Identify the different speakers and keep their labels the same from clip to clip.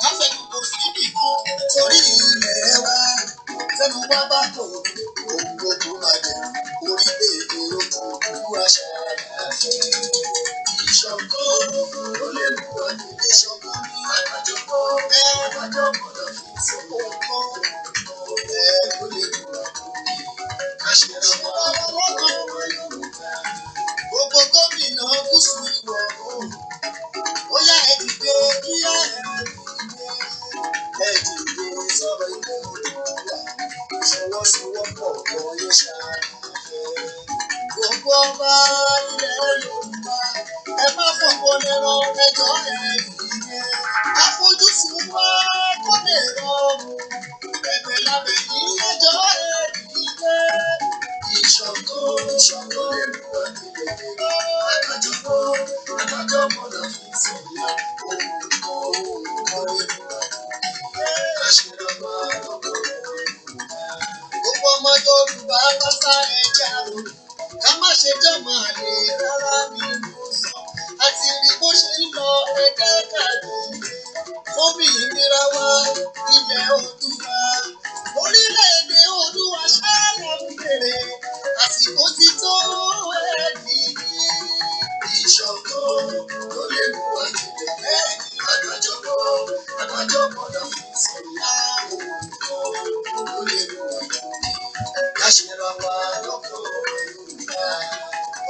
Speaker 1: Káfẹ́nu kò sí nìkan torí ilẹ̀ wa. Tẹnu wá bá kò ohun gbogbo máa jẹ orílẹ̀-èdè ojú àṣà àfẹ́. Ìṣọ̀kan ó lè mú ọdún ìṣọ̀kan ní àgbájọpọ̀ àgbájọpọ̀ lọ fi sọ́kọ̀ kan. Ó lè mú ọdún àṣẹ̀ṣẹ̀ ọlọ́kọ̀ ọmọ Yorùbá. Gbogbo gómìnà gúúsù ìwọ̀ oòrùn. Ó yá ẹ dìde kí á ẹ dìde sọ̀rọ̀ ilé Oòduà. Ìfọwọ́sowọ́pọ̀ kan yóò ṣàlàyé. Gbogbo ọba ilẹ̀ Yorùbá ẹ má fọwọ́ lẹ́rọ ẹjọ́ ẹ dìde. Àfojúsùn wa kó lè rọrùn. Ẹ̀bẹ̀ lábẹ́ yìí ẹjọ́ ẹ dìde. Ìṣọ̀kan lè mú ọdún ìdílé. Àgbájọpọ̀ lọ fi sọ̀yà ohun kan lè mú àṣírọ́pọ̀ ọkọ̀ Yorùbá. Gbogbo ọmọ Yorùbá pátá ẹ̀jẹ̀ àrùn. Ká má ṣe jọ̀mọ̀ àlè rárá ni mo sọ. Àti rí bó ṣe ń lọ ẹ̀jẹ̀ káàdì. Fómìnira wa ilẹ̀ Oòduà. Orílẹ̀-èdè Oòduà ṣáàlà ń bèrè. Àsìkò ti tó ẹ̀dì. Ìṣọ̀kan ló lè mú wa dìde. Àgbájọpọ̀ lọ fi sọ̀yà ohun ló lè mú wa dìde. Káṣíra wa lọ́kọ̀ Yorùbá.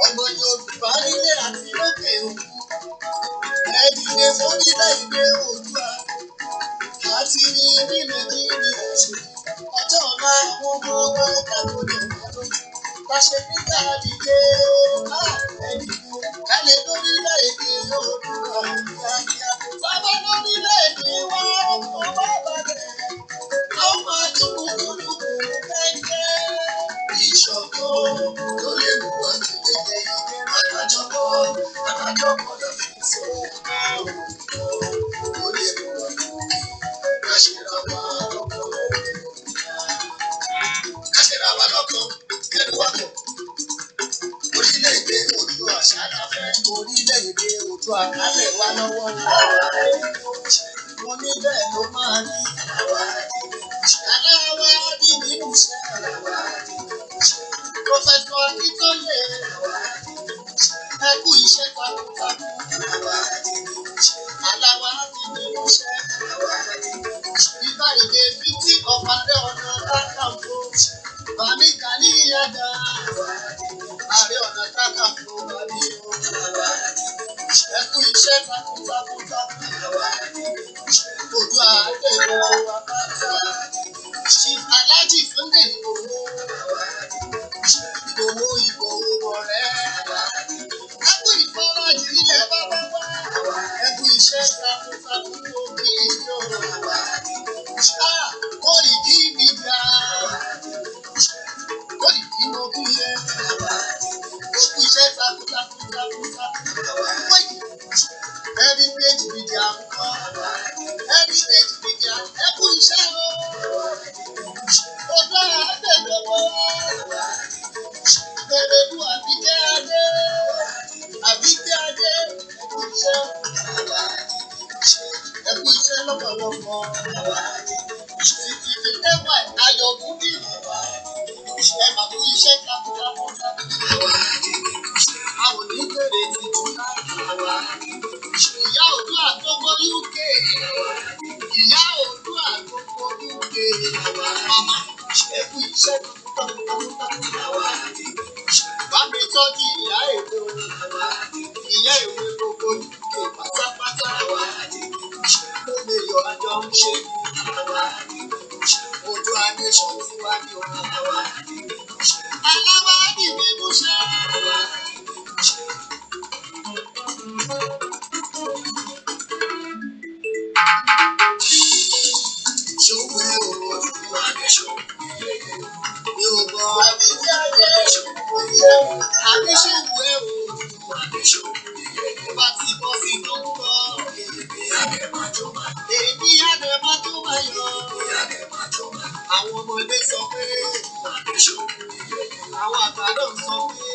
Speaker 1: Ọmọ Yorùbá nílé àti lókè òkun. Ẹ dìde fórílẹ̀-èdè Oòduà. Àti ní Nàìjíríà ṣe. Ọjọ́ ọ̀la àwọn ọmọ wa kàkó lè wá lójú. Láṣẹ nígbà dìde ẹ dìde. Ká lè lórílẹ̀-èdè Oòduà kíákíá. Bàbá lórílẹ̀-èdè wa ọkọ̀ bá bàbẹ̀. A ó máa dúró lórúkọ kẹ́kẹ́. Ìṣọ̀kan ló lè mú wa dìde. Àgbájọpọ̀ lọ fi sọ̀yà ohun ló lè mú wa dìde. Káṣíra wa lọ́kọ̀ Yorùbá. Káṣíra wa lọ́kọ̀ kẹ́nu wa kọ̀. Orílẹ̀-èdè Oòduà ṣáláfẹ́. Orílẹ̀-èdè Oòduà kálẹ̀ wá lọ́wọ́. Mo ní bẹ́ẹ̀ ló máa ní. Aláwa dì nínú iṣẹ́. Prọfẹ̀sọ̀ Akíntọ́yè. Ẹ kú iṣẹ́ takuntakun. Aláwa dì nínú iṣẹ́. Ìbáraẹ̀dẹ̀ 50 ọ̀pàdé ọ̀nà Kakanfò. Bàmí Gàníyàdá. Ààrẹ ọ̀nà Kakanfò bàbí o. Ẹ kú iṣẹ́ takuntakun. Oòduà àdéhùn wa pátá. Aláàjì Sunday Ìgbòho ọ̀rẹ́. Ẹ kú ìfọ̀rọ̀jì ilẹ̀ bàbá wa. Ẹ kú iṣẹ́ takuntakun tó kí yóò. Kórìdí mi dá. Kórìdí mo kú yẹ. Ó kú iṣẹ́ takuntakun. Heritage Media ń kọ́. Heritage Media ẹ kú iṣẹ́ o. Oòduà àdéhùn wa. Èrèlú Àbíkẹ́ Adé. Àbíkẹ́ Adé ẹ kú iṣẹ́. Ẹ kú iṣẹ́ lọ́pọ̀lọpọ̀. Ìfìdíwà Ayọ̀kún bí ẹ máa kú iṣẹ́ takuntakun. A ò ní bèrè tìtún láì. Ìyá Oòduà gbogbo UK. Ìyá Oòduà gbogbo UK. Màmá ẹ kú iṣẹ́ takuntakun. Bá mi tọ́jú ìyá èwe. Ìyá èwe gbogbo UK pátápátá. Mo lè yọ àjọ ń ṣe. Oòduà nation ti wá ní ọ̀nà. Aláwa dì nínú iṣẹ́. Ṣòwò Oòduà nation. Mi ò gbọ́ Àbíkẹ́ Adé. Adéṣòwò Oòduà nation. Bá ti bọ́ sí tó ń bọ̀. Èmi àdèmájọ́ máa yọ. Àwọn ọmọdé sọ pé àwọn àgbà náà sọ pé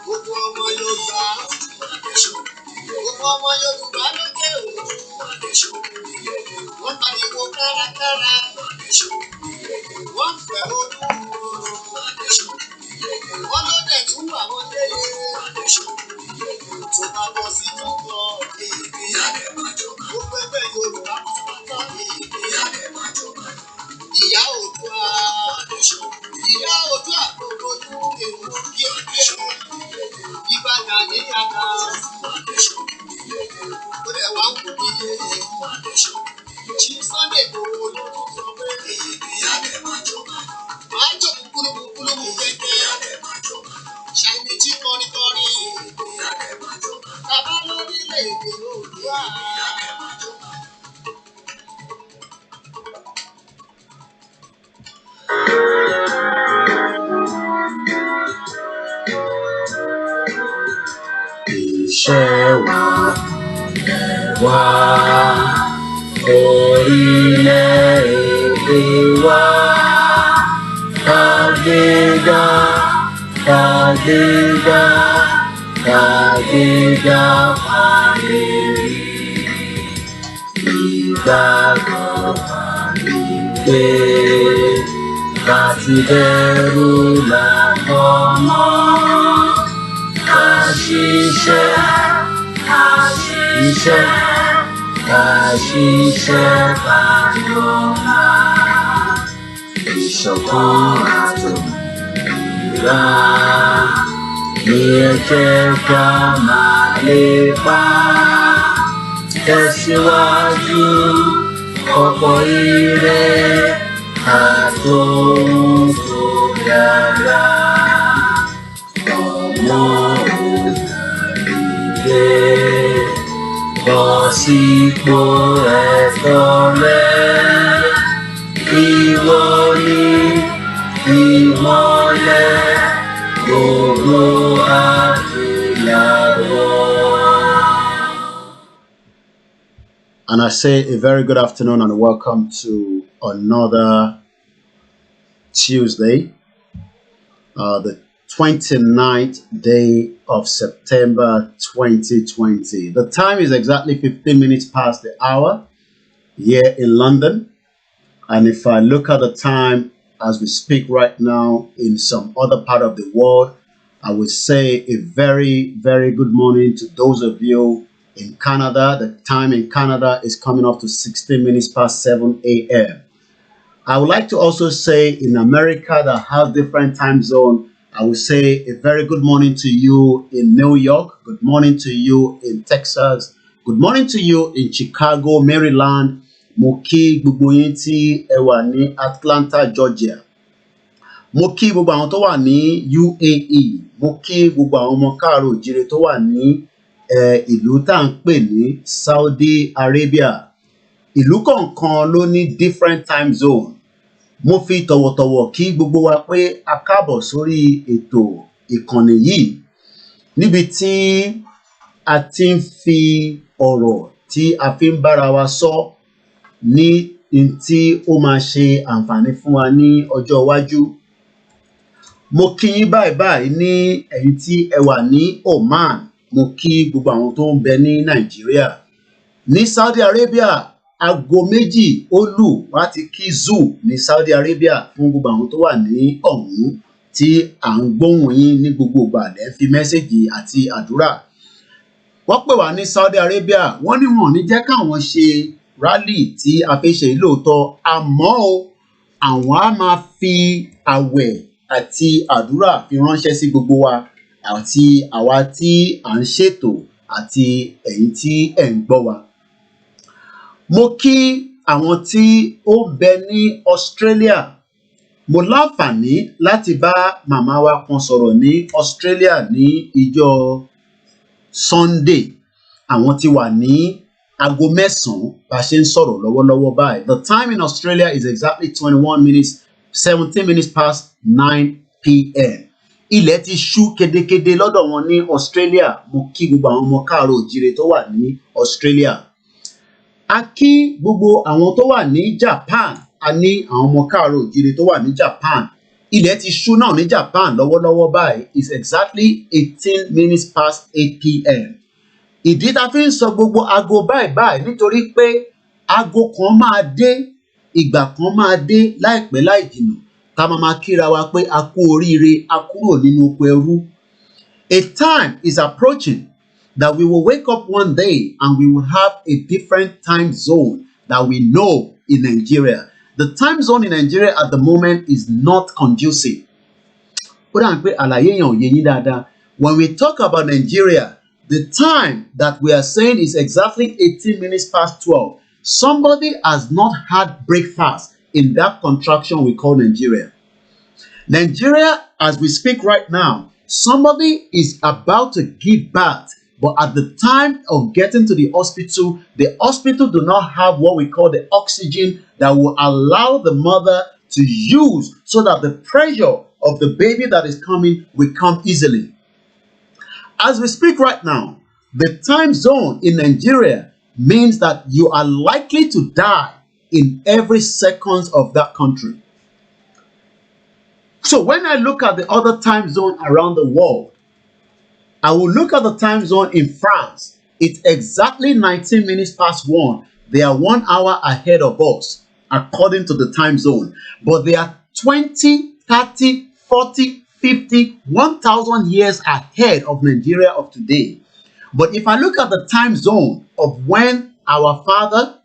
Speaker 1: gbogbo ọmọ Yorùbá. Gbogbo ọmọ Yorùbá Ariwo kárakára. Wọ́n fẹ́ olú. Wọ́n ló dẹ̀ tún wà wọ́n léyè. Tó bá bọ́ sí kankan, èdè àdèmàjọba. Ó pẹ́pẹ́ Yorùbá pátá èdè àdèmàjọba. Ìyá Oòduà. Ìyá Oòduà gbogbo yún èwo kí ó kí ẹ. Ìbàdàn ní àná. Ó lẹ̀ wá ń kú bí yé. Chief Sunday gbogbo ló tún sọ pé èdè àdèmàjọba. Máa jọ kúkúrú mú kẹ̀kẹ́. Ṣàìní tí kọrin. Bàbá lórílẹ̀-èdè Oòduà.
Speaker 2: Iṣẹ́ wa wá orílẹ̀-èdè wa kàgbéga fàyèrè ìgbàgbọ́ ni pé láti bẹ̀rù làkọ́mọ́. Àṣìṣe bàjọ́lá ìṣọ̀kan àtòmìnira ní ẹ jẹ́ ká máa lépa tẹ̀síwájú ọ̀pọ̀ ire àtòhun tó dára. Ọmọ òdàlùdé bọ́ sípò ẹ̀tọ́ rẹ̀, ìwọ ni ìmọ́lẹ̀ gbogbo adúláwọ̀.
Speaker 1: And I say a very good afternoon and welcome to another Tuesday, the 29th day of September 2020. The time is exactly 15 minutes past the hour here in London. And if I look at the time as we speak right now in some other part of the world, I would say a very, very good morning to those of you in Canada. The time in Canada is coming up to 16 minutes past 7 a.m. I would like to also say in America that has different time zone, I would say a very good morning to you in New York. Good morning to you in Texas. Good morning to you in Chicago, Maryland. Mo kí gbogbo yín tí ẹ wà ní Atlanta, Georgia. Mo kí gbogbo àwọn tó wà ní UAE. Mo kí gbogbo àwọn ọmọ káàárọ̀ oòjíire tó wà ní ìlú tá à ń pè ní Saudi Arabia. Ìlú kọ̀ọ̀kan ló ní different time zone. Mo fi tọ̀wọ̀tọ̀wọ̀ kí gbogbo wa pé a káàbọ̀ sórí ètò ìkànnì yìí níbi tí a ti ń fi ọ̀rọ̀ tí a fi ń bára wa sọ ní tí ó máa ṣe àǹfààní fún wa ní ọjọ́ iwájú. Mo kí yín báyìí ní ẹ̀yin tí ẹ wà ní Oman. Mo kí gbogbo àwọn tó ń bẹ ní Nàìjíríà. Ní Saudi Arabia, aago 2 ó lù láti kí zoo ní Saudi Arabia fún gbogbo àwọn tó wà ní ọ̀hún tí à ń gbóhùn yín ní gbogbo ìgbà lẹ́ fi mẹ́sẹ̀gì àti àdúrà. Wọ́n pè wá ní Saudi Arabia, wọ́n ní wọn ò ní jẹ́ káwọn ṣe rally tí a fẹ́ ṣe lóòótọ́, àmọ́ o àwọn á máa fi àwẹ̀ àti àdúrà fi ránṣẹ́ sí gbogbo wa àti àwa tí à ń ṣètò àti ẹ̀yin tí ẹ̀ ń gbọ́ wa. Mo kí àwọn tí ó bẹ ní Australia. Mo láǹfààní láti bá màmá wa kan sọ̀rọ̀ ní Australia ní ìjọ́ Sunday. Àwọn tí wà ní aago 9 bá ṣe ń sọ̀rọ̀ lọ́wọ́lọ́wọ́ báyìí. The time in Australia is exactly 17 minutes past 9 p.m. Ilẹ̀ ti ṣú kedekede lọ́dọ̀ wọn ní Australia. Mo kí gbogbo àwọn ọmọ káàárọ̀ oòjíire tó wà ní Australia. A kí gbogbo àwọn tó wà ní Japan. A ní àwọn ọmọ káàárọ̀ oòjíire tó wà ní Japan. Ilẹ̀ ti ṣú náà ní Japan lọ́wọ́lọ́wọ́ báyìí is exactly 18 minutes past 8 p.m. Ìdí tá fi ń sọ gbogbo aago báyìí nítorí pé aago kan máa dé, ìgbà kan máa dé láìpẹ́ láì jìnnà ká máa kíra wa pé a kú oríire, a kúrò nínú oko ẹrú. A time is approaching that we will wake up one day and we will have a different time zone that we know in Nigeria. The time zone in Nigeria at the moment is not conducive. Ó dà pé àlàyé yẹn ò yé yín dáadáa. When we talk about Nigeria, the time that we are saying is exactly 18 minutes past 12. Somebody has not had breakfast in that contraction we call Nigeria. Nigeria, as we speak right now, somebody is about to give birth, but at the time of getting to the hospital do not have what we call the oxygen that will allow the mother to use so that the pressure of the baby that is coming will come easily. As we speak right now, the time zone in Nigeria means that you are likely to die in every second of that country. So when I look at the other time zone around the world, I will look at the time zone in France. It's exactly 19 minutes past 1. They are 1 hour ahead of us, according to the time zone. But they are 20, 30, 40, 50, 1,000 years ahead of Nigeria of today. But if I look at the time zone of when our father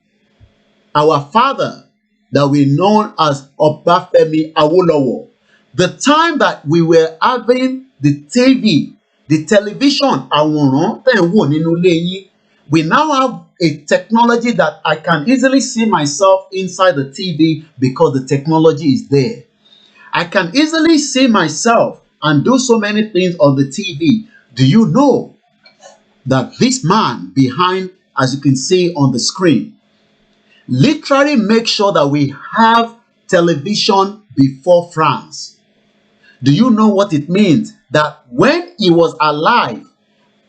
Speaker 1: that we know as Obafemi Awolowo, the time that we were having the TV, the television, we now have a technology that I can easily see myself inside the TV because the technology is there. I can easily see myself and do so many things on the TV. Do you know that this man behind, as you can see on the screen, literally make sure that we have television before France? Do you know what it means? That when he was alive,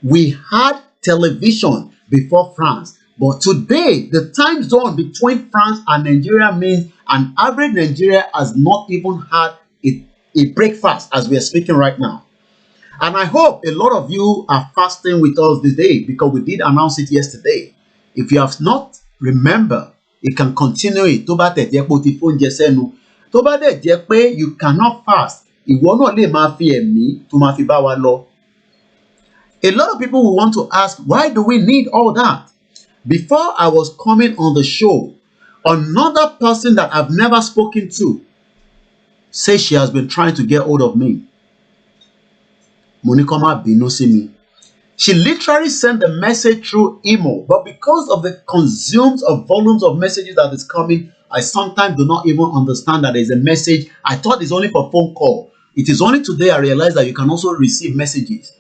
Speaker 1: we had television before France. But today, the time zone between France and Nigeria means an average Nigeria has not even had a breakfast as we are speaking right now. And I hope a lot of you are fasting with us today because we did announce it yesterday. If you have not remember, you can continue it. Tó bá tẹ̀ jẹ́ pé o ti fóúnjẹ sẹ́nu. Tó bá dẹ̀ jẹ́ pé you cannot fast, ìwọ náà lè máa fi ẹ̀mí tó máa fi bá wa lọ. A lot of people will want to ask, why do we need all that? Before I was coming on the show, another person that I've never spoken to says she has been trying to get hold of me. Monikoma Binosimi. She literally sent the message through email, but because of the consumes of volumes of messages that is coming, I sometimes do not even understand that there's a message. I thought it's only for phone call. It is only today I realized that you can also receive messages.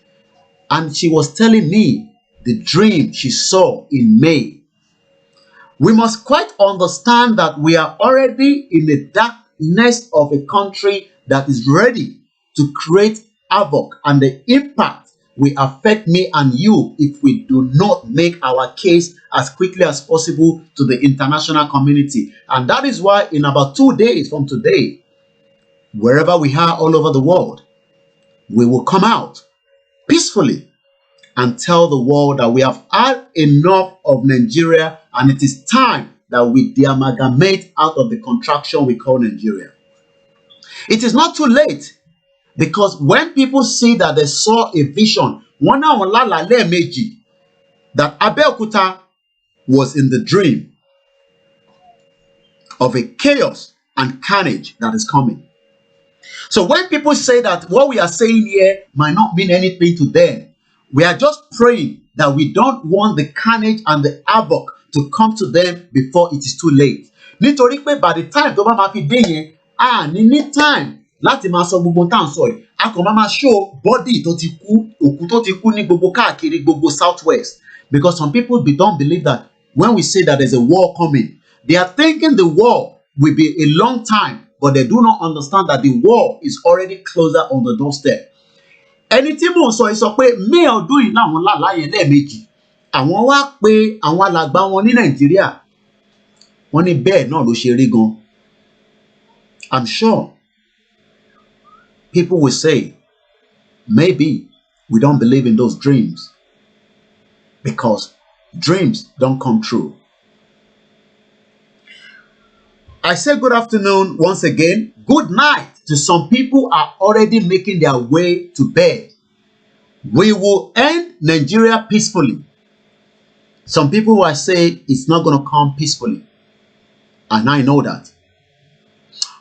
Speaker 1: And she was telling me the dream she saw in May. We must quite understand that we are already in the darkness of a country that is ready to create havoc, and the impact will affect me and you if we do not make our case as quickly as possible to the international community. And that is why in about 2 days from today, wherever we are all over the world, we will come out peacefully and tell the world that we have had enough of Nigeria and it is time that we de-amalgamate out of the contraction we call Nigeria. It is not too late. Because when people see that they saw a vision, that Abeokuta was in the dream of a chaos and carnage that is coming. So when people say that what we are saying here might not mean anything to them, we are just praying that we don't want the carnage and the havoc to come to them before it is too late. Nítorí pé by the time tó bá máa fi dé yẹn, ní time láti máa sọ gbogbo tá à ń sọ yìí, a kàn máa show body tó ti kú, òkú tó ti kú ní gbogbo káàkiri gbogbo southwest. Because some people don't believe that when we say that there's a war coming, they are thinking the war will be a long time, but they do not understand that the war is already closer on the doorstep. Ẹni tí mò ń sọ yìí sọ pé May ọdún yìí làwọn lálàá yẹn lẹ́ẹ̀mejì. Àwọn wá pé àwọn alàgbà wọn ní Nàìjíríà. Wọ́n ní bẹ́ẹ̀ náà ló ṣe rí gan. I'm sure people will say, maybe we don't believe in those dreams because dreams don't come true. I say good afternoon once again. Good night to some people are already making their way to bed. We will end Nigeria peacefully. Some people will say it's not going to come peacefully. And I know that.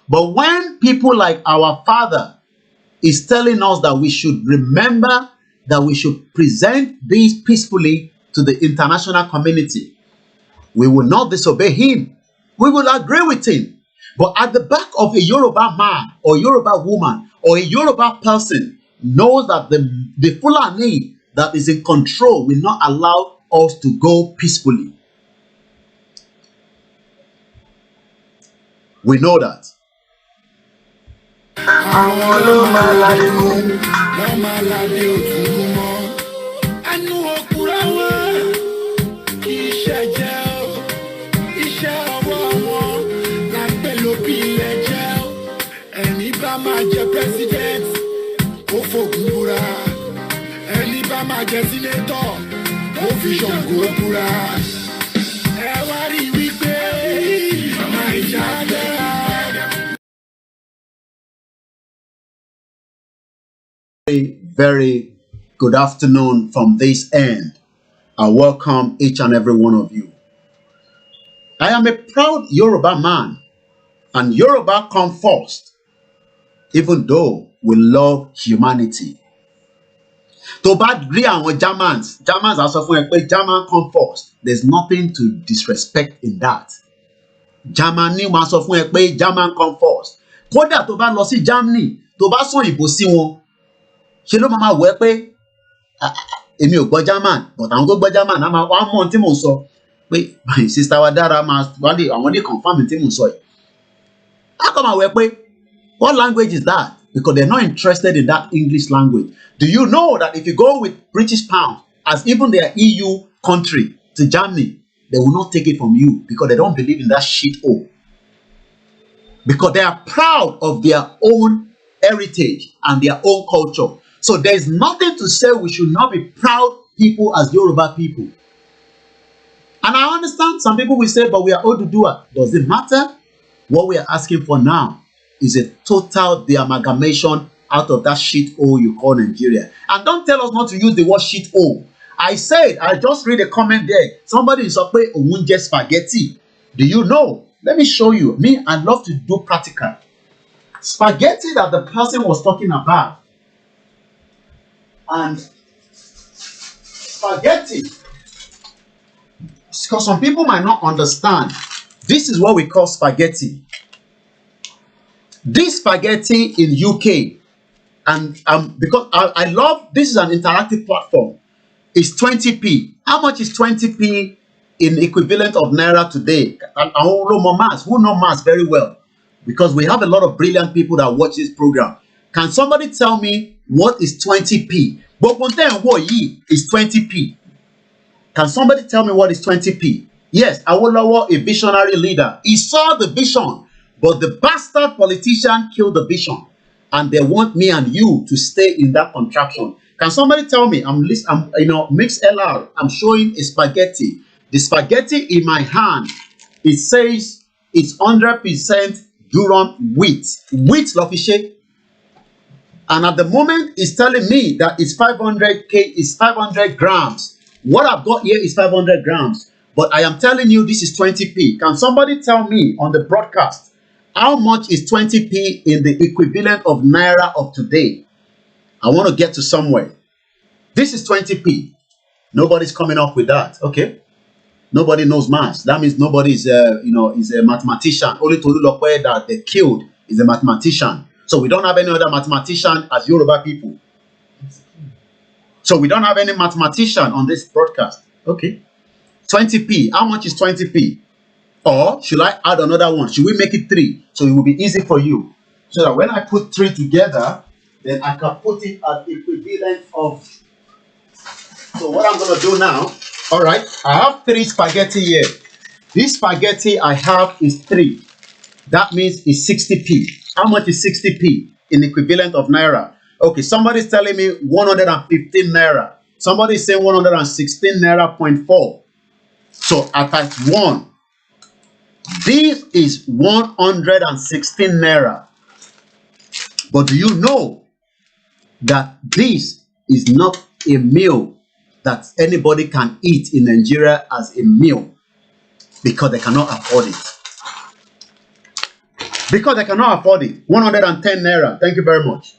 Speaker 1: But when people like our father is telling us that we should remember that we should present this peacefully to the international community, we will not disobey him. We will agree with him. But at the back of a Yoruba man or Yoruba woman or a Yoruba person knows that the Fulani that is in control will not allow us to go peacefully. We know that. Very good afternoon from this end. I welcome each and every one of you. I am a proud Yoruba man, and Yoruba come first, even though we love humanity. To bad agree on Germans are suffering a German come first. There's nothing to disrespect in that. Germany was suffering a German come first. Kódà tó bá lọ sí Germany, tó bá sọ ìbò sí wọn, ṣe ló máa wẹ́ pé èmi ò gbọ́ German, but àwọn tó gbọ́ German á máa wá mọ̀ tí mò ń sọ pé sister wa dára máa àwọn lè confirm tí mò ń sọ yìí. How come I wẹ́ what language is that? Because they're not interested in that English language. Do you know that if you go with British pound, as even their EU country, to Germany, they will not take it from you because they don't believe in that shit hole. Because they are proud of their own heritage and their own culture. So there's nothing to say we should not be proud people as Yoruba people. And I understand some people will say, but we are Oduduwa. Does it matter? What we are asking for now is a total de-amalgamation out of that shit hole you call Nigeria. And don't tell us not to use the word shit hole. I just read a comment there. Somebody is up with Omunje spaghetti. Do you know? Let me show you. Me, I love to do practical. Spaghetti that the person was talking about. And spaghetti, because some people might not understand, this is what we call spaghetti. This spaghetti in UK, and because I love, this is an interactive platform, it's 20p. How much is 20p in equivalent of Naira today? And who know maths very well, because we have a lot of brilliant people that watch this program. Can somebody tell me what is 20p? Is 20p. Can somebody tell me what is 20p? Yes, Awolowo, a visionary leader. He saw the vision, but the bastard politician killed the vision. And they want me and you to stay in that contraction. Can somebody tell me? I'm mixed LR. I'm showing a spaghetti. The spaghetti in my hand, it says it's 100% durum wheat. Wheat, Lofishe. And at the moment, it's telling me that it's 500 grams. What I've got here is 500 grams. But I am telling you, this is 20p. Can somebody tell me on the broadcast, how much is 20p in the equivalent of Naira of today? I want to get to somewhere. This is 20p. Nobody's coming up with that. Okay. Nobody knows maths. That means nobody is a mathematician. Only Tolulokwe that they killed is a mathematician. So we don't have any other mathematician as Yoruba people. So we don't have any mathematician on this broadcast. Okay. 20p. How much is 20p? Or should I add another one? Should we make it 3? So it will be easy for you. So that when I put 3 together, then I can put it at the equivalent of. So what I'm going to do now, all right, I have 3 spaghetti here. This spaghetti I have is 3. That means it's 60p. How much is 60p in equivalent of Naira? Okay, somebody's telling me 115 Naira. Somebody's saying 116 Naira .4. So I type 1 This is 116 naira. But do you know that this is not a meal that anybody can eat in Nigeria as a meal because they cannot afford it? Because they cannot afford it. 110 naira. Thank you very much.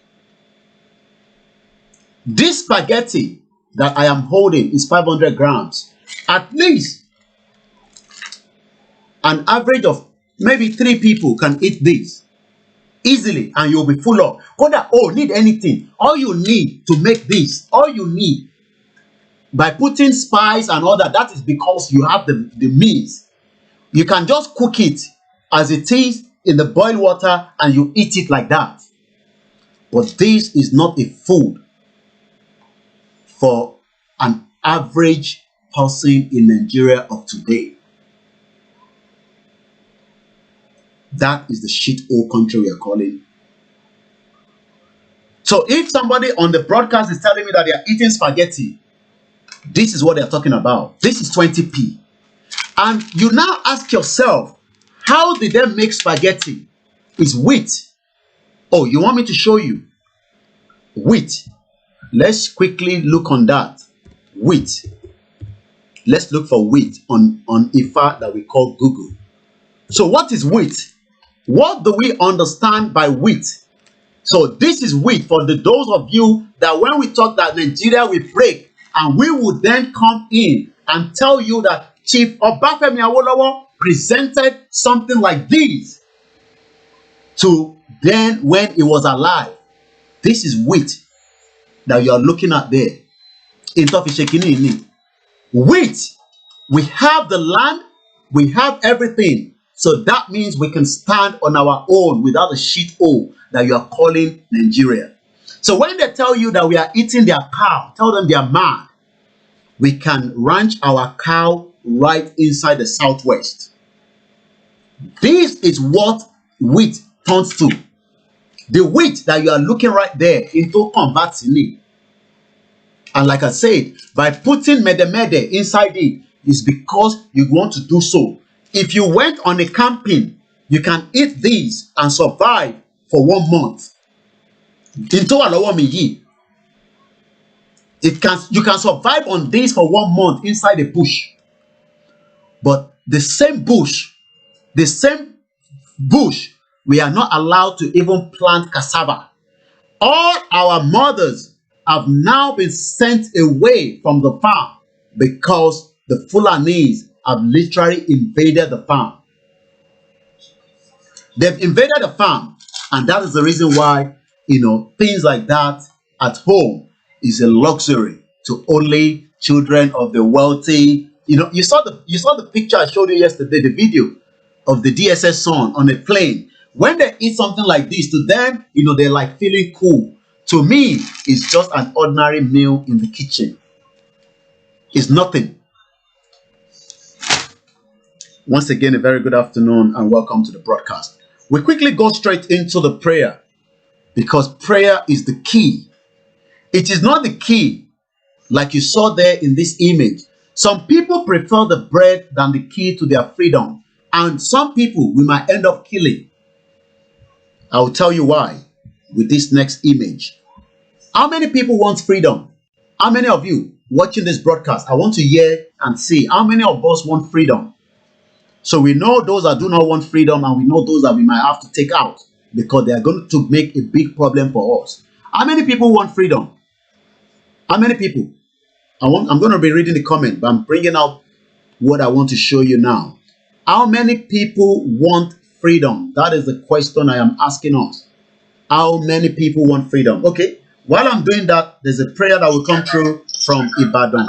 Speaker 1: This spaghetti that I am holding is 500 grams. At least an average of maybe 3 people can eat this easily and you'll be full of. Koda, oh, need anything. All you need to make this, all you need by putting spice and all that, that is because you have the means. You can just cook it as it is in the boiled water and you eat it like that. But this is not a food for an average person in Nigeria of today. That is the shit hole country we are calling. So if somebody on the broadcast is telling me that they are eating spaghetti, this is what they are talking about. This is 20p. And you now ask yourself, how did they make spaghetti? It's wheat. Oh, you want me to show you? Wheat. Let's quickly look on that. Wheat. Let's look for wheat on IFA that we call Google. So what is wheat? What do we understand by wheat? So this is wheat for those of you that when we talk that Nigeria will break, and we would then come in and tell you that Chief Obafemi Awolowo presented something like this to then when he was alive. This is wheat that you are looking at there. Wheat, we have the land, we have everything. So that means we can stand on our own without a shit hole that you are calling Nigeria. So when they tell you that we are eating their cow, tell them they are mad. We can ranch our cow right inside the southwest. This is what wheat turns to. The wheat that you are looking right there into converts in it. And like I said, by putting mede inside it is because you want to do so. If you went on a camping, you can eat these and survive for 1 month. You can survive on this for 1 month inside the bush. But the same bush, we are not allowed to even plant cassava. All our mothers have now been sent away from the farm because the Fulanis have literally invaded the farm. They've invaded the farm, and that is the reason why, things like that at home is a luxury to only children of the wealthy. You saw the picture I showed you yesterday, the video of the DSS son on a plane. When they eat something like this, to them, they're like feeling cool. To me, it's just an ordinary meal in the kitchen. It's nothing. Once again, a very good afternoon and welcome to the broadcast. We quickly go straight into the prayer because prayer is the key. It is not the key like you saw there in this image. Some people prefer the bread than the key to their freedom. And some people we might end up killing. I will tell you why with this next image. How many people want freedom? How many of you watching this broadcast? I want to hear and see how many of us want freedom. So we know those that do not want freedom, and we know those that we might have to take out because they are going to make a big problem for us. How many people want freedom? How many people? I'm going to be reading the comment, but I'm bringing out what I want to show you now. How many people want freedom? That is the question I am asking us. How many people want freedom? Okay. While I'm doing that, there's a prayer that will come through from Ibadan.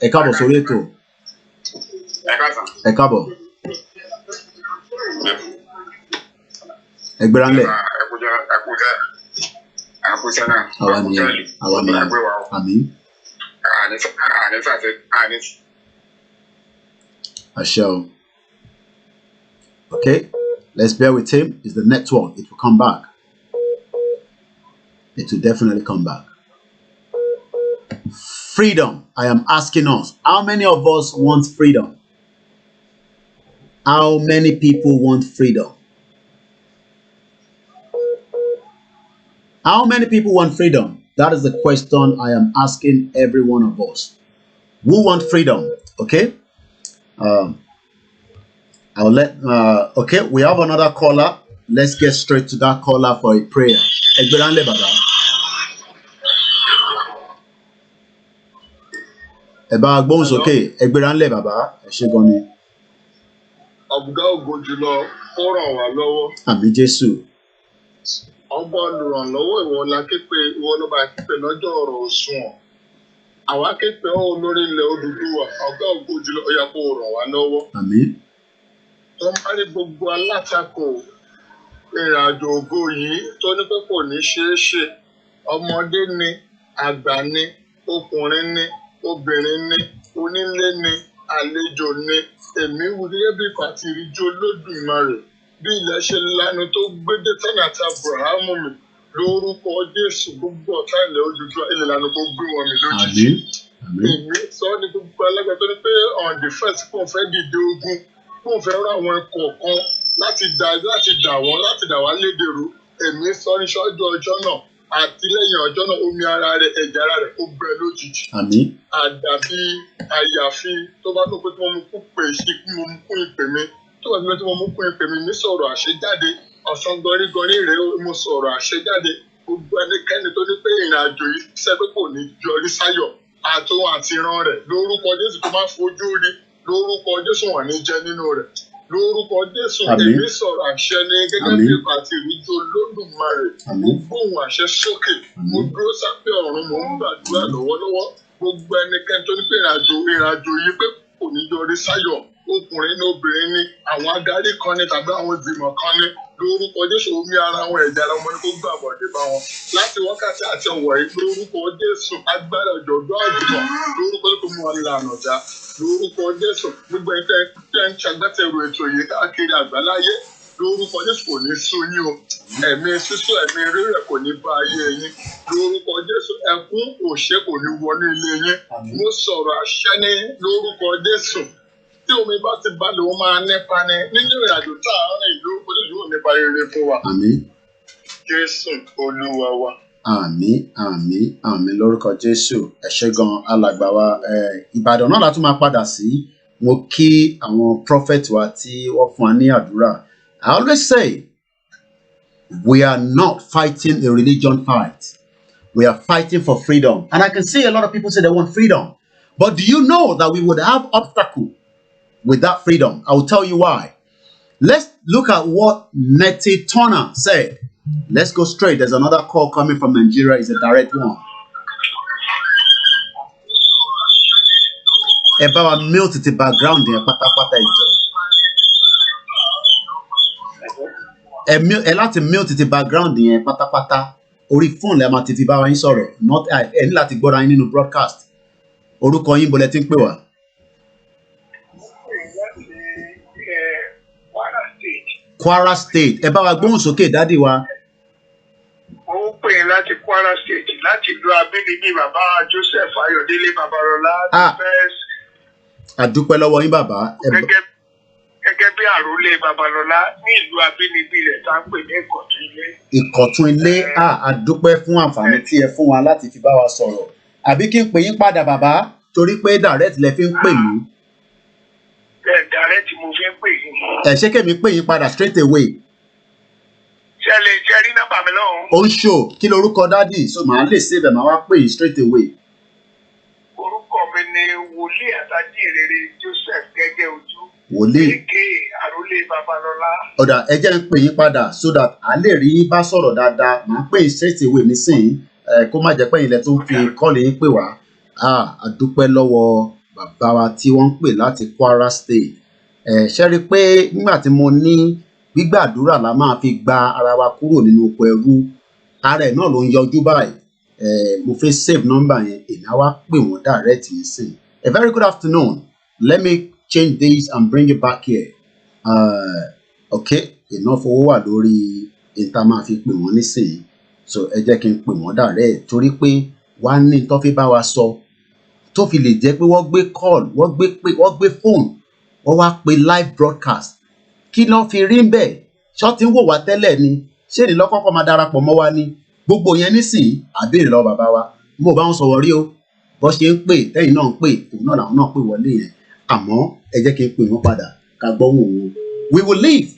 Speaker 1: Ekabo Soleto. Ekabo. Egberanle. Amen. I shall. Okay, let's bear with him. It's the network. It will come back. It will definitely come back. Freedom. I am asking us. How many of us want freedom? How many people want freedom? How many people want freedom? That is the question I am asking every one of us. Who want freedom? Okay. I'll let. Okay, we have another caller. Let's get straight to that caller for a prayer. Egberanle Baba. Eba agbóhùn sókè. Egberanle Baba. Ẹ ṣé gan ni.
Speaker 3: Ọ̀gá ògo jùlọ ó ràn wá lọ́wọ́.
Speaker 1: Àmín Jésù.
Speaker 3: Ọba olùrànlọ́wọ́ ìwọ la ké pe ìwọ ló bá ké pe lọ́jọ́ ọ̀rọ̀ òṣùwọ̀n. Àwa ké pe ọ́ olórí ilẹ̀ Odùduwà. Ọ̀gá ògo jùlọ ó yẹ kó ràn wá lọ́wọ́.
Speaker 1: Àmín.
Speaker 3: Tó ń parí gbogbo alátakò ìrìnàjò ògo yìí tó ní pé kò ní ṣeé ṣe. Ọmọdé ni, àgbà ni, ọkùnrin ni, obìnrin ni, onílé ni, àlejò ni. Èmi wù gẹ́gẹ́ bí ìkọ̀ àti ìrìjò Olódùmarè. Bí ilẹ̀ ṣe lanu tó gbédé tán àti Abrahamu mi lórúkọ Jésù gbogbo ọ̀tá ilẹ̀ Odùduwà ilẹ̀ lanu kó gbé wọn mi lójijì. Èmi sọ ní gbogbo alágbàá tó ní pé on the first kò fẹ́ dìde ogun kò fẹ́ rán àwọn ikọ̀ kan láti dà wá lédèrú. Èmi sọ ní ṣọ́jú ọjọ́ náà àti lẹ́yìn ọjọ́ náà omi ara rẹ̀ ẹ̀jẹ̀ ara rẹ̀ ó gbẹ lójijì. Àdàbí àyàfi tó bá tó pé tí wọ́n mú kún pè sí kí mo mú kún ìpè mi. Tó bá tí wọ́n mú kún ìpè mi ní sọ̀rọ̀ àṣejáde ọ̀sán gọrígọrí rẹ̀ mo sọ̀rọ̀ àṣejáde gbogbo ẹnikẹ́ni tó ní pé ìrìnàjò yìí ṣẹ́ pé kò ní yọrí sáyọ̀ àtòun àti ìran rẹ̀ lórúkọ Jésù tó máa fojú rí lórúkọ Jésù wà ní jẹ́ nínú rẹ̀ lórúkọ Jésù èmi sọ̀rọ̀ àṣẹ ní gẹ́gẹ́ bí ìkọ̀ àti ìrìjò Olódùmarè mo gbóhùn àṣẹ sókè mo dúró sábẹ́ ọ̀run mo ń gbàdúrà lọ́wọ́lọ́wọ́ gbogbo ẹnikẹ́ni tó ní pé ìrìnàjò yìí pé kò ní yọrí sáyọ̀ ọkùnrin ní obìnrin ní àwọn adarí kan ní tàbí àwọn ìgbìmọ̀ kan ní lórúkọ Jésù omi ara wọn ẹ̀jẹ̀ ara wọn ni kó gbà bọ̀dé bá wọn láti wákàtí àti ọ̀wọ̀ yìí lórúkọ Jésù agbára ọ̀jọ̀gbọ́n àjùmọ̀ lórúkọ Jésù mú wọn lànà já lórúkọ Jésù gbogbo ẹni tẹ́ ń ṣagbátẹrù ètò yìí káàkiri àgbáláyé lórúkọ Jésù kò ní sú yín o ẹ̀mí sísú ẹ̀mí rírẹ̀ kò ní bá ayé yín lórúkọ Jésù ẹkún òṣè kò ní wọnú ilé yín mo sọ̀rọ̀ àṣẹ ní lórúkọ Jésù tí omi bá ti balẹ̀ ó máa nípa ni nínú ìrìnàjò tá à ń rìn ìlú olóòlù ò nípa rere fún wa. Àmín. Jésù Olúwa wa.
Speaker 1: Àmín àmín àmín lórúkọ Jésù ẹ ṣé gan alàgbà wa Ìbàdàn náà la tún máa padà sí mo kí àwọn prophet wa tí wọ́n fún wa ní àdúrà. I always say we are not fighting a religion fight. We are fighting for freedom. And I can see a lot of people say they want freedom. But do you know that we would have obstacle with that freedom? I will tell you why. Let's look at what Nettie Turner said. Let's go straight. There's another call coming from Nigeria. It's a direct one. About mute the background there. Láti mute the background yẹn pátápátá orí fóònù lẹ́ẹ̀ máa ti fi bá wa yín sọ̀rọ̀ not ẹ ní láti gbọ́ra yín nínú broadcast orúkọ yín bọ́lẹ̀ tí ń pè wá. Kwara State ẹ bá wa gbóhùn sókè dádì wa.
Speaker 3: Mo ń pè é láti Kwara State láti ìlú abínibí bàbá Joseph Ayọ̀délé Babalọlá.
Speaker 1: Àdúpẹ́ lọ́wọ́ yín bàbá.
Speaker 3: Gẹ́gẹ́ bí àrólé Babalọlá ní ìlú abínibí rẹ̀ tá ń pè ní Ìkọ̀tún Ilé.
Speaker 1: Ìkọ̀tún Ilé àdúpẹ́ fún àǹfààní tí ẹ fún wa láti fi bá wa sọ̀rọ̀. Àbí kí n pè yín padà bàbá torí pé direct lẹ fi ń pè mí.
Speaker 3: Direct mo fi ń pè yín.
Speaker 1: Ṣé kèmí pè yín padà straight away?
Speaker 3: Ṣé lè jẹ́ rí nọ́mbà mi lọ́hùn?
Speaker 1: Ó ń ṣò kí lorúkọ dádì so màá lè save ẹ̀ máa wá pè yín straight away.
Speaker 3: Orúkọ mi ni Wòlíì Àtàjìrere Joseph Gẹ́gẹ́ Ojú.
Speaker 1: Wòlíì.
Speaker 3: Èké àrólé Babalọlá.
Speaker 1: Ọ̀dà ẹ jẹ́ ń pè yín padà so that a lè rí yín bá sọ̀rọ̀ dáadáa màá pè yín straight away nísìnyí kó má jẹ́ pé ilẹ̀ tó ń fi kọ́ọ̀lì yín pè wá. Àdúpẹ́ lọ́wọ́ bàbá wa tí wọ́n ń pè láti Kwara State. Ṣé rí i pé nígbà tí mo ní gbígbàdúrà la máa fi gba ara wa kúrò nínú oko ẹrú ara ẹ̀ náà ló ń yọjú báyìí. Mo fẹ́ save number yẹn èmi á wá pè wọ́n direct nísìn. A very good afternoon. Let me change this and bring it back here. Okay, enough owó wà lórí ìta máa fi pè wọ́n nísìn. So ẹ jẹ́ kí n pè wọ́n direct torí pé wá ní tó fi bá wa sọ tó fi lè jẹ́ pé wọ́n gbé call wọ́n gbé phone
Speaker 4: wọ́n wá pe live broadcast kí ló fi rí ń bẹ̀ ṣọ́ ti ń wò wá tẹ́lẹ̀ ni ṣé ní lọ́kọ́kọ́ máa darapọ̀ mọ́ wa ni gbogbo yẹn nísìnyí àbèrè lọ bàbá wa mo bá wọn sọ̀rọ̀ rí o bó ṣe ń pè tẹ́yìn náà ń pè òun náà làwọn náà pè wọlé yẹn àmọ́ ẹ jẹ́ kí n pè wọ́n padà ká gbọ́hùn òun. We will leave.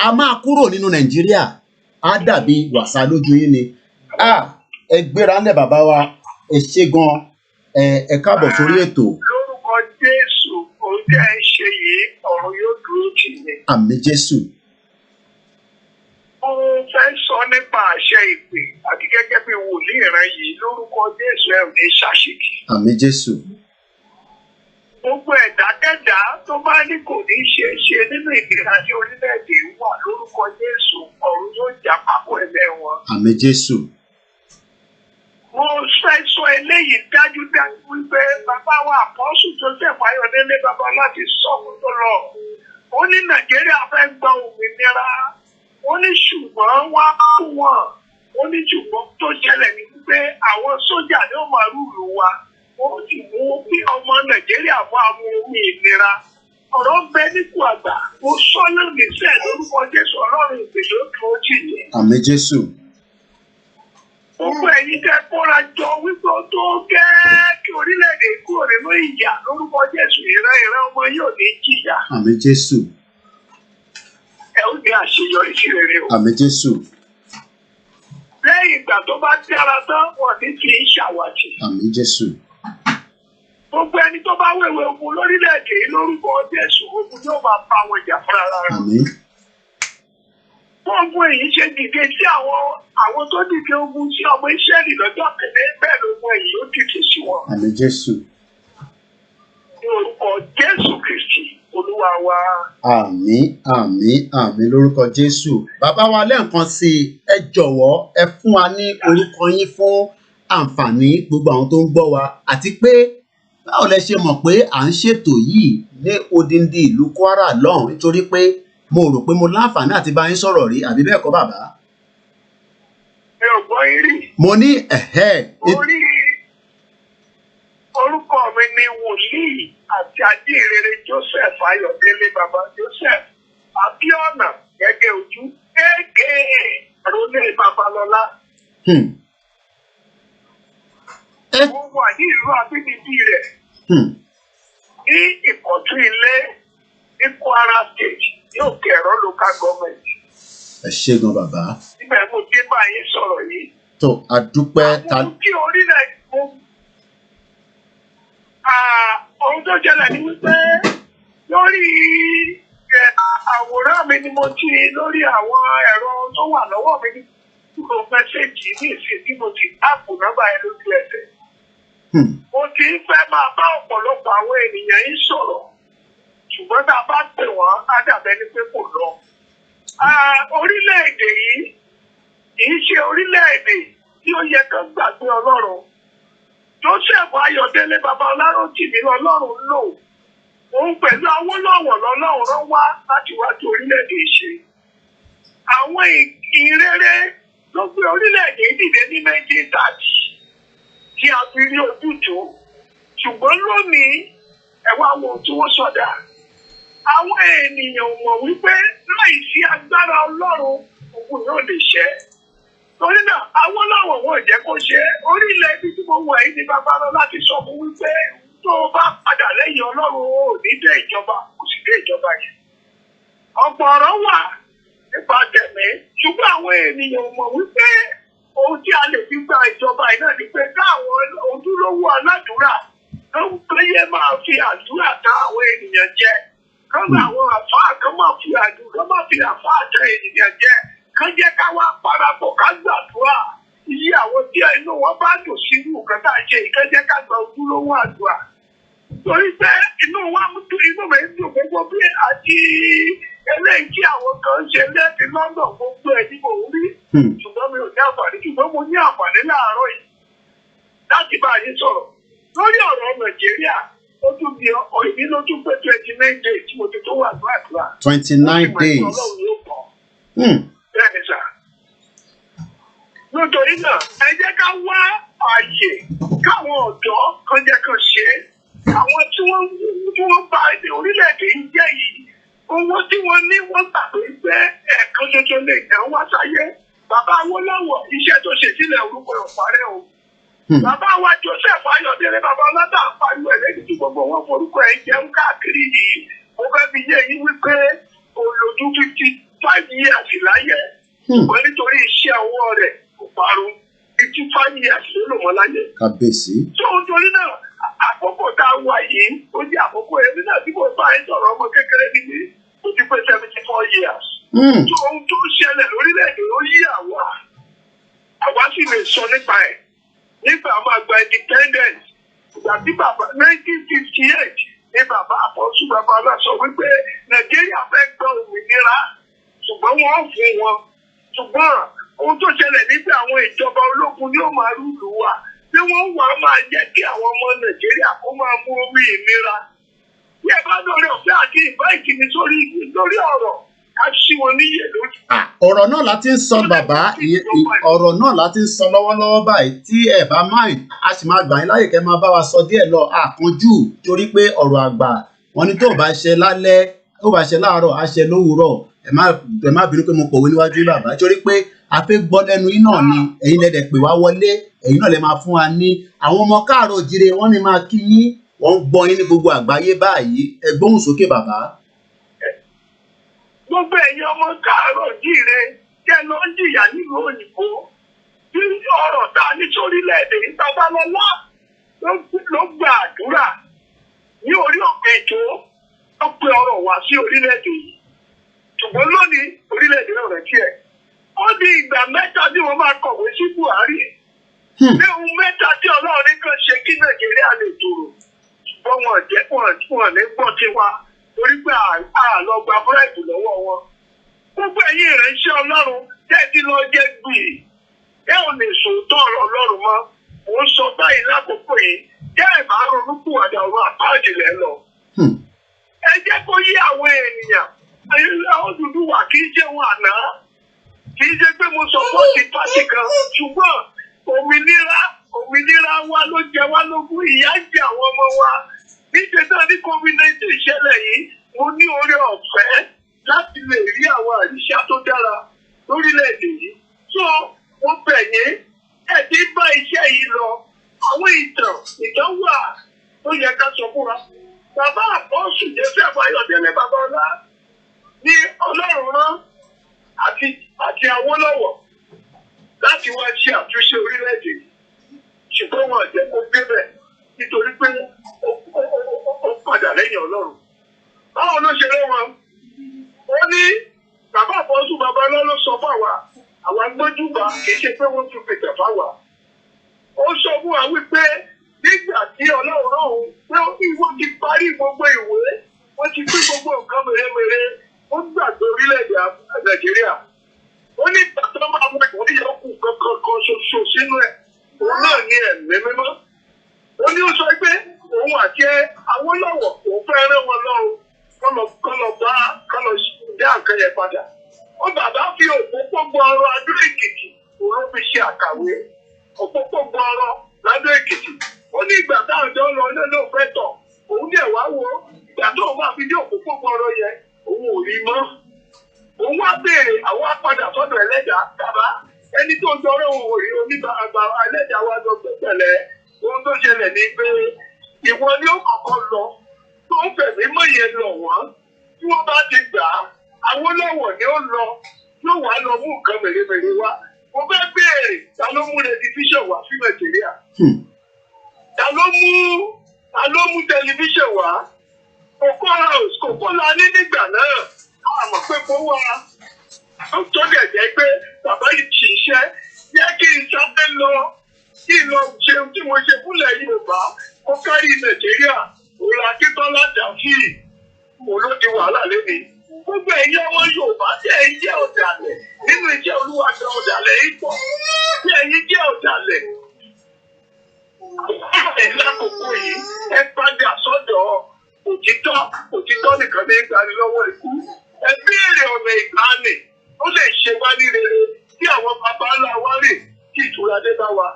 Speaker 4: A máa kúrò nínú Nàìjíríà á dàbí wàsá lójú yín ni ẹ gbéra ńlẹ̀ bàbá wa ẹ ṣé gan ẹ káàbọ̀ sórí ètò.
Speaker 3: Lórúkọ Jésù ohun tí ẹ ń ṣe yìí ọ̀run yóò dúró tì yín.
Speaker 4: Àmín Jésù.
Speaker 3: Mo fẹ́ sọ nípa àṣẹ ìpè àti gẹ́gẹ́ bí wòlíì ìran yìí lórúkọ Jésù ẹ ò ní ṣàṣìkì.
Speaker 4: Àmín Jésù.
Speaker 3: Gbogbo ẹ̀dákẹ́dá tó bá ní kò ní ṣe é ṣe nínú ìlera tí orílẹ̀-èdè wà lórúkọ Jésù ọ̀run yóò jà pápọ̀ ẹ̀mẹ́ wọn.
Speaker 4: Àmín Jésù.
Speaker 3: Mo fẹ́ sọ eléyìí dájúdájú wípé bàbá wa àpọ́sù Joseph Ayọ̀délé bàbá láti sọ́kùn tó lọ. Ó ní Nàìjíríà fẹ́ gba òmìnira. Ó ní ṣùgbọ́n wá fún wọn. Ó ní ṣùgbọ́n tó ṣẹlẹ̀ ní wípé àwọn sójà ni ó máa rúùlù wa. Ó sì mú bí ọmọ Nàìjíríà máa mú omi ìnira. Ọ̀rọ̀ bẹ nípò àgbà. Mo sọ lónìí sẹ́ẹ̀ lórúkọ Jésù Ọlọ́run ìpèsè ó tó jì ní.
Speaker 4: Àmín Jésù.
Speaker 3: Gbogbo ẹ̀yin tẹ́ kóra jọ wípé ó tó gẹ́ kí orílẹ̀-èdè kúrò nínú ìyà lórúkọ Jésù ìran ọmọ yóò ní jìyà.
Speaker 4: Àmín Jésù.
Speaker 3: Ẹ ó ní àṣeyọrí sí rere o.
Speaker 4: Àmín Jésù.
Speaker 3: Lẹ́yìn ìgbà tó bá dára tán wọ́n ti fi ń ṣàwàtì.
Speaker 4: Àmín Jésù.
Speaker 3: Gbogbo ẹni tó bá wéwèé ogun lórílẹ̀-èdè lórúkọ Jésù ogun yóò máa bá wọn jà fúnra rẹ̀.
Speaker 4: Àmín.
Speaker 3: Ogun èyí ṣe dìde sí àwọn tó dìde ogun sí ọmọ Ísírẹ́lì lọ́jọ́ kẹ́lẹ́ bẹ́ẹ̀ lógun èyí ó dìde sí wọn.
Speaker 4: Àmín Jésù.
Speaker 3: Ní orúkọ Jésù Kristi Olúwa wa.
Speaker 4: Àmín àmín àmín lórúkọ Jésù. Bàbá wa lẹ́ẹ̀kan sí ẹ jọ̀wọ́ ẹ fún wa ní orúkọ yín fún àǹfààní gbogbo àwọn tó ń gbọ́ wa àti pé báwo lẹ ṣe mọ̀ pé à ń ṣètò yìí ní odindi ìlú Kwara lọ́hùn nítorí pé mo rò pé mo láǹfààní àti bá yín sọ̀rọ̀ rí àbí bẹ́ẹ̀ kọ́ bàbá.
Speaker 3: Mi ò gbọ́ yín rí.
Speaker 4: Mo ní
Speaker 3: orúkọ mi ni wòlíì àti ajínrere Joseph Ayọ̀délé bàbá Joseph Abíọ́nà gẹ́gẹ́ ojú aka Àrólé Babalọ́lá. Mo wà ní ìlú abínibí rẹ̀ ní Ìkọ̀tún Ilé ní Kwara State ní Òkè Ẹ̀rọ local government.
Speaker 4: Ẹ ṣé gan bàbá.
Speaker 3: Níbẹ̀ mo dé báyìí sọ̀rọ̀ yìí.
Speaker 4: Tó a dúpẹ́ ta.
Speaker 3: Àwọn tí orílẹ̀ ohun tó ṣẹlẹ̀ ni wípé lórí àwòrán mi ni mo ti lórí àwọn ẹ̀rọ tó wà lọ́wọ́ mi ní kúrò mẹ́sẹ̀jì ní ìsìn tí mo ti táàpù nọ́mbà ẹ lójú ẹsẹ̀. Mo ti ń fẹ́ máa bá ọ̀pọ̀lọpọ̀ àwọn ènìyàn yìí sọ̀rọ̀ ṣùgbọ́n tá a bá pè wọ́n á dàbẹ́ ní pé kò lọ. Orílẹ̀-èdè yìí kì í ṣe orílẹ̀-èdè tí ó yẹ kán gbàgbé Ọlọ́run. Joseph Ayọ̀délé bàbá Ọláròtìmí Ọlọ́run lò. Òun pẹ̀lú Awólọ́wọ̀ lọ́lọ́run rán wá láti wá tó orílẹ̀-èdè ṣe. Àwọn ìrere ló gbé orílẹ̀-èdè dìde ní 1930 tí a fi rí ojútùú. Ṣùgbọ́n lónìí ẹ̀wá wo tí wọ́n sọ̀dà. Àwọn ènìyàn mọ̀ wípé láìsí agbára Ọlọ́run òun yóò lè ṣẹ. Torí náà Awólọ́wọ̀ wọn ò jẹ́ kó ṣe orílẹ̀ ibi tí mo wà yìí ní Babalọ́lá láti sọ fún wípé tó o bá padà lẹ́yìn Ọlọ́run ò ní dé ìjọba kò sì dé ìjọba yìí. Ọ̀pọ̀ ọ̀rọ̀ wà nípa tẹ̀mí ṣùgbọ́n àwọn ènìyàn mọ̀ wípé ohun tí a lè fi gba ìjọba yìí náà ni pé káwọn ojúlówó aládùúrà ló ń péye máa fi àdúrà ta àwọn ènìyàn jẹ. Kọ́ńtà àwọn àfáà kan máa fi àfáà tẹ ènìyàn jẹ. Kán jẹ́ ká wá parapọ̀ ká gbàdúrà. Iye àwọn tí inú wọn bá dùn sí irú nǹkan tá a ṣe ìkán jẹ́ ká gba ojúlówó àdúrà. Torí pé inú mi ń dùn gbogbo bí àti eléyìí tí àwọn kan ń ṣe lẹ́ẹ̀dì London gbogbo ẹ̀ ní mò ń rí. Ṣùgbọ́n mi ò ní àǹfààní ṣùgbọ́n mo ní àǹfààní láàárọ̀ yìí láti bá yín sọ̀rọ̀. Lórí ọ̀rọ̀ Nàìjíríà ó tún di ìní ló tún pé 29 days tí mo ti tó wà ní àdúrà.
Speaker 4: 29 days.
Speaker 3: Bẹ́ẹ̀ni sà. Nítorí náà, ẹ jẹ́ ká wá ààyè káwọn ọ̀dọ́ kan jẹ́ kan ṣe é. àwọn tí wọ́n bá orílẹ̀-èdè yìí jẹ́ yìí owó tí wọ́n ní wọ́n gbàgbé pé ẹ̀ẹ̀kan ṣoṣo lè jẹ́ wá sáyé. Bàbá Awólọ́wọ̀ iṣẹ́ tó ṣe sílẹ̀ orúkọ ìparẹ́ o. Bàbá wa Joseph Ayọ̀délé bàbá ọlọ́dà pariwo ẹ̀lẹ́dì tí gbogbo wọn forúkọ ẹ̀ jẹun káàkiri yìí. Mo fẹ́ fi yé yín wípé olójú 55 years láyé. Ṣùgbọ́n nítorí iṣẹ́ ọwọ́ rẹ̀ kò parun 55 years ló lò wọ́n láyé.
Speaker 4: Kábíyèsí.
Speaker 3: Tó ń torí náà àkókò tá a wà yìí ó jẹ́ àkókò èmi náà tí mo bá ń sọ̀rọ̀ ọmọ kékeré níbi ó ti pé 74 years. Tó ohun tó ṣẹlẹ̀ lórílẹ̀-èdè ló yí àwa sì lè sọ nípa ẹ̀. Nígbà máa gba independence ìgbà tí bàbá 1958 ní bàbá àpọ̀sù bàbá náà sọ wípé Nàìjíríà fẹ́ gba òmìnira ṣùgbọ́n wọ́n fún wọn. Ṣùgbọ́n ohun tó ṣẹlẹ̀ nígbà àwọn ìjọba ológun ni ó máa rúlù wa tí wọ́n wà máa jẹ́ kí àwọn ọmọ Nàìjíríà kó máa mú omi ìnira. Bí ẹ bá lórí ọ̀fẹ́ àti ìbáìkì ní lórí ọ̀rọ̀ ká ṣí wọn níyè lójú.
Speaker 4: Ọ̀rọ̀ náà láti ń sọ bàbá ọ̀rọ̀ náà láti ń sọ lọ́wọ́lọ́wọ́ báyìí tí ẹ bá máì a sì máa gbà yín láyè kẹ́ máa bá wa sọ díẹ̀ lọ àkànjú torí pé ọ̀rọ̀ àgbà wọn ni tó bá ṣe lálẹ́ tó bá ṣe láàárọ̀ á ṣe lówùúrọ̀ ẹ má bínú pé mo pòwe níwájú bàbá torí pé a fẹ́ gbọ́ lẹ́nu yín náà ni ẹ̀yin lẹ́dẹ̀ pè wá wọlé ẹ̀yin náà lè máa fún wa ní àwọn ọmọ káàárọ̀ òjíire wọ́n ní máa kí yín wọ́n ń gbọ́ yín ní gbogbo àgbáyé báyìí ẹ gbóhùn sókè bàbá.
Speaker 3: Gbogbo ẹ̀yin ọmọ káàárọ̀ òjíire jẹ́ ló ń jìyà nílùú òyìnbó tí ọ̀rọ̀ ta ní sórílẹ̀-èdè Babalọ́lá ló gba àdúrà ní orí òkè Ìjó ó pe ọ̀rọ̀ wá sí orílẹ̀-èdè yìí ṣùgbọ́n lónìí orílẹ̀-èdè náà rẹ̀ tiẹ̀ ó di ìgbà mẹ́ta tí wọ́n máa kọ̀wé sí Buhari ní ohun mẹ́ta tí Ọlọ́run kan ṣe kí Nàìjíríà lè tòrò ṣùgbọ́n wọn ní gbọ́ tiwa torí pé àlọ́ gba búrẹ́dì lọ́wọ́ wọn. Gbogbo ẹ̀yin ìránṣẹ́ Ọlọ́run tẹ́tí lọ jẹ́ gbìyì ẹ ò lè sòótọ́ ọ̀rọ̀ Ọlọ́run mọ́ mò ń sọ báyìí lákòókò yìí jẹ́ ìbá ronúpìwàdà ọ̀rọ̀ àpáàdìlẹ̀ lọ. Ẹ jẹ́ kó yí àwọn ènìyàn Odùduwà kì í ṣe wọn àná kì í ṣe pé mo sọ fọ́ọ̀tì pàtì kan ṣùgbọ́n òmìnira wa ló jẹ wá lógún ìyà ń jẹ àwọn ọmọ wa níṣẹ́ náà ní COVID-19 ìṣẹ̀lẹ̀ yìí mo ní oore ọ̀fẹ́ láti lè rí àwọn àríṣà tó dára lórílẹ̀-èdè yìí. So wọ́n bẹ̀ yín ẹ̀ tí bá iṣẹ́ yìí lọ àwọn ìtàn wà tó yẹ ká sọ fún wa. Bàbá àpọ́sù Joseph Ayọ̀délé Babalọ́lá ní Ọlọ́run rán àti Awólọ́wọ̀ láti wá ṣe àtúnṣe orílẹ̀-èdè yìí ṣùgbọ́n wọn jẹ́ kó gbé bẹ̀ nítorí pé ó padà lẹ́yìn Ọlọ́run. Báwo ló ṣe lọ́wọ́? Ó ní bàbá àpọ́sù Babalọ́lá ló sọ fáwa àwa gbójúbà kì í ṣe pé wọ́n fi pètè fáwa. Ó sọ fún wa wípé nígbà tí Ọlọ́run náà pé wọ́n ti parí gbogbo ìwé wọ́n ti pín gbogbo nǹkan mèremère ó gbàgbé orílẹ̀-èdè Nàìjíríà. Ó ní ìgbàgbọ́ máa mú ìwé yọkù kankan ṣoṣo sínú ẹ̀ òun náà ní ẹ̀mí mímọ́. Ó ní ó sọ pé òun àti Awólọ́wọ̀ òun fẹ́ rán wọn lọ́rùn kọ́lọ̀ dá nǹkan yẹn padà. Ó bàbá fi òpópó ọrọ̀ Adó Èkìtì òun fi ṣe àkàwé òpópó ọrọ̀ l'Adó Èkìtì. Ó ní ìgbà táwọn jọ ń lọ lọ́nà òfẹ́ tọ̀ òun ní ẹ̀wá wo ìgbà tó wà fi dé òpópó ọrọ̀ yẹn òun ò rí mọ́. Òun wá béèrè àwọn apádà sọ́dọ̀ ẹlẹ́dàá bàbá ẹni tó jọrọ òun ò rí oníbàgbà ẹlẹ́dàá wa lọ pẹ̀lẹ́ ohun tó ṣẹlẹ̀ ní pé ìwọ ni ó kọ́kọ́ lọ tó ń fẹ̀mí mọ́ yẹn lọ wọ́n tí wọ́n bá ti gbà á Awólọ́wọ̀ ni ó lọ yóò wá lọ mú nǹkan mèremère wá. Mo fẹ́ béèrè ta ló mú tẹlifíṣàn wá sí Nàìjíríà? Ta ló mú tẹlifíṣàn wá? Kòkó la ní nígbà náà. Àmọ́ pé kó wá. Ó tó dẹ̀ jẹ́ pé bàbá yìí kì í ṣe. Yẹ kí n sábẹ́ lọ kí n lọ ṣe tí mo ṣe fúnlẹ̀ Yorùbá kó kárí Nàìjíríà. Òun Akíntọ́lá Dàfí òun ló di wàhálà lẹ́ni. Gbogbo ẹ̀yin ọmọ Yorùbá tí ẹ̀yin jẹ́ ọ̀dàlẹ̀ nínú iṣẹ́ Olúwa gan ọ̀dàlẹ̀ yìí pọ̀. Tí ẹ̀yin jẹ́ ọ̀dàlẹ̀. Lákòókò yìí ẹ padà sọ́dọ̀ òtítọ́ nìkan ní ìgbani lọ́wọ́ ikú. Ẹ béèrè ọ̀nà ìgbani ó lè ṣe wá ní rere tí àwọn bàbá ńlá wa rè kí ìtura dé bá wa.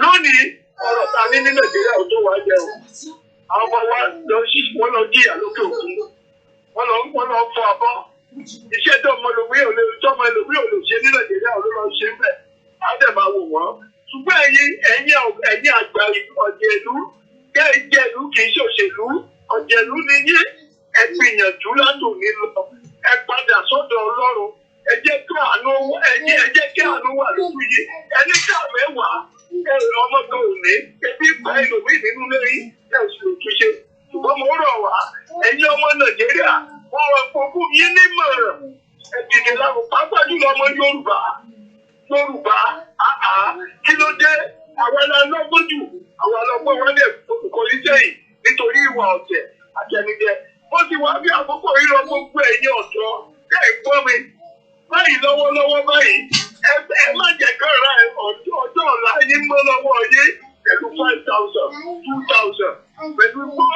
Speaker 3: Lónìí ọ̀rọ̀ ta ní Nàìjíríà ò tó wá jẹ o. àwọn ọmọ wa wọ́n lọ jíyà lókè òkun wọ́n lọ fọ abọ́ iṣẹ́ tó ọmọ ẹlòmíì ò lè ṣe ní Nàìjíríà ló lọ ṣe ń bẹ̀ á dẹ̀ máa wò wọ́n ṣùgbọ́n ẹ̀yin àgbà ọ̀jẹ̀lú kẹ́ẹ̀jẹ̀lú kì í ṣòṣèlú ọ̀jẹ̀lú ni yín ẹ gbìyànjú látòní lọ ẹ padà sọ́dọ̀ Ọlọ́run ẹ jẹ́ kí àánú wà lójú yín ẹni ká mẹ́wàá ọmọ kan ò ní ebi ìgbà ẹlòmíì nínú lẹ́yìn ẹ̀ sì lè túnṣe ṣùgbọ́n mo rọ̀ wá ẹ̀yin ọmọ Nàìjíríà wọ́n rọ̀ fún yín nímọ̀ràn ẹ̀dìdì láwọn pápá jùlọ ọmọ Yorùbá kí ló dé àwọn alágbọ́n jù àwọn alágbọ́n wọn lè kọ́ ní sẹ́yìn nítorí ìwà ọ̀tẹ̀ àtẹnudẹ wọ́n ti wá bí àkókò rírọ gbogbo ẹ̀yin ọ̀dọ́ kẹ́ ẹ̀ gbọ́ mi báyìí lọ́wọ́lọ́wọ́ báyìí ẹ má jẹ́ kára ọjọ́ ọ̀la yín mọ́ lọ́wọ́ yín pẹ̀lú 5,000 2,000 pẹ̀lú gbọ́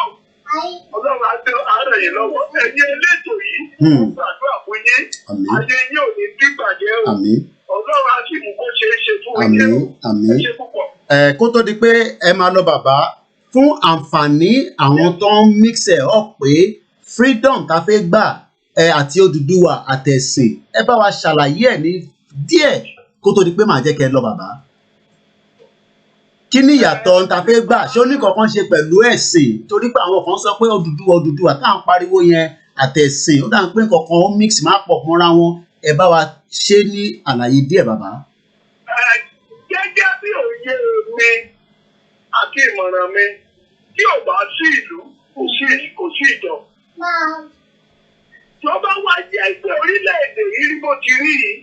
Speaker 3: Ọlọ́run àti àárẹ̀ yìí lọ́wọ́ ẹ̀yin elétò yìí gbàdúrà fún yín ayé yín ò ní dígbàjẹ́ o Ọlọ́run á sì mú kó ṣeé ṣe fún yín ẹ ṣe púpọ̀.
Speaker 4: Kó tó di pé ẹ máa lọ bàbá fún àǹfààní àwọn tó ń mix ẹ̀ up pé freedom tá a fẹ́ gbà àti Odùduwà àtẹ̀sìn ẹ bá wa ṣàlàyé ẹ̀ ní díẹ̀ kó tó di pé màá jẹ́ kẹ́ ẹ lọ bàbá. Kí ni ìyàtọ̀ tá a fẹ́ gbà ṣé ó ní kankan ṣe pẹ̀lú ẹ̀sìn torí pé àwọn kan sọ pé Odùduwà tá à ń pariwo yẹn àtẹ̀sìn ó dà ń pé kankan ó mix máa pọ̀ mọ́ra wọn ẹ bá wa ṣe ní àlàyé díẹ̀ bàbá.
Speaker 3: Gẹ́gẹ́ bí òye mi àti ìmọ̀ràn mi tí ò bá sí ìlú kò sí ìjọ. Tí ó bá wá jẹ́ pé orílẹ̀-èdè yìí rí bó ti rí yìí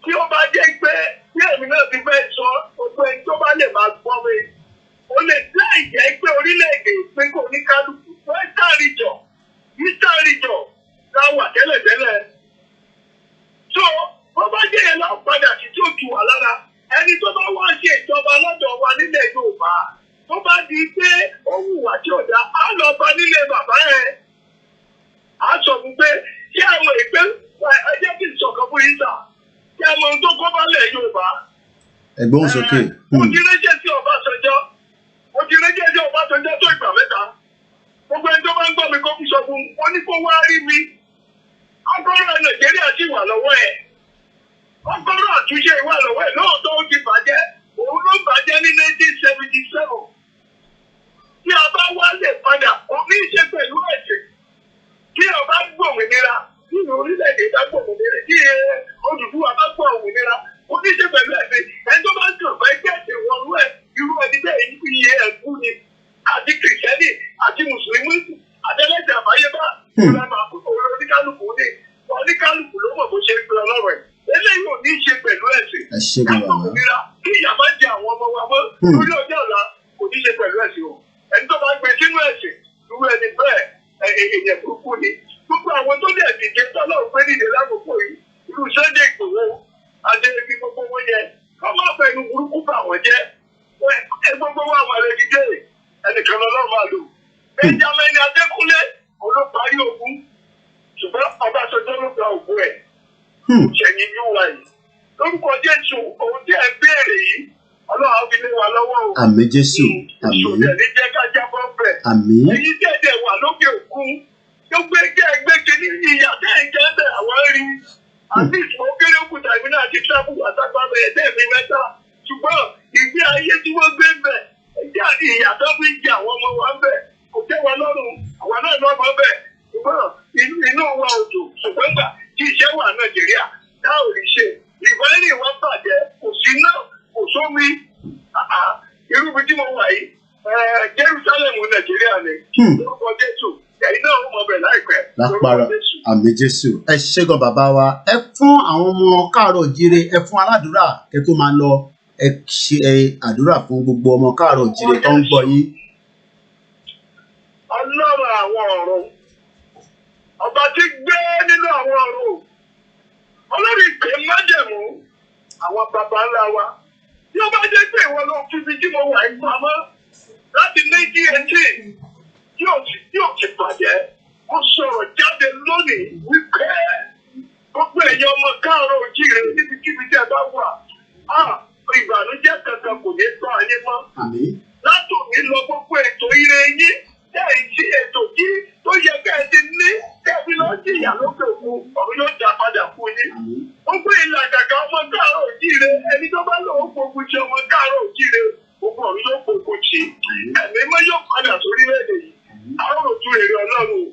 Speaker 3: tí ó bá jẹ́ pé bí èmi náà ti fẹ́ sọ gbogbo ẹni tó bá lè máa gbọ́ mi ó lè láì jẹ́ pé orílẹ̀-èdè ìpín kò ní kálukú Western region Eastern region la wà tẹ́lẹ̀tẹ́lẹ̀. So wọ́n bá jẹ́ yẹn náà padà sí tí ó tù wá lára ẹni tó bá wá ṣe ìjọba lọ́dọ̀ wa nílẹ̀ Yorùbá tó bá di pé ó hùwà tí ò dá á lọ bá nílé bàbá yẹn á sọ fún pé ṣé àwọn ìpè ẹjẹ́ kì í sọ̀kan fún yín sà ṣé àwọn ohun tó kọ́ bá lẹ̀ Yorùbá.
Speaker 4: Ẹ̀gbọ́n sókè.
Speaker 3: Mo ti rẹ́jẹ̀ sí Ọbásanjọ́ tó ìgbà mẹ́ta gbogbo ẹni tó bá ń gbọ́ mi kó fi sọ fún wọn ní kó wá rí mi ọgọ́rọ̀ Nàìjíríà sì wà lọ́wọ́ ẹ̀ ọgọ́rọ̀ àtúnṣe wà lọ́wọ́ ẹ̀ lóòótọ́ ó ti bàjẹ́ òun ló bàjẹ́ ní 1977 tí a bá wá lè padà omi ìṣe pẹ̀lú ẹ̀sìn tí a bá gbòmìnira nínú orílẹ̀-èdè bá gbòmìnira tí Odùduwà bá gbòmìnira omi ìṣe pẹ̀lú ẹ̀sìn ẹni tó bá ń kàn fẹ́ gbẹ̀sìn wọnú ẹ̀ irú ẹni bẹ́ẹ̀ iye ẹ̀kú ni àti kìrìsìtẹ́nì àti mùsùlùmí àtẹlẹ́sẹ̀ àbáyébá oníkálukú ló mọ̀ bó ṣe ń pe Ọlọ́run ẹ̀ eléyìí ò ní í ṣe pẹ̀lú ẹ̀sìn káàkiri kí ìyá máa jẹ àwọn ọmọ wa mọ́ lórí ọjọ́ ọ̀la kò ní í ṣe pẹ̀lú ẹ̀sìn o ẹni tó bá gbé sínú ẹ̀sìn irú ẹni bẹ́ẹ̀ èèyàn burúkú ni gbogbo àwọn tó lè dìde tọ́lọ́run pé dìde lákòókò yìí irú Sunday Igboho adéyẹmí gbogbo wọn yẹ kọ́ máa fẹnu burúkú bà wọ́n jẹ́ gbogbo wa wà lè dìde ẹnìkan lọ́lọ́run máa lò Benjamin Adékúnlé olóparí ogun ṣùgbọ́n Ọbásanjọ́ ló gba ògùn ẹ̀ ṣẹ̀yìn yíwá yìí lórúkọ Jésù ohun tí ẹ béèrè yìí Ọlọ́run fi lé wa lọ́wọ́ o.
Speaker 4: Àmín Jésù.
Speaker 3: Ìṣòdẹ̀ ní jẹ́ ká jábọ́ bẹ̀.
Speaker 4: Àmín.
Speaker 3: Èyí tẹ̀dẹ̀ wà lókè òkun tó gbé jẹ́ ẹgbẹ́ kìíní ìyá tẹ̀ bẹ̀ àwọn rí. Àti ìṣòwò kéré òkúta ìbí náà ti tábù àtàgbà bẹ̀rẹ̀ tẹ̀mí mẹ́ta. Ṣùgbọ́n ìgbé ayé tí wọ́n gbé bẹ̀ ẹ̀jẹ̀ àti ìyá tó fi jẹ àwọn ọmọ wa bẹ̀ kò tẹ́ wa lọ́rùn àwọn náà lọ́mọ bẹ̀. Ṣùgbọ́n inú wa ò dùn ṣùgbọ́n gbà tí iṣẹ́ wà Nàìjíríà tá ò rí ṣe. Ìbáraẹni wọn bàjẹ́ kò sí náà kò sómi irú bí tí mo wà yìí Jerusalem Nàìjíríà ni lórúkọ Jésù ẹ̀yin náà ó mọ bẹ̀ láìpẹ́
Speaker 4: lápára àmín Jésù. Ẹ ṣé gan bàbá wa ẹ fún àwọn ọmọ káàárọ̀ òjíire ẹ fún aládùúrà kẹ́ tó máa lọ ẹ ṣe àdúrà fún gbogbo ọmọ káàárọ̀ òjíire tó ń gbọ́ yín.
Speaker 3: Ọlọ́run àwọn ọ̀run ọba tí gbé nínú àwọn ọ̀run Ọlọ́run ìpè májẹ̀mú àwọn baba ńlá wa tí ó bá jẹ́ pé ìwọ ló fi ibi tí mo wà yìí pamọ́ láti 1918 tí ò ti bàjẹ́ ó sọ̀rọ̀ jáde lónìí wípé gbogbo ẹ̀yin ọmọ káàárọ̀ òjíire níbikíbi tí ẹ bá wà ìbànújẹ́ kankan kò ní tọ́ ayé mọ́ látòmí ní lọ gbogbo ètò ire yín tẹ́ ẹ̀ sí ètò tí tó yẹ kẹ́ ẹ ti ní tẹ́bí lọ sí ìyá lókè òkun ọ̀run yóò dá padà fún yín. Gbogbo ìlàkàkà ọmọ káàárọ̀ òjíire ẹni tó bá lọ́wọ́ gbogbo ti ọmọ káàárọ̀ òjíire gbogbo ọ̀run yóò gbogbo ti. Ẹ̀mí mọ́ yóò padà sórílẹ̀-èdè yìí. Àwọn òtún èrè Ọlọ́run.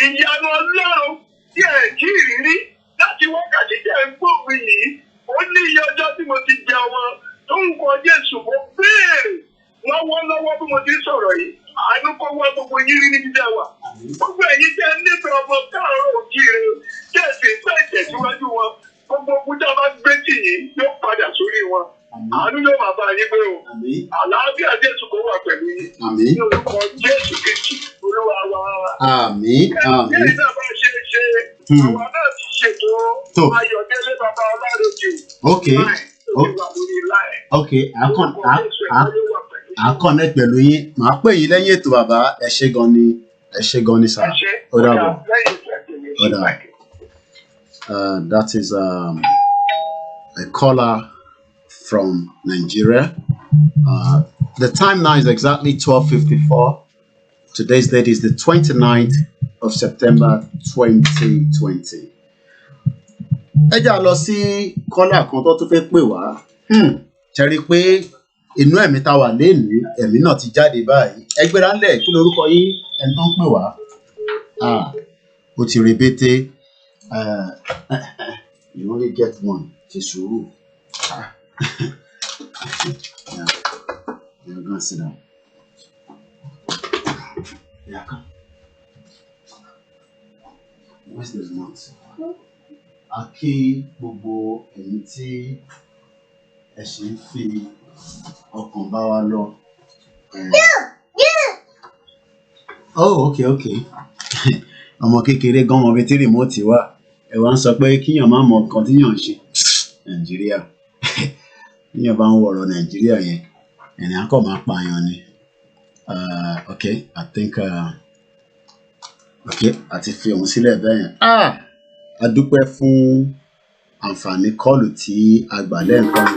Speaker 3: Ìyanu Ọlọ́run tí ẹ̀ kí ìrírí láti wákàtí tẹ́ ẹ̀ ń gbóògùn yìí. Ó ní iye ọjọ́ tí mo ti jẹ ọmọ tó ń kọ Jésù mo béèrè lọ́wọ́lọ́wọ́ bí mo ti sọ̀rọ̀ yìí. Àánú kó wá gbogbo yín rí níbi tẹ́ wà. Gbogbo ẹ̀yin tẹ́ nífẹ̀ẹ́ ọmọ káàárọ̀ òjíire tẹ́ sì fẹ́ ìtẹ̀síwájú wọn. Gbogbo ogun tí a bá gbé tì yín yóò padà sórí wọn. Àánú yóò máa bá yín gbé o. Àlàáfíà Jésù kó wà pẹ̀lú yín. Ní orúkọ Jésù Kristi Olúwa wa.
Speaker 4: Àmín.
Speaker 3: Bí ẹ̀ náà bá ṣe ṣe, àwa náà ti ṣètò Ayọ̀délé bàbá Ọlárèjì.
Speaker 4: À connect pẹ̀lú yín. Màá pè yín lẹ́yìn ètò bàbá. Ẹ ṣé gan ni. Ẹ ṣé gan ni sà. Ó dàbọ̀. Ó dàbọ̀. That is a caller from Nigeria. The time now is exactly 12:54. Today's date is the 29th of September 2020. Ẹ jà lọ sí kọ́là kan tó tún fẹ́ pè wá. Ṣe rí i pé inú ẹ̀mí tá wà lénìí ẹ̀mí náà ti jáde báyìí. Ẹ gbéra ńlẹ̀ kí lorúkọ yín ẹni tó ń pè wá. Ó ti rebete. You only get one. Ṣe sùúrù. You're gonna sit down. Yeah, come. Where's the remote? A kí gbogbo ẹ̀yin tí ẹ ṣe ń fi ọkàn bá wa lọ. Oh, okay. Ọmọ kékeré gan mọ bí tí remote wà. Ẹ wá ń sọ pé kíyàn má mọ nǹkan tíyàn ń ṣe. Nàìjíríà. Kíyàn bá ń wọ̀rọ̀ Nàìjíríà yẹn. Ẹni á kọ̀ máa pààyàn ni. Okay, I think àti fi òun sílẹ̀ bẹ́ẹ̀ yẹn. A dúpẹ́ fún àǹfààní kọ́ọ̀lù tí a gbà lẹ́ẹ̀kan.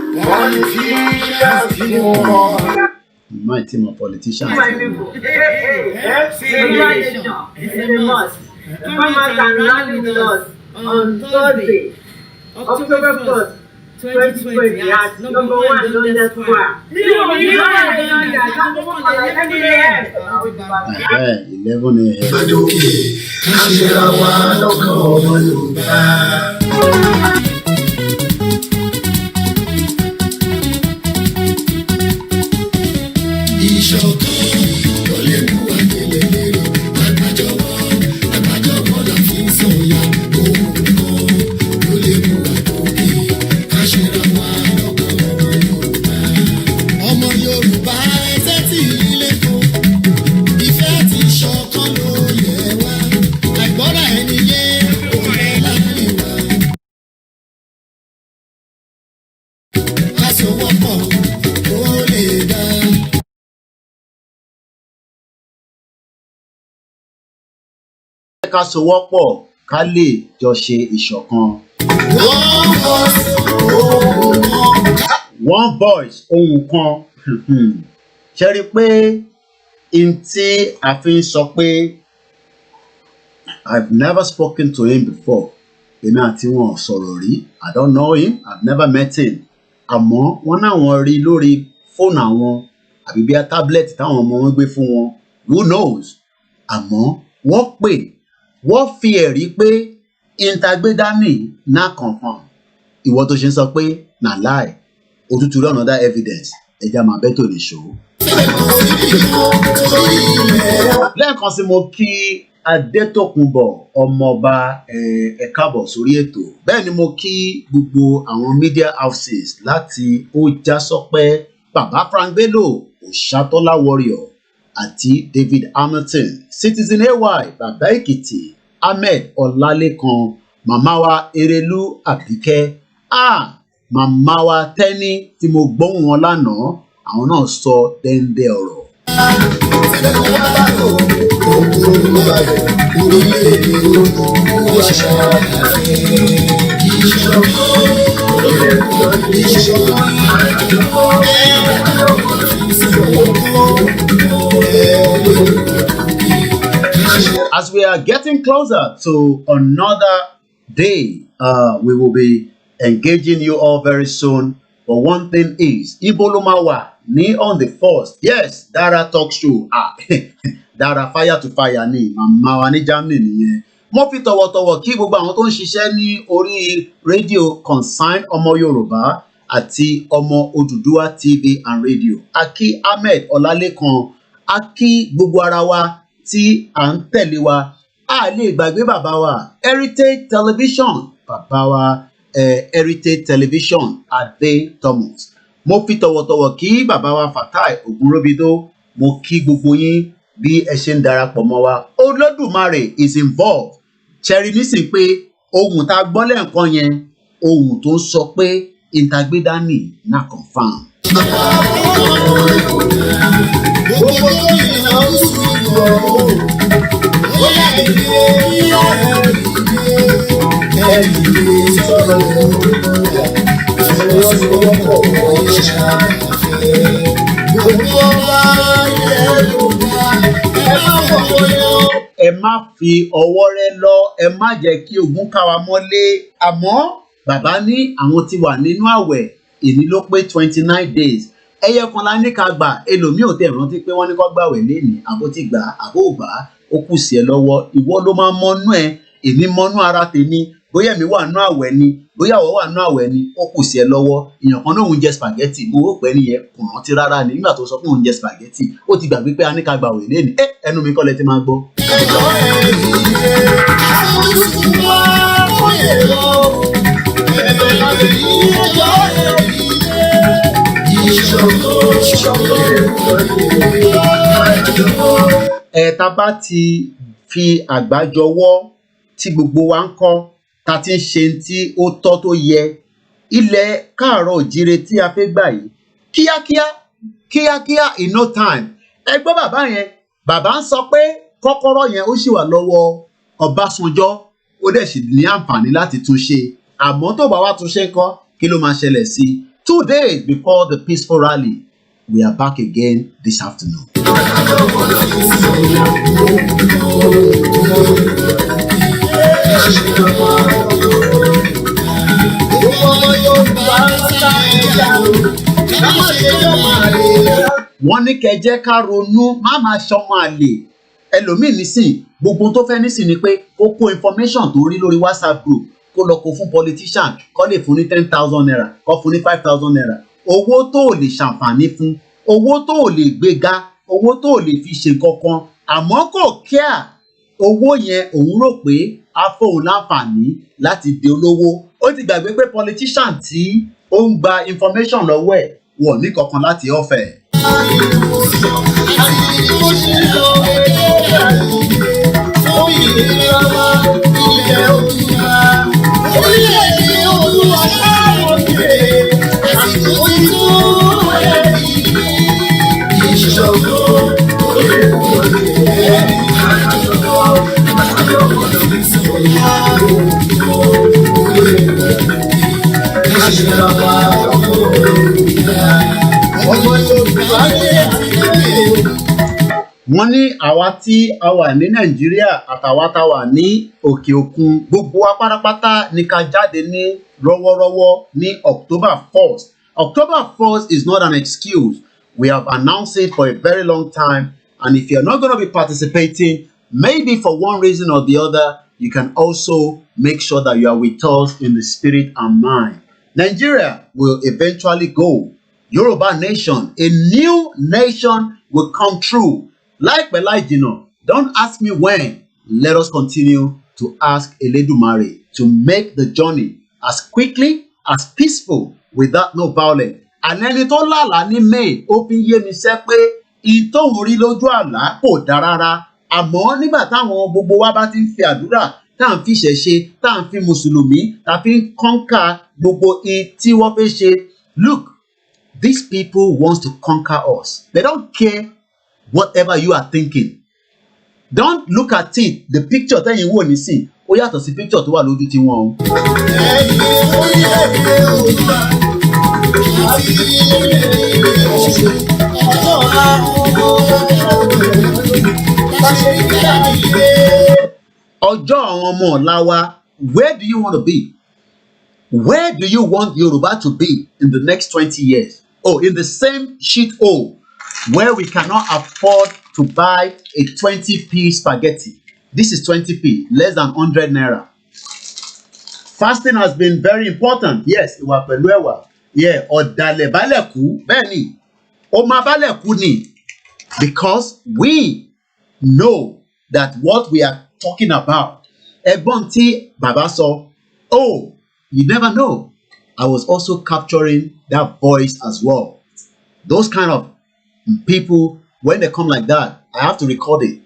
Speaker 4: My team of politicians.
Speaker 5: Come and land with us on Thursday, October 1st, 2020 at number 1 London Square.
Speaker 4: 11 ká sowọ́pọ̀ ká lè jọ ṣe ìṣọ̀kan. One voice ohùn kan. Ṣe rí i pé n tí a fi ń sọ pé I've never spoken to him before. Èmi àti wọn ò sọ̀rọ̀ rí. I don't know him. I've never met him. Àmọ́ wọ́n náà wọ́n rí lórí fóònù àwọn àbí bí a tablet táwọn ọmọ wọn gbé fún wọn. Who knows? Àmọ́ wọ́n pè wọ́n fi ẹ̀rí pé intagbedani na confirm. Ìwọ tó ṣe ń sọ pé na lie. Òtútù rí another evidence. Ẹja máa bẹ́ tò lè ṣó. Lẹ́ẹ̀kan sí mo kí Adétòkunbọ̀ ọmọọba ẹ káàbọ̀ sórí ètò. Bẹ́ẹ̀ ni mo kí gbogbo àwọn media houses láti Ojasọpẹ́, Bàbá Frank Bello, Òṣàtọ́lá Warrior àti David Hamilton, Citizen AY, Bàbá Èkìtì, Ahmed Ọlálékan, Màmá wa Erelu Àbíkẹ́, Màmá wa Tẹ́ni tí mo gbóhùn wọn lánàá, àwọn náà sọ dẹ́ndẹ́ ọ̀rọ̀. As we are getting closer to another day, we will be engaging you all very soon. But one thing is, Ibolumawa ni on the 1st. Yes, Dara talk show. Dara fire to fire ni màmá wa ní Germany nìyẹn. Mo fi tọ̀wọ̀tọ̀wọ̀ kí gbogbo àwọn tó ń ṣiṣẹ́ ní orí rédíò Concern Ọmọ Yorùbá àti Ọmọ Odùduwà TV and Radio. A kí Ahmed Ọlálékan, a kí gbogbo ara wa tí à ń tẹ̀lé wa. A lè gbàgbé bàbá wa Heritage Television, bàbá wa Heritage Television Adé Thomas. Mo fi tọ̀wọ̀tọ̀wọ̀ kí bàbá wa Fatai Ògúnróbidó, mo kí gbogbo yín bí ẹ ṣe ń darapọ̀ mọ́ wa. Olódùmarè is involved. Ṣẹ̀rí nísìnyí pé ohun tá a gbọ́ lẹ́ẹ̀kan yẹn, ohun tó ń sọ pé ìtagbédání náà confam. Ẹ má fi ọwọ́ rẹ lọ, ẹ má jẹ́ kí ogun ká wa mọ́lé. Àmọ́ bàbá ní àwọn tí wà nínú àwẹ̀, èní ló pé 29 days. Ẹyẹ kan la ní ká gbà, ẹlòmíì ò tẹ̀ rántí pé wọ́n ní kó gbàwẹ̀ lénìí, àbó ti gbà, àbó ò gbà, ó kù sí ẹ lọ́wọ́. Ìwọ ló máa mọ́nú ẹ, èmi mọ́nú ara tèmi. Bóyá èmi wà nú àwẹ̀ ni, bóyá ìwọ wà nú àwẹ̀ ni, ó kù sí ẹ lọ́wọ́. Èèyàn kan náà ń jẹ spaghetti, mo rò pé nìyẹn kò rántí rárá ni nígbà tó sọ pé òun jẹ spaghetti, ó ti gbàgbé pé a ní ká gbàwẹ̀ lénìí. Ẹnu mi kọ́ lẹ ti máa gbọ́. Tá bá ti fi àgbájọwọ́ tí gbogbo wa ń kọ́, ta ti ń ṣe tí ó tọ́ tó yẹ, ilẹ̀ káàárọ̀ òjíire tí a fẹ́ gbà yìí, kíákíá in no time. Ẹ gbọ́ bàbá yẹn, bàbá ń sọ pé kọ́kọ́rọ́ yẹn ó sì wà lọ́wọ́ Ọbásanjọ́, ó dẹ̀ sì ní àǹfààní láti tún ṣe. Àmọ́ tó bá wá tún ṣe ńkọ́, kí ló máa ṣẹlẹ̀ sí? 2 days before the peaceful rally, we are back again this afternoon. Wọ́n ní kẹ́ jẹ́ ká ronú, má máa ṣọmọ àlè. Ẹlòmíì nísìn, gbogbo tó fẹ́ nísìn ni pé ó kó information tó rí lórí WhatsApp group kó lọ kó fún politician, kó lè fún ní 10,000 naira, kó fún ní 5,000 naira. Owó tó ò lè ṣàǹfààní fún, owó tó ò lè gbéga, owó tó ò lè fi ṣe kankan. Àmọ́ kò kíá owó yẹn, òun rò pé á fóun láǹfààní láti di olówó. Ó ti gbàgbé pé politician tí ó ń gba information lọ́wọ́ ẹ̀ wọ̀ ní kankan láti ọ̀fẹ́. Wọ́n ní àwa tí a wà ní Nàìjíríà àtàwa tá a wà ní òkè òkun, gbogbo wa pátápátá ní ká jáde ní rọ́wọ́rọ́wọ́ ní October 1st. October 1st is not an excuse. We have announced it for a very long time, and if you're not going to be participating, maybe for one reason or the other, you can also make sure that you are with us in the spirit and mind. Nigeria will eventually go. Yoruba nation, a new nation will come true. Láìpẹ́ láì jìnnà, don't ask me when. Let us continue to ask Elédùmarè to make the journey as quickly, as peaceful, without no violence. Àlẹ́ni tó lálàá ní May, ó fi yé mi sẹ́ pé ìtòhùn rí lójú àlá kò dáa rárá. Àmọ́ nígbà táwọn gbogbo wa bá ti ń fi àdúrà, tá à ń fi ìṣẹ̀ṣe, tá à ń fi mùsùlùmí, tá a fi ń kọ́ńkà gbogbo tí wọ́n fẹ́ ṣe. Look, these people want to conquer us. They don't care whatever you are thinking. Don't look at it. The picture tẹ́yìn wò nísìn, ó yàtọ̀ sí picture tó wà lójú tí wọ́n o. àwọn ọmọ ọ̀la wa, where do you want to be? Where do you want Yoruba to be in the next 20 years? Oh, in the same shithole where we cannot afford to buy a 20p spaghetti. This is 20p, less than 100 naira. Fasting has been very important. Yes, ìwà pẹ̀lú ẹ̀wà. Yeah, ọ̀dàlẹ̀ balẹ̀ kú, bẹ́ẹ̀ ni, ó máa balẹ̀ kú ni. Because we know that what we are talking about. Ẹ̀gbọ́n tí bàbá sọ, oh, you never know. I was also capturing that voice as well. Those kind of people, when they come like that, I have to record it.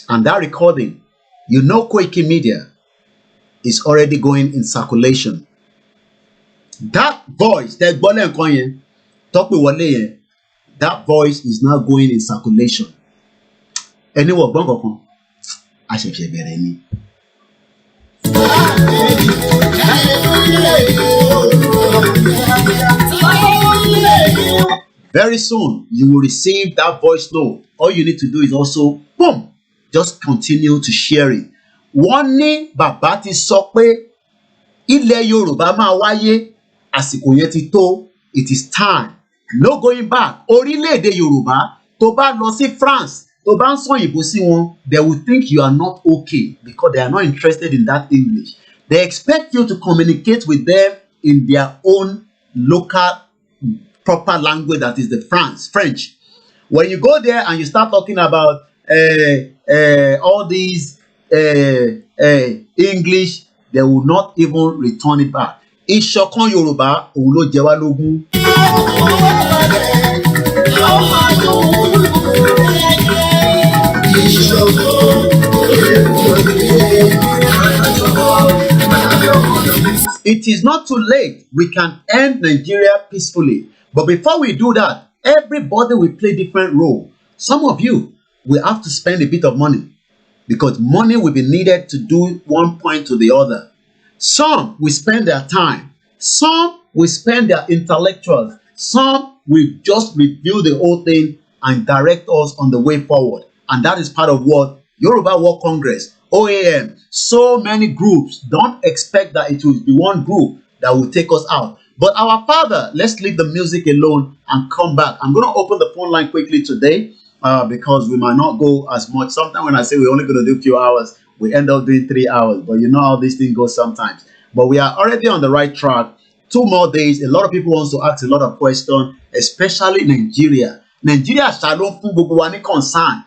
Speaker 4: And that recording, you know, Koiki Media is already going in circulation. That voice, that voice is now going in circulation. Anyway, I should say very. Very soon, you will receive that voice note. All you need to do is also, boom, just continue to share it. Wọ́n ní bàbá ti sọ pé ilẹ̀ Yorùbá máa wáyé, àsìkò yẹn ti tó, it is time. No going back. Orílẹ̀-èdè Yorùbá, tó bá lọ sí France, tó bá ń sọ òyìnbó sí wọn, they will think you are not okay because they are not interested in that English. They expect you to communicate with them in their own local proper language, that is the French. When you go there and you start talking about all these English, they will not even return it back. Ìṣọ̀kan Yorùbá òun ló jẹ wá lógún. It is not too late. We can end Nigeria peacefully. But before we do that, everybody will play different role. Some of you will have to spend a bit of money because money will be needed to do one point to the other. Some will spend their time. Some will spend their intellectuals. Some will just review the whole thing and direct us on the way forward. And that is part of what Yoruba World Congress, OAM, so many groups. Don't expect that it will be one group that will take us out. But our father, let's leave the music alone and come back. I'm going to open the phone line quickly today because we might not go as much. Sometimes when I say we're only going to do a few hours, we end up doing 3 hours. But you know how this thing goes sometimes. But we are already on the right track. 2 more days. A lot of people want to ask a lot of questions, especially Nigeria. Nigeria shalom fún gbogbo wa ní concern.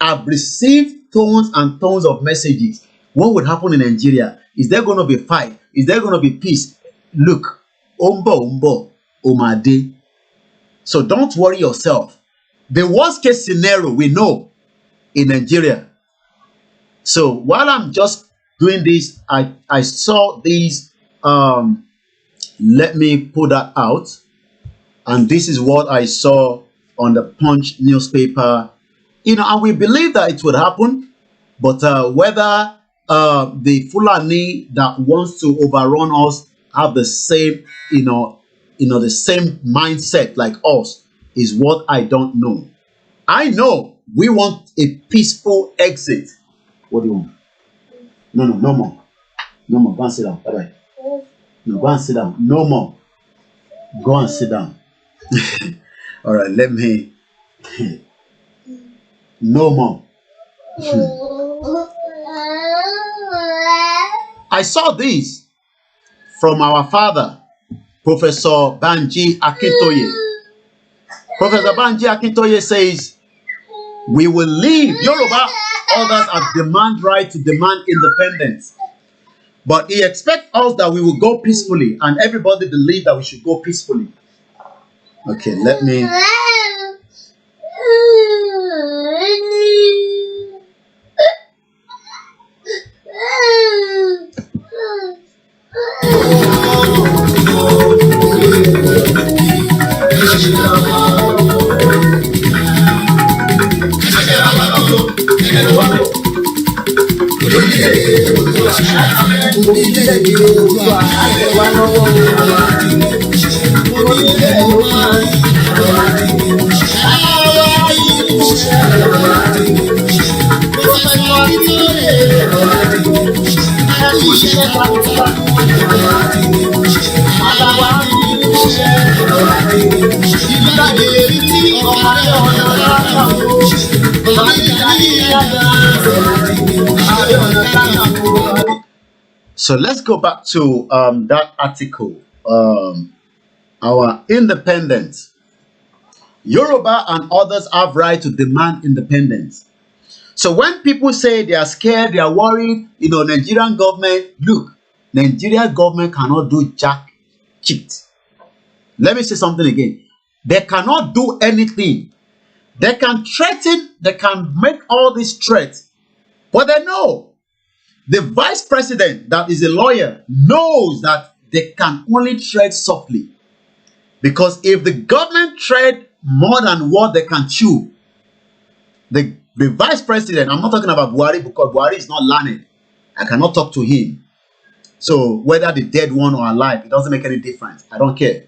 Speaker 4: I've received tons and tons of messages. What would happen in Nigeria? Is there going to be fight? Is there going to be peace? Look, umbo, omade. So don't worry yourself. The worst case scenario we know in Nigeria. So while I'm just doing this, I saw these. Let me put that out. And this is what I saw on the Punch newspaper. You know, and we believe that it would happen. But whether the Fulani that wants to overrun us have the same, the same mindset like us is what I don't know. I know we want a peaceful exit. What do you want? No more. No more. Go and sit down. Bye-bye. No, go and sit down. No more. Go and sit down. All right, let me. No more. I saw this from our father, Professor Banji Akintoye. Professor Banji Akintoye says, we will leave Yoruba, others have demand right to demand independence. But he expects us that we will go peacefully, and everybody believes that we should go peacefully. Okay, let me. So let's go back to that article. Our independence. Yoruba and others have right to demand independence. So when people say they are scared, they are worried, Nigerian government, look, Nigerian government cannot do jack shit. Let me say something again. They cannot do anything. They can threaten, they can make all these threats, but they know. The vice president that is a lawyer knows that they can only tread softly. Because if the government tread more than what they can chew, the vice president, I'm not talking about Buhari because Buhari is not learned. I cannot talk to him. So whether the dead one or alive, it doesn't make any difference. I don't care.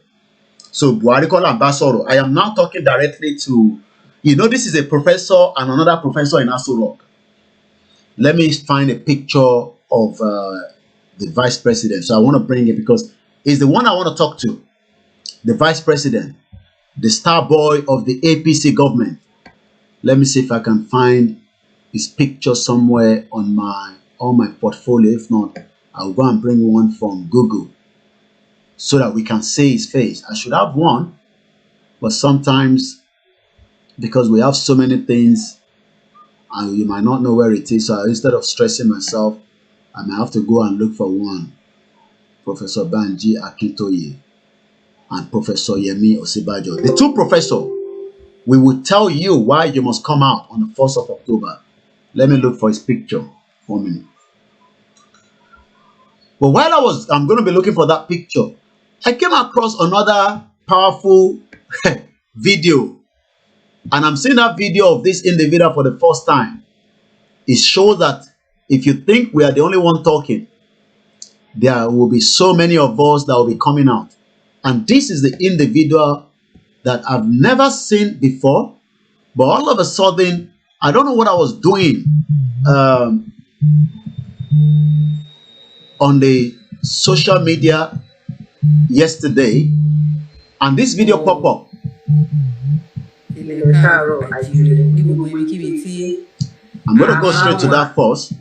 Speaker 4: So Buhari call ambassador. I am now talking directly to, this is a professor and another professor in Aso Rock. Let me find a picture of the vice president. So I want to bring it because it's the one I want to talk to. The vice president, the star boy of the APC government. Let me see if I can find his picture somewhere on my portfolio. If not, I'll go and bring one from Google so that we can see his face. I should have one, but sometimes because we have so many things and you might not know where it is, so instead of stressing myself, I may have to go and look for one. Professor Banji Akintoye and Professor Yemi Osibajo. The two professors, we will tell you why you must come out on the 1st of October. Let me look for his picture for a minute. But while I'm going to be looking for that picture, I came across another powerful video. And I'm seeing that video of this individual for the first time. It shows that if you think we are the only one talking, there will be so many of us that will be coming out. And this is the individual that I've never seen before. But all of a sudden, I don't know what I was doing on the social media yesterday. And this video popped up. I'm going to go straight to that first.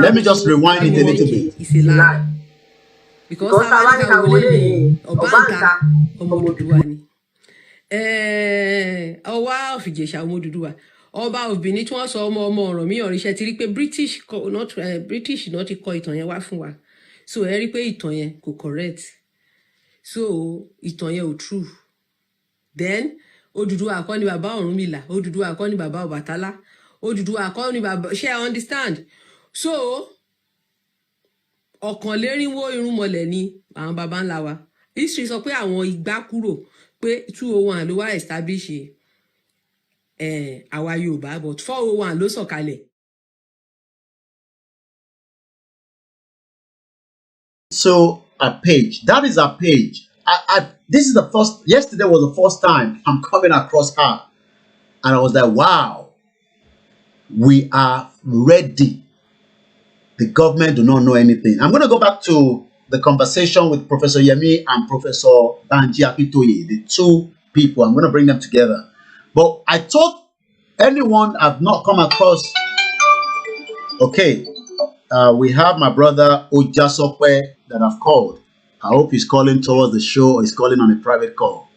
Speaker 4: Let me just rewind it a little bit.
Speaker 5: Because ọba obìnrin tí wọ́n sọ ọmọ ọ̀rọ̀ mi ọ̀rìṣẹ́ ti rí pé British náà ti kọ ìtàn yẹn wá fún wa, so ẹ rí pé ìtàn yẹn kò correct, so ìtàn yẹn ò true. Then Odùduwà kọ́ ni bàbá Ọ̀rúnmìlà, Odùduwà kọ́ ni bàbá Ọbàtálá, Odùduwà kọ́ ni bàbá, ṣé I understand? So ọ̀kànlénírínwó irúnmọlẹ̀ ni àwọn baba ńlá wa. History sọ pé àwọn Ìgbà kúrò pé 201 ló wá establish àwa Yorùbá, but 401 ló sọ̀kalẹ̀.
Speaker 4: So a page, that is a page. This is the first, yesterday was the first time I'm coming across her. And I was like, wow, we are ready. The government do not know anything. I'm going to go back to the conversation with Professor Yemi and Professor Banji Akintoye, the two people. I'm going to bring them together. But I thought anyone I've not come across. Okay, we have my brother Ojasokwe that I've called. I hope he's calling towards the show or he's calling on a private call.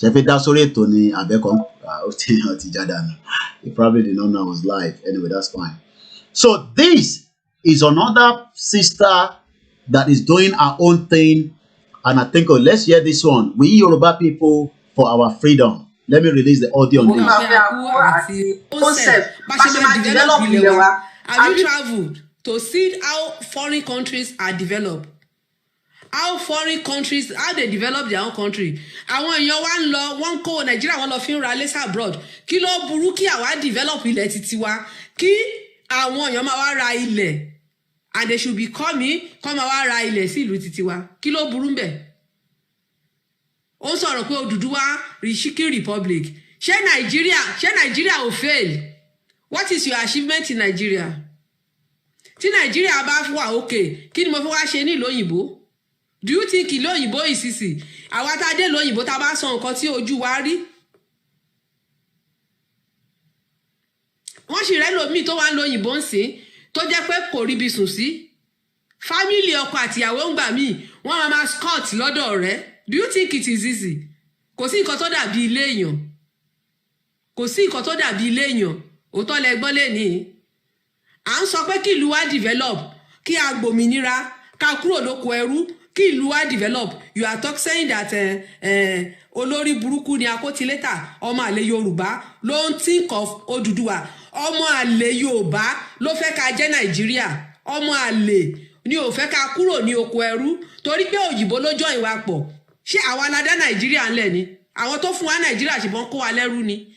Speaker 4: He probably did not know I was live. Anyway, that's fine. So this is another sister that is doing her own thing. And I think, let's hear this one. We Yoruba people for our freedom. Let me release the audio on this.
Speaker 5: Have you traveled to see how foreign countries are developed? How foreign countries, how they develop their own country. Àwọn èèyàn wa ń lọ, wọ́n kó Nigeria, wọ́n lọ fi ń ra lẹ́sà abroad. Kí ló burú kí àwa develop ilẹ̀ titi wa? Kí àwọn èèyàn máa wá ra ilẹ̀. And they should be coming, kọ́ máa wá ra ilẹ̀ sí ìlú titi wa. Kí ló burú ńbẹ̀? Ó sọ̀rọ̀ pé Odùduwà Rishiki Republic. Ṣé Nigeria ò fail? What is your achievement in Nigeria? Tí Nigeria bá wà okay, kí ni mo fi wá ṣe ní ìlú òyìnbó? Do you think ìlú òyìnbó ìsìsì? Àwa tá dé ìlú òyìnbó tá bá sọ nǹkan tí ojú wa rí. Wọ́n sì rẹ́ lómi tó wá ń lo òyìnbó ń sìn tó jẹ́ pé kò ríbi sùn sí. Family ọkọ àtìyàwó ń gbà míì wọ́n máa scott lọ́dọ̀ rẹ̀. Do you think it is easy? Kò sí nǹkan tó dàbí ilé èèyàn. Kò sí nǹkan tó dàbí ilé èèyàn. Òótọ́ lẹ gbọ́ lẹ́nìí. À ń sọ pé kí ìlú wa develop, kí a gbòmìnira, ká kúrò lóko ẹrú, kí ìlú wa develop. You are saying that olórí burúkú ni akótilétà ọmọ àlè Yorùbá ló ń think of Odùduwà. Ọmọ àlè Yorùbá ló fẹ́ ká jẹ́ Nàìjíríà. Ọmọ àlè ni ò fẹ́ ká kúrò ní oko ẹrú torí pé òyìnbó ló join wa pọ̀. Ṣé àwa la dá Nàìjíríà ńlẹ̀ ni? Àwọn tó fún wa Nàìjíríà ṣùgbọ́n kó wa lẹ́rú ni.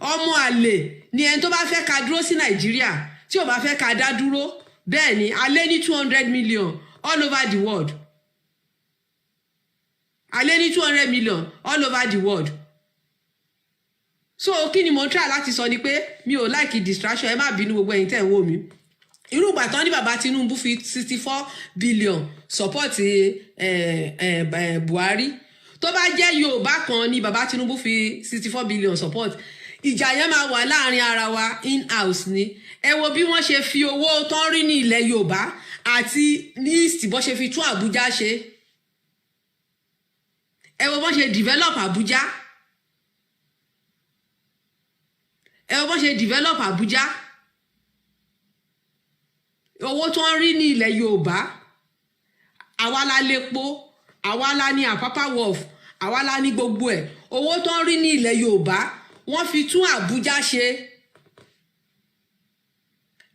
Speaker 5: Ọmọ àlè ni ẹni tó bá fẹ́ ká dúró sí Nàìjíríà tí ò bá fẹ́ ká dá dúró. Bẹ́ẹ̀ ni a lé ní 200 million all over the world. A lé ní 200 million all over the world. So kí ni mo try láti sọ ni pé mi ò like distraction, ẹ má bínú gbogbo ẹ̀yin tẹ́ ń wò mí. Irú ìgbà tán ní bàbá Tinubu fi 64 billion support Buhari. Tó bá jẹ́ Yorùbá kan ní bàbá Tinubu fi 64 billion support, ìjà yẹn máa wà láàrin ara wa in house ni. Ẹ wo bí wọ́n ṣe fi owó tán rí ní ilẹ̀ Yorùbá àti ní East bó ṣe fi tún Àbújá ṣe. Ẹ wo bó ṣe develop Àbújá. Ẹ wo bó ṣe develop Àbújá. Owó tó ń rí ní ilẹ̀ Yorùbá, àwa la lépo, àwa la ní Apapa Wharf, àwa la ní gbogbo ẹ̀. Owó tó ń rí ní ilẹ̀ Yorùbá wọ́n fi tún Àbújá ṣe.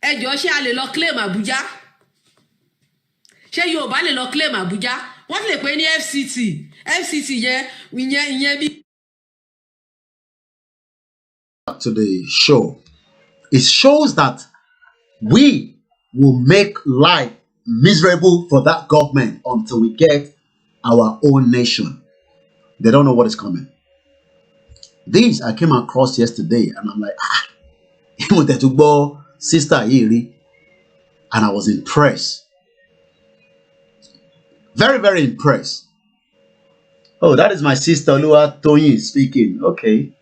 Speaker 5: Ẹ jọ̀ọ́ ṣé a lè lọ claim Àbújá? Ṣé Yorùbá lè lọ claim Àbújá? Wọ́n lè pè ní FCT ìyẹn bí.
Speaker 4: To the show, it shows that we will make life miserable for that government until we get our own nation. They don't know what is coming. This I came across yesterday and I'm like, sister Iri, and I was impressed. Very, very impressed. Oh, that is my sister Olua Tony speaking. Okay.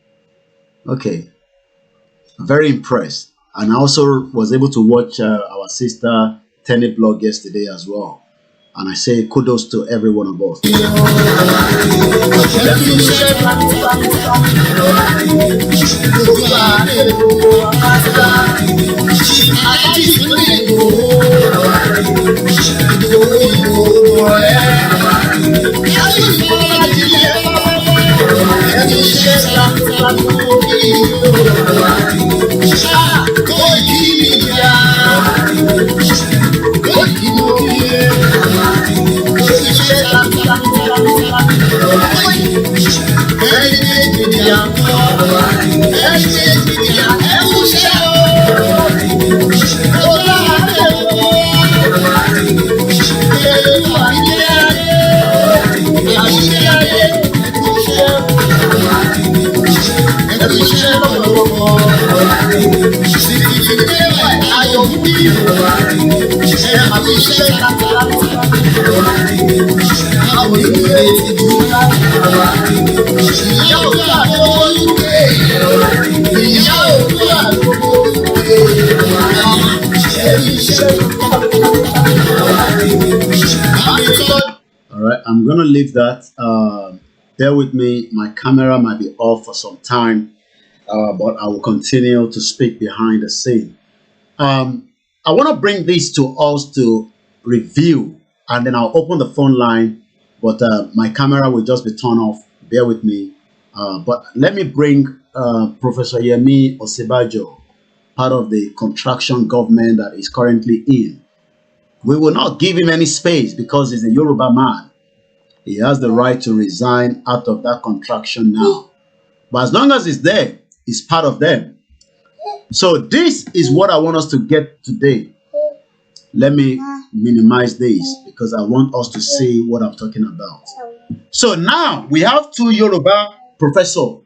Speaker 4: Very impressed. And I also was able to watch our sister Tenny blog yesterday as well. And I say kudos to every one of us. All right, I'm gonna leave that. Bear with me, my camera might be off for some time, but I will continue to speak behind the scene. I want to bring this to us to review, and then I'll open the phone line, but my camera will just be turned off. Bear with me. But let me bring Professor Yemi Osibajo, part of the contraction government that is currently in. We will not give him any space because he's a Yoruba man. He has the right to resign out of that contraction now. But as long as he's there, he's part of them. So this is what I want us to get today. Let me minimize this because I want us to see what I'm talking about. So now we have two Yoruba professors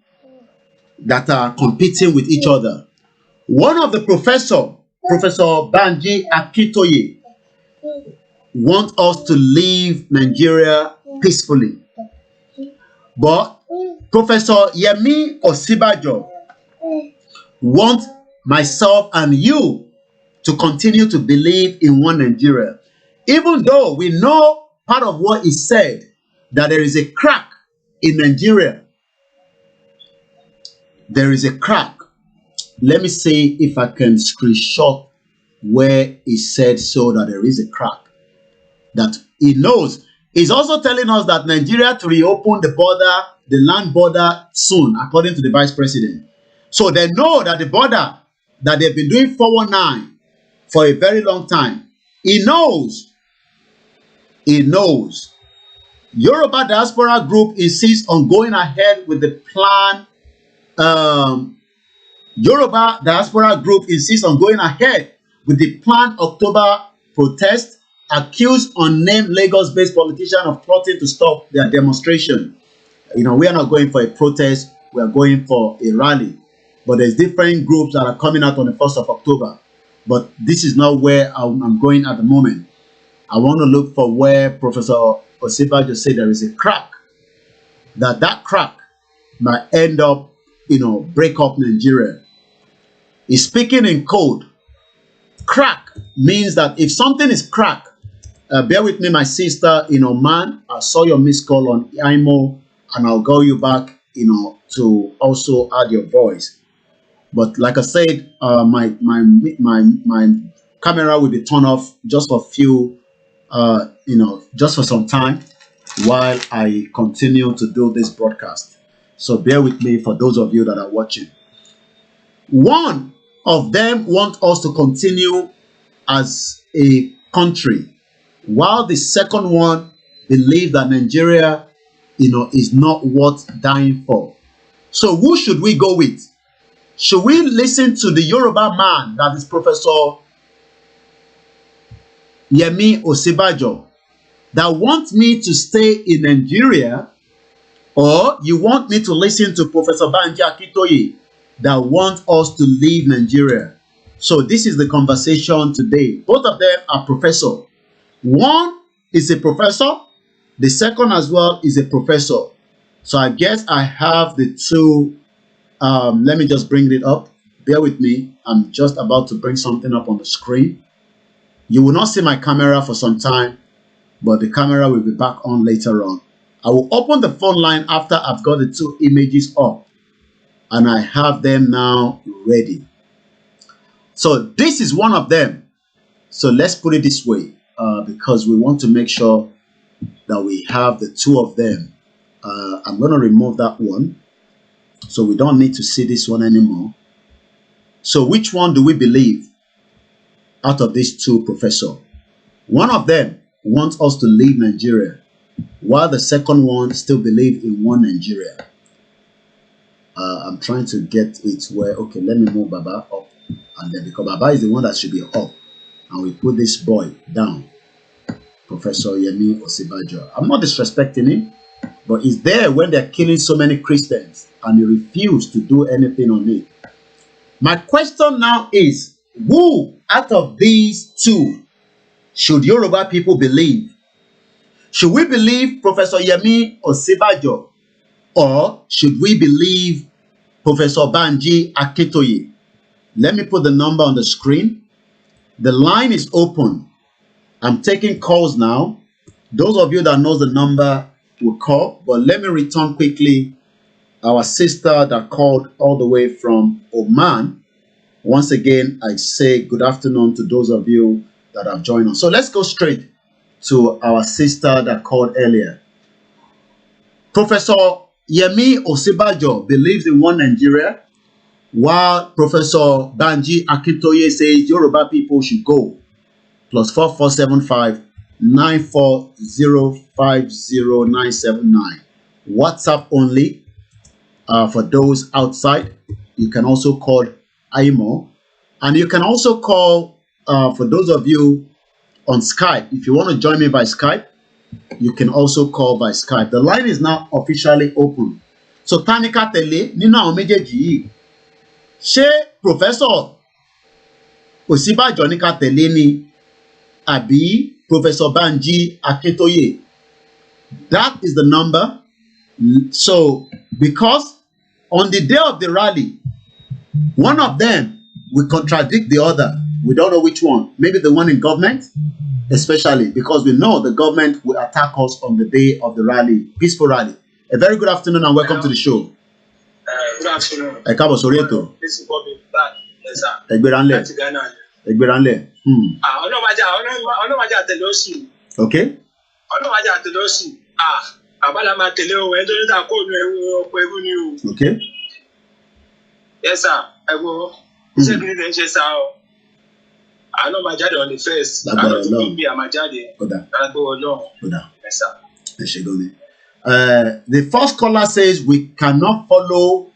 Speaker 4: that are competing with each other. One of the Professor Banji Akintoye, wants us to leave Nigeria peacefully. But Professor Yemi Osibajo wants myself and you to continue to believe in one Nigeria. Even though we know part of what is said, that there is a crack in Nigeria. There is a crack. Let me see if I can screenshot where he said so that there is a crack. That he knows. He's also telling us that Nigeria to reopen the border, the land border soon, according to the Vice President. So they know that the border that they've been doing 419 for a very long time. He knows. He knows. Yoruba Diaspora Group insists on going ahead with the plan. Yoruba Diaspora Group insists on going ahead with the planned October protest, accused unnamed Lagos-based politician of plotting to stop their demonstration. We are not going for a protest, we are going for a rally. But there's different groups that are coming out on the 1st of October. But this is not where I'm going at the moment. I want to look for where Professor Osibajo said there is a crack. That crack might end up, break up Nigeria. He's speaking in code. Crack means that if something is crack, bear with me, my sister in Oman. I saw your missed call on IMO, and I'll go you back, to also add your voice. But like I said, my camera will be turned off just for a few, just for some time while I continue to do this broadcast. So bear with me for those of you that are watching. One of them want us to continue as a country, while the second one believe that Nigeria, is not worth dying for. So who should we go with? Should we listen to the Yoruba man, that is Professor Yemi Osibajo, that wants me to stay in Nigeria, or you want me to listen to Professor Banji Akintoye that wants us to leave Nigeria? So this is the conversation today. Both of them are professor. One is a professor. The second as well is a professor. So I guess I have the two. Let me just bring it up. Bear with me. I'm just about to bring something up on the screen. You will not see my camera for some time, but the camera will be back on later on. I will open the phone line after I've got the two images up, and I have them now ready. So this is one of them. So let's put it this way, because we want to make sure that we have the two of them. I'm going to remove that one, so we don't need to see this one anymore. So which one do we believe out of these two professors? One of them wants us to leave Nigeria, while the second one still believes in one Nigeria. I'm trying to get it where, okay, let me move Baba up, and then because Baba is the one that should be up, and we put this boy down, Professor Yemi Osibajo. I'm not disrespecting him, but he's there when they're killing so many Christians, and he refused to do anything on it. My question now is, who out of these two should Yoruba people believe? Should we believe Professor Yemi Osibajo, or should we believe Professor Banji Akintoye? Let me put the number on the screen. The line is open. I'm taking calls now. Those of you that know the number will call, but let me return quickly our sister that called all the way from Oman. Once again, I say good afternoon to those of you that have joined us. So let's go straight to our sister that called earlier. Professor Yemi Osibajo believes in one Nigeria, while Professor Banji Akintoye says Yoruba people should go. Plus 4475 94050 WhatsApp only. For those outside, you can also call IMO, and you can also call for those of you on Skype. If you want to join me by Skype, you can also call by Skype. The line is now officially open. So Tanika Tele, Nina Omejeji, she Professor Ọ̀ṣínbàjò ní ká tẹ̀lé ni àbí Professor Banji Akintoye? That is the number. So, because on the day of the rally, one of them will contradict the other. We don't know which one. Maybe the one in government, especially because we know the government will attack us on the day of the rally, peaceful rally. A very good afternoon and welcome to the show.
Speaker 6: Good afternoon.
Speaker 4: Ẹ káàbọ̀ sórí ètò.
Speaker 6: This is Bobby back. Yes, sir.
Speaker 4: Ẹgbẹ́ra ńlẹ̀.
Speaker 6: Láti Ghana.
Speaker 4: Ẹgbẹ́ra ńlẹ̀.
Speaker 6: Ọlọ́màjà tẹ̀lé ó sì.
Speaker 4: Okay.
Speaker 6: Ọlọ́màjà tẹ̀lé ó sì. Àbálá máa tẹ̀lé o, ẹni tó ní ta kóònù ọ̀pọ̀ ẹrú ni o.
Speaker 4: Okay.
Speaker 6: Yes, sir. Ẹ̀wọ̀ iṣẹ́ kìíní lè ń ṣe sá o. Àná máa jáde on the first.
Speaker 4: Lágbára
Speaker 6: Àná tó
Speaker 4: Ọlọ́run.
Speaker 6: bí a máa jáde.
Speaker 4: Kódà.
Speaker 6: Lágbára Ọlọ́run.
Speaker 4: Kódà.
Speaker 6: Yes, sir.
Speaker 4: Ẹ ṣé gan ni. The first caller says we cannot follow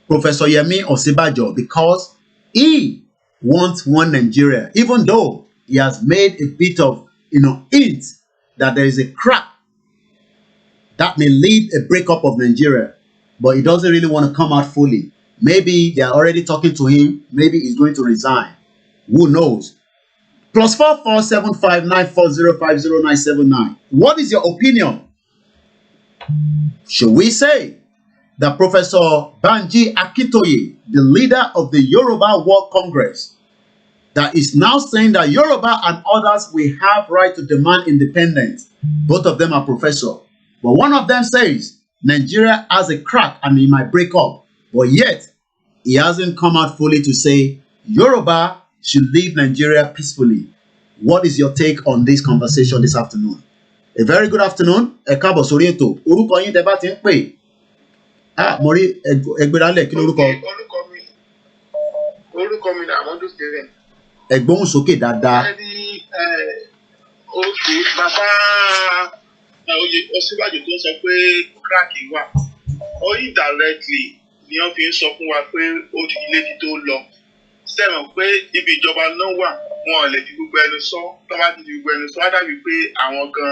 Speaker 4: Professor Yemi Ọ̀ṣínbàjò because he wants one Nigeria, even though he has made a bit of, hint that there is a crack that may lead a breakup of Nigeria, but he doesn't really want to come out fully. Maybe they are already talking to him. Maybe he's going to resign. Who knows? +447594050979. What is your opinion? Should we say that Professor Banji Akintoye, the leader of the Yoruba World Congress, that is now saying that Yoruba and others will have right to demand independence? Both of them are professors. But one of them says Nigeria has a crack and it might break up. But yet, he hasn't come out fully to say Yoruba should leave Nigeria peacefully. What is your take on this conversation this afternoon? A very good afternoon. Ẹ káàbọ̀ sórí ètò. Orúkọ yín tẹ́ bá ti ń pè. Mo rí Ẹgbẹ́ránlẹ̀ kí lórúkọ?
Speaker 3: Orúkọ mi ni Amadu Steven.
Speaker 4: Ẹ gbóhùn sókè dáadáa.
Speaker 3: Bàbá Ọ̀ṣínbàjò tó ń sọ pé crack wà. Indirectly ni wọ́n fi ń sọ fún wa pé ilé ti tó lọ. Sẹ́wọ̀n pé ibi ìjọba náà wà, wọn ò lè fi gbogbo ẹnu sọ. Tó bá ti fi gbogbo ẹnu sọ, á dàbí pé àwọn gan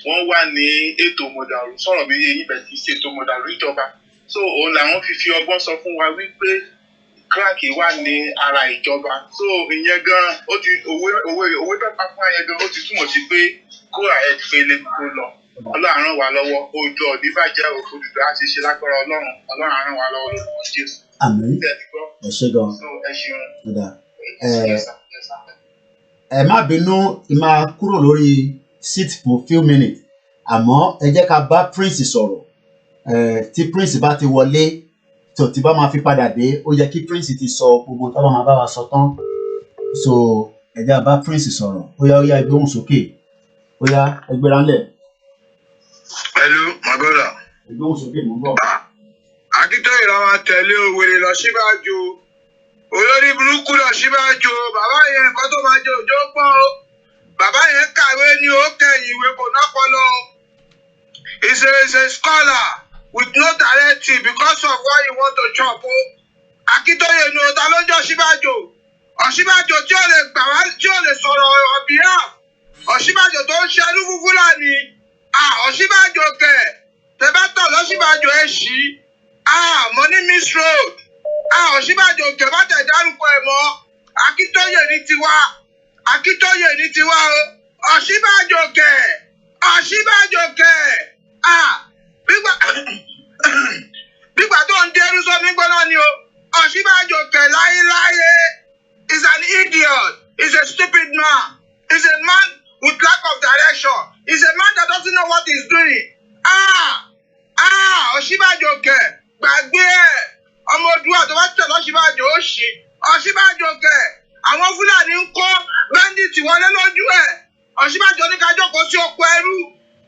Speaker 3: wọ́n wà ní ètò mọ̀dàrú. Sọ̀rọ̀ bí eyín bẹ̀ ti ṣètò mọ̀dàrú ìjọba. So òun làwọn fi ọgbọ́n sọ fún wa wípé crack wà ní ara ìjọba. So ìyẹn gan ó ti òwe pẹ́pà fún ayẹyẹ gan ó ti túmọ̀ sí pé go ahead pé lè tó lọ. Ọlọ́run ràn wá lọ́wọ́. Ojú ọ̀dí bàjẹ́ òfòdùdú á ti ṣe lágbára Ọlọ́run. Ọlọ́run ràn wá lọ́wọ́ lórúkọ Jésù.
Speaker 4: Àmín. Ẹ ṣé gan. Ẹ má bínú máa kúrò lórí seat for few minutes. Àmọ́ ẹ jẹ́ ká bá Prince sọ̀rọ̀. Tí Prince bá ti wọlé, tó tí bá máa fi padà dé, ó yẹ kí Prince ti sọ gbogbo tó bá máa bá wa sọ tán. So ẹ jẹ́ bá Prince sọ̀rọ̀. Ó yá ẹ gbóhùn sókè. Ó yá ẹ gbéra ńlẹ̀.
Speaker 3: Hello, my brother.
Speaker 4: Ẹ gbóhùn sókè mò ń bọ̀.
Speaker 3: Akíntóyè la máa tẹ̀lé òwèrè lọ Ọ̀ṣínbàjò. Olórí burúkú lọ Ọ̀ṣínbàjò. Bàbá yẹn nǹkan tó máa jẹ òjò pọ̀ o. Bàbá yẹn kàwé ní ó kẹ̀yìn ìwé kò nọ́pọlọ. He's a scholar with no directive because of what he want to chop o. Akíntóyè ní ọ̀tá ló jẹ́ Ọ̀ṣínbàjò. Ọ̀ṣínbàjò tí ò lè gbà wá tí ò lè sọ̀rọ̀ ọ̀bíà. Ọ̀ṣínbàjò tó ń ṣe ẹnu Fúlàní. Ọ̀ṣínbàjò kẹ̀. Tẹ bá tọ̀ lọ́ṣínbàjò ẹ̀ ṣí. Money Miss Road. Ọ̀ṣínbàjò kẹ̀ bá tẹ̀ dárúkọ ẹ̀ mọ́. Akíntóyè ní tiwa. Akíntóyè ní tiwa o. Ọ̀ṣínbàjò kẹ̀. Ọ̀ṣínbàjò kẹ̀. Bígbà tó ń dẹrú sómi gbọ́dọ̀ ni o. Ọ̀ṣínbàjò kẹ̀ láyéláyé. He's an idiot. He's a stupid man. He's a man with lack of direction. He's a man that doesn't know what he's doing. Ọ̀ṣínbàjò kẹ̀. Gbàgbé ẹ̀. Ọmọ Odùduwà tó bá tẹ̀ lọ́ṣínbàjò ó ṣì. Ọ̀ṣínbàjò kẹ̀. Àwọn Fúlàní ń kó bẹ́ńdíìtì wọlé lójú ẹ̀. Ọ̀ṣínbàjò ní ká jókòó sí oko ẹrú.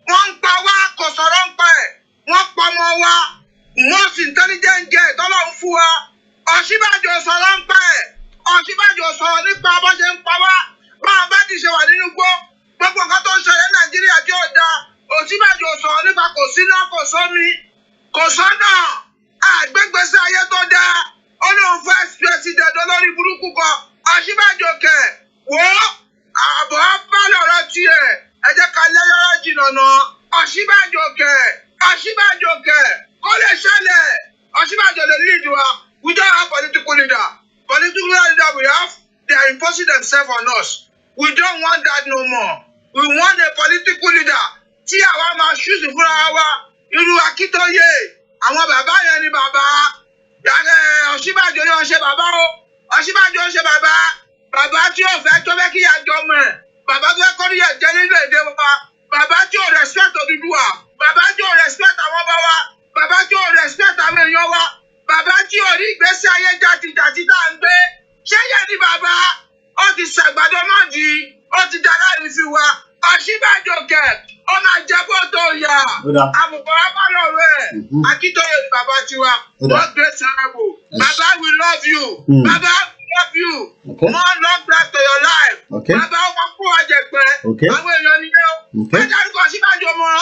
Speaker 3: Wọ́n ń pa wá kò sọ̀rọ̀ ń pa ẹ̀. Wọ́n pa ọmọ wa. Most intelligent girl tọ́lọ̀ ń fún wa. Ọ̀ṣínbàjò sọ̀rọ̀ ń pa ẹ̀. Ọ̀ṣínbàjò sọ̀rọ̀ nípa bó ṣe ń pa wá. Báwọn bá ti ṣe wà nínú gbó. Gbogbo nǹkan tó ń ṣẹlẹ̀ ní Nàìjíríà tí ó da. Ọ̀ṣínbàjò sọ̀rọ̀ nípa kò síná kò sómi. Kò sọ́nà. Àgbégbèsè ayé tó dáa. Ó lóun first president olórí burúkú kan. Ọ̀ṣínbàjò kẹ̀. Wò ó. Àbọ̀ á bá lọ̀rọ̀ tiẹ̀. Ẹ jẹ́ ká lẹ́yọ́rọ́ jìnnà náà. Ọ̀ṣínbàjò kẹ̀. Ọ̀ṣínbàjò kẹ̀. Kó lè ṣẹlẹ̀. Ọ̀ṣínbàjò lè lead wa. We don't have political leader. Political leader we have, they are imposing themselves on us. We don't want that no more. We want a political leader. Tí àwa máa choose fúnra wa. Irú Akíntóyè. Àwọn bàbá yẹn ni bàbá. Ọ̀ṣínbàjò ni wọ́n ṣe bàbá o. Ọ̀ṣínbàjò ń ṣe bàbá. Bàbá tí ò fẹ́ tó fẹ́ kí ìyá jọ mọ̀ ẹ̀. Bàbá tó fẹ́ kọ́ níyà jẹ́ nínú èdè wa. Bàbá tí ò respect Odùduwà. Bàbá tí ò respect àwọn ọba wa. Bàbá tí ò respect àwọn èèyàn wa. Bàbá tí ò rí ìgbésí ayé jàtìjàtì tá à ń gbé. Ṣé yẹn ni bàbá? Ó ti ṣàgbàdo mọ́ di. Ó ti dá láàrin fi wa. Ọ̀ṣínbàjò kẹ̀. Ó máa jẹ́ bó tó yà. Àbùkù abálọ̀ rẹ̀. Akíntóyè ni bàbá tiwa. God bless you. Bàbá we love you. Bàbá we love you. More long life to your life. Bàbá ó máa kó ọjẹ pẹ́. Àwọn èèyàn ni yẹn o. Ẹ dárúkọ Ọ̀ṣínbàjò mọ́.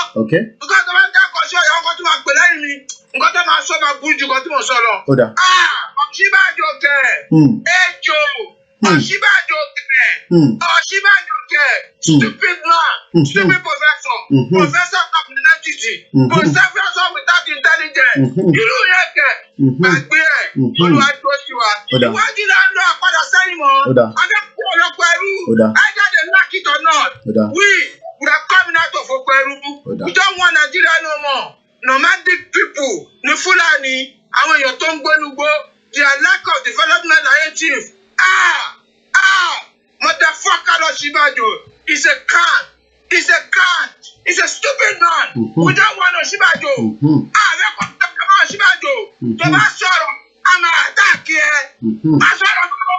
Speaker 3: Nǹkan tó máa ń dákọ̀ sí ọ̀yà ọkọ̀ tó máa pè lẹ́yìn mi. Nǹkan tó máa sọ máa burú ju nǹkan tí mo sọ lọ. Ọ̀ṣínbàjò kẹ̀. Ejò. Ọ̀ṣínbàjò kẹ̀. Ọ̀ṣínbàjò kẹ̀. Stupid man. Stupid professor. Professor of identity. Professor without intelligence. Irú yẹn kẹ̀. Gbàgbé ẹ̀. Olúwa tó ṣe wa. Iwájú náà lọ àpadà sẹ́yìn mọ́. Adékun ọlọ́pọ̀ ẹrú. Ẹ̀jáde lákìtọ̀ náà. We are coming out of Okweru. We don't want Nigeria no more. Nomadic people, ni Fulani, àwọn èèyàn tó ń gbónúgbó, their lack of development narrative. Motherfucker Ọ̀ṣínbàjò is a can. He's a stupid man. We don't want Ọ̀ṣínbàjò. Ààrẹ Ọ̀ṣínbàjò. Tó bá sọ̀rọ̀, a máa àtàkì ẹ. Má sọ̀rọ̀ kọ́.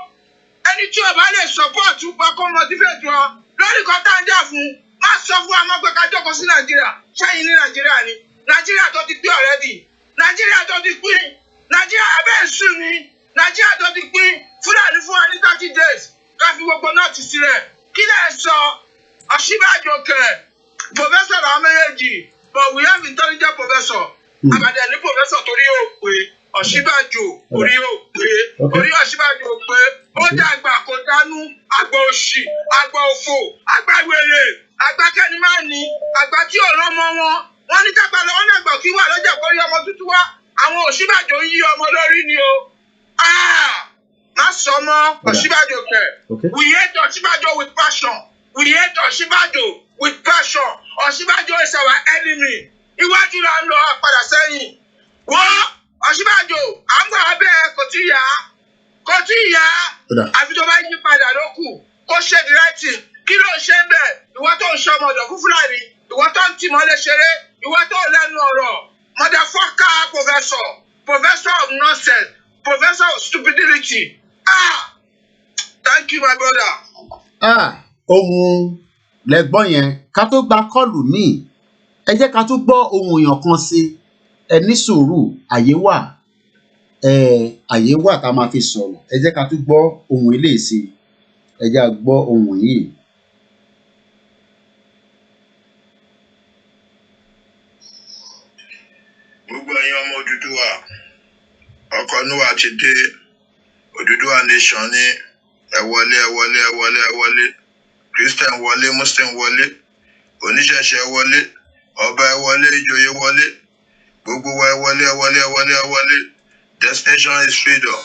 Speaker 3: Ẹni tí o bá lè support pàkó motivate wọn lórí kan tá à ń jà fún. Má sọ fún àwọn pé ká jókòó sí Nàìjíríà. Ṣẹ́yìn ní Nàìjíríà ni. Nàìjíríà tó ti pín already. Nàìjíríà tó ti pín. Nàìjíríà abẹ́ ìsú ni. Nàìjíríà tó ti pín. Fúlàní fún wa ní 30 days. Ká fi gbogbo náà ti sílẹ̀. Kí lẹ̀ sọ? Ọ̀ṣínbàjò kẹ̀. Professor àwọn méjèèjì. But we have intelligent professor. Àbàdàn ní professor torí ó pé. Ọ̀ṣínbàjò orí ó pé. Orí Ọ̀ṣínbàjò pé. Ó dàgbà kò dánú. Àgbà òṣì. Àgbà òfò. Àgbà wèrè. Àgbà kẹ́ni máa ní. Àgbà tí ò rán mọ́ wọn. Wọ́n ní kápá lọ, wọ́n náà gbọ̀ kí wà lọ́jà kó rí ọmọ tuntun wá. Àwọn Ọ̀ṣínbàjò ń yí ọmọ lórí ni o. Má sọ mọ́ Ọ̀ṣínbàjò kẹ̀. We hate Ọ̀ṣínbàjò with passion. We hate Ọ̀ṣínbàjò with passion. Ọ̀ṣínbàjò is our enemy. Iwájú la ń lọ padà sẹ́yìn. Wọ́n Ọ̀ṣínbàjò à ń gbà bẹ́ẹ̀ kò tí yá. Kò tí yá. Àfi tó bá yí padà ló kù. Kó ṣe the right thing. Kí ló ń ṣe ń bẹ̀? Ìwọ tó ń ṣe ọmọ ọ̀dọ̀ fún Fúlàní. Ìwọ tó ń tì mọ́lẹ̀ ṣeré. Ìwọ tó lẹ́nu ọ̀rọ̀. Motherfucker professor of nonsense, professor of stupidity. Thank you my brother.
Speaker 4: Ohun lẹ́gbọ́n yẹn ká tó gba kọ́ọ̀lù míì ẹ jẹ́ ká tún gbọ́ ohun èèyàn kan sí ẹ ní sùúrù àyè wà tá a máa fi sọ̀rọ̀ ẹ jẹ́ ká tún gbọ́ ohun eléyìí sí ẹ jẹ́ ká gbọ́ ohun yìí.
Speaker 3: Gbogbo ẹ̀yin ọmọ Odùduwà ọkọ Núwà ti dé Odùduwà nation ní ẹ wọlé Christian wọlé Muslim wọlé oníṣẹ̀ṣe wọlé ọba ẹ wọlé ìjòyè wọlé gbogbo wa ẹ wọlé. Destination is freedom.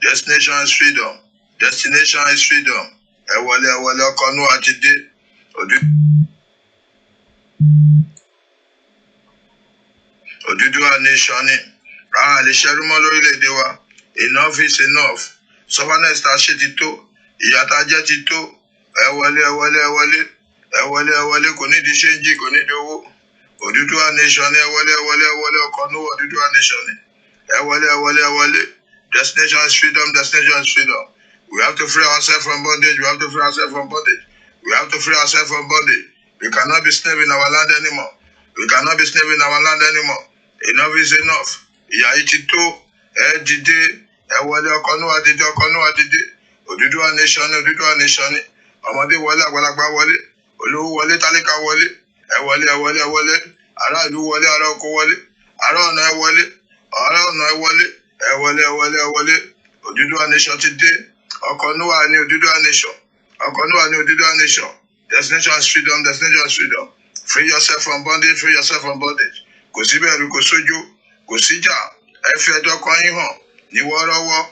Speaker 3: Destination is freedom. Destination is freedom. Ẹ wọlé ọkọ Núwà ti dé Odùduwà nation ní lè ṣẹ́rú mọ́ lórílẹ̀‐èdè wa. Enough is enough. Sovereignty ta ṣe ti tó. Ìyà tá jẹ́ ti tó. Ẹ wọlé kò ní di ṣéǹjì kò ní di owó. Odùduwà nation ní ẹ wọlé ọkọ Núwà Odùduwà nation ní ẹ wọlé. Destination is freedom. Destination is freedom. We have to free ourselves from bondage. We have to free ourselves from bondage. We cannot be slave in our land anymore. Enough is enough. Ìyà yìí ti tó. Ẹ dìde. Ẹ wọlé ọkọ Núwà dìde. Odùduwà nation ní. Ọmọdé wọlé àgbàlagbà wọlé. Olówó wọlé tálíkà wọlé. Ẹ wọlé. Ará ìlú wọlé, ará oko wọlé. Ará ọ̀nà ẹ wọlé. Ẹ wọlé. Odùduwà nation ti dé. Ọkọ Núwà ní Odùduwà nation. Destination is freedom. Free yourself from bondage. Kò sí bẹ̀rù, kò sójú, kò síjà. Ẹ fi ẹ̀dọ̀ kan yín hàn ní wọ́ọ́rọ́wọ́.